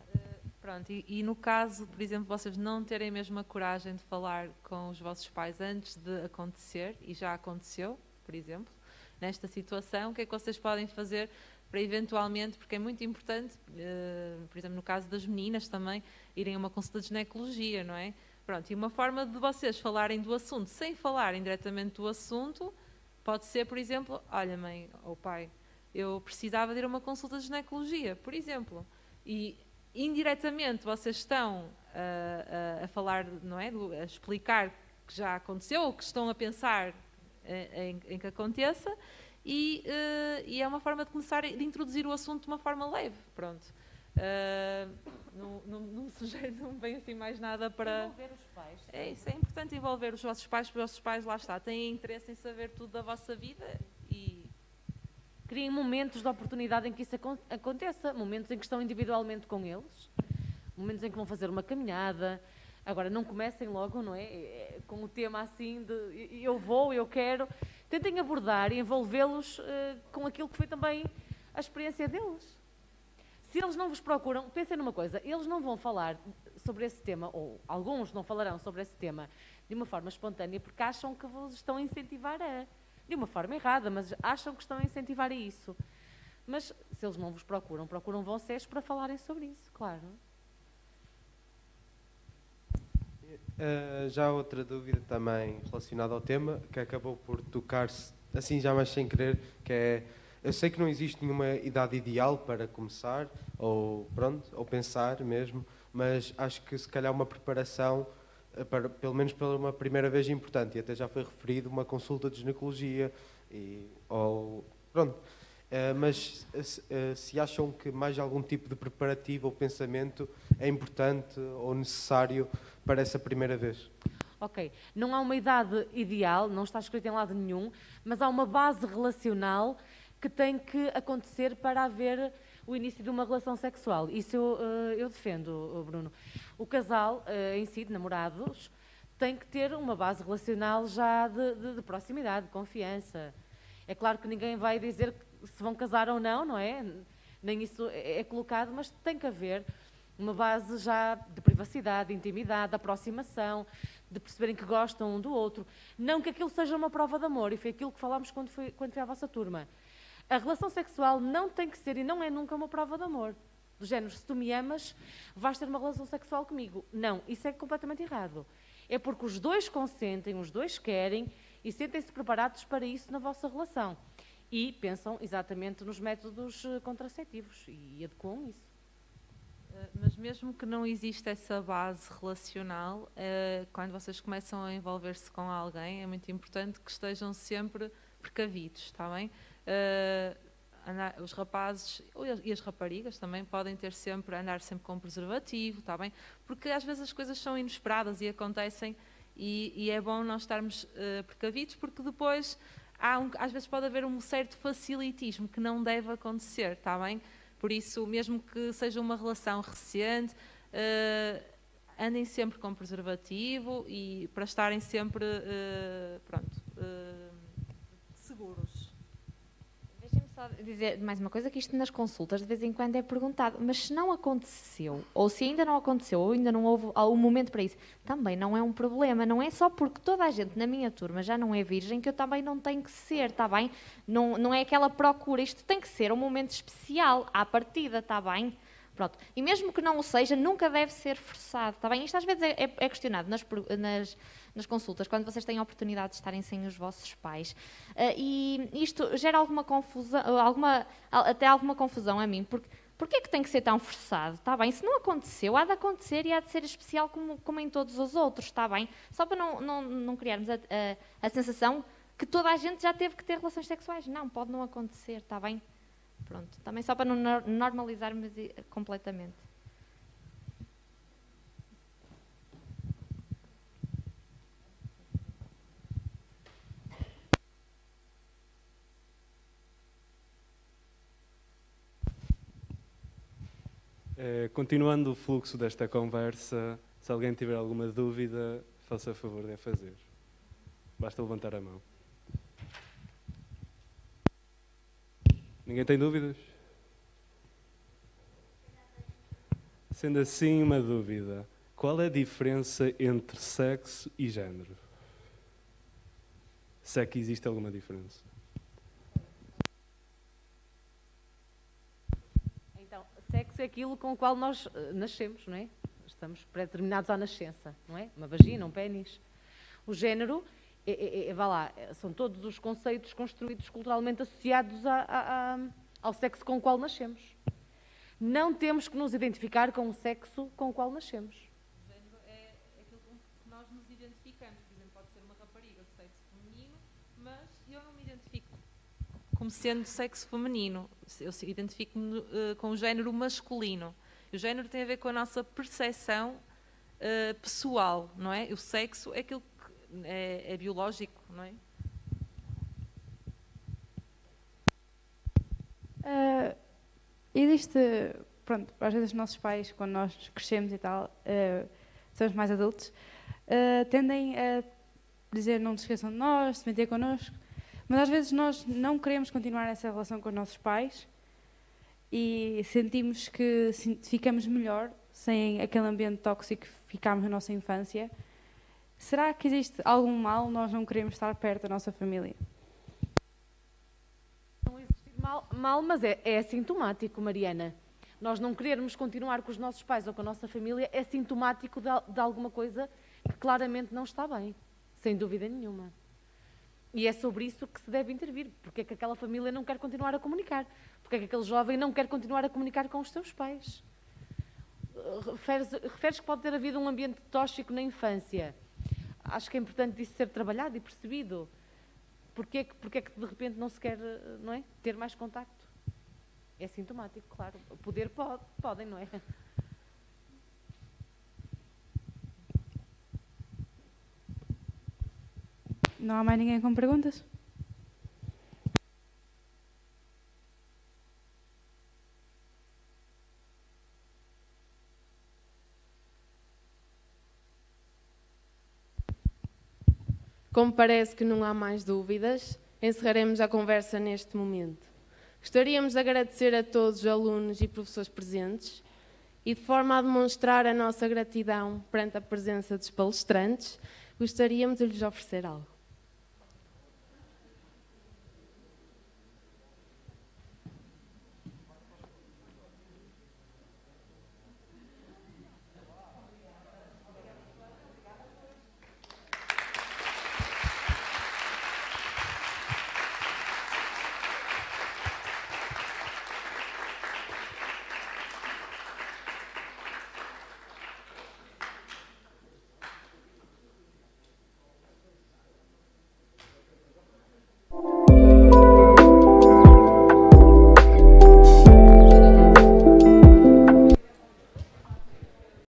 Pronto, e no caso, por exemplo, vocês não terem mesmo a coragem de falar com os vossos pais antes de acontecer, e já aconteceu, por exemplo, nesta situação, o que é que vocês podem fazer para eventualmente, porque é muito importante, por exemplo, no caso das meninas também, irem a uma consulta de ginecologia, não é? Pronto, e uma forma de vocês falarem do assunto, sem falarem diretamente do assunto, pode ser, por exemplo, olha mãe ou pai, eu precisava de ir a uma consulta de ginecologia, por exemplo, e indiretamente vocês estão a falar, não é? A explicar que já aconteceu ou que estão a pensar em que aconteça e é uma forma de começar, de introduzir o assunto de uma forma leve, pronto. Não sugiro, não vem assim mais nada para... Envolver os pais. Isso é importante, envolver os vossos pais, porque os vossos pais, lá está, têm interesse em saber tudo da vossa vida e... Criem momentos de oportunidade em que isso aconteça, momentos em que estão individualmente com eles, momentos em que vão fazer uma caminhada. Agora, não comecem logo, não é? Com o tema assim de eu vou, eu quero. Tentem abordar e envolvê-los com aquilo que foi também a experiência deles. Se eles não vos procuram, pensem numa coisa, eles não vão falar sobre esse tema, ou alguns não falarão sobre esse tema de uma forma espontânea porque acham que vos estão a incentivar de uma forma errada, mas acham que estão a incentivar a isso. Mas se eles não vos procuram vocês para falarem sobre isso, claro. Já outra dúvida também relacionada ao tema, que acabou por tocar-se, assim já mais sem querer, que é, eu sei que não existe nenhuma idade ideal para começar, ou pensar mesmo, mas acho que se calhar uma preparação, pelo menos pela uma primeira vez, importante, e até já foi referido uma consulta de ginecologia, mas se acham que mais algum tipo de preparativo ou pensamento é importante ou necessário para essa primeira vez? Ok, não há uma idade ideal, não está escrito em lado nenhum, mas há uma base relacional que tem que acontecer para haver o início de uma relação sexual. Isso eu defendo, Bruno. O casal em si, de namorados, tem que ter uma base relacional já de proximidade, de confiança. É claro que ninguém vai dizer se vão casar ou não, não é? Nem isso é colocado, mas tem que haver uma base já de privacidade, de intimidade, de aproximação, de perceberem que gostam um do outro. Não que aquilo seja uma prova de amor, e foi aquilo que falámos quando foi à vossa turma. A relação sexual não tem que ser e não é nunca uma prova de amor. Do género, se tu me amas, vais ter uma relação sexual comigo. Não, isso é completamente errado. É porque os dois consentem, os dois querem e sentem-se preparados para isso na vossa relação. E pensam exatamente nos métodos contraceptivos e adequam isso. Mas mesmo que não exista essa base relacional, quando vocês começam a envolver-se com alguém, é muito importante que estejam sempre precavidos, está bem? Os rapazes e as raparigas também podem andar sempre com preservativo, está bem? Porque às vezes as coisas são inesperadas e acontecem e é bom nós estarmos precavidos, porque depois às vezes pode haver um certo facilitismo que não deve acontecer, está bem? Por isso, mesmo que seja uma relação recente, andem sempre com preservativo e para estarem sempre seguros. Só dizer mais uma coisa, que isto nas consultas de vez em quando é perguntado, mas se não aconteceu, ou se ainda não aconteceu, ou ainda não houve algum momento para isso, também não é um problema, não é só porque toda a gente na minha turma já não é virgem que eu também não tenho que ser, está bem? Não é aquela procura, isto tem que ser um momento especial, à partida, está bem? Pronto. E mesmo que não o seja, nunca deve ser forçado, está bem? Isto às vezes é questionado nas consultas, quando vocês têm a oportunidade de estarem sem os vossos pais. E isto gera alguma confusão, até alguma confusão a mim, porque porquê é que tem que ser tão forçado? Está bem? Se não aconteceu, há de acontecer e há de ser especial como em todos os outros, está bem? Só para não criarmos a sensação que toda a gente já teve que ter relações sexuais. Não, pode não acontecer, está bem? Pronto, também só para não normalizarmos completamente. Continuando o fluxo desta conversa, se alguém tiver alguma dúvida, faça favor de a fazer. Basta levantar a mão. Ninguém tem dúvidas? Sendo assim, uma dúvida. Qual é a diferença entre sexo e género? Se é que existe alguma diferença? Então, sexo é aquilo com o qual nós nascemos, não é? Estamos pré-determinados à nascença, não é? Uma vagina, um pênis. O género, vá lá, são todos os conceitos construídos culturalmente associados ao sexo com o qual nascemos. Não temos que nos identificar com o sexo com o qual nascemos. O género é aquilo com que nós nos identificamos. Por exemplo, pode ser uma rapariga de sexo feminino, mas eu não me identifico como sendo sexo feminino. Eu identifico-me com o género masculino. O género tem a ver com a nossa percepção pessoal, não é? O sexo é aquilo que é biológico, não é? Existe, pronto, às vezes os nossos pais, quando nós crescemos e tal, somos mais adultos, tendem a dizer não se esqueçam de nós, se meter connosco, mas às vezes nós não queremos continuar essa relação com os nossos pais e sentimos que ficamos melhor sem aquele ambiente tóxico que ficámos na nossa infância. Será que existe algum mal nós não queremos estar perto da nossa família? Não existe mal, mas é sintomático, Mariana. Nós não querermos continuar com os nossos pais ou com a nossa família é sintomático de alguma coisa que claramente não está bem, sem dúvida nenhuma. E é sobre isso que se deve intervir. Porque é que aquela família não quer continuar a comunicar? Porque é que aquele jovem não quer continuar a comunicar com os seus pais? Referes que pode ter havido um ambiente tóxico na infância. Acho que é importante isso ser trabalhado e percebido. Porque é que de repente não se quer, não é, ter mais contacto? É sintomático, claro. O poder podem, não é? Não há mais ninguém com perguntas? Como parece que não há mais dúvidas, encerraremos a conversa neste momento. Gostaríamos de agradecer a todos os alunos e professores presentes e, de forma a demonstrar a nossa gratidão perante a presença dos palestrantes, gostaríamos de lhes oferecer algo.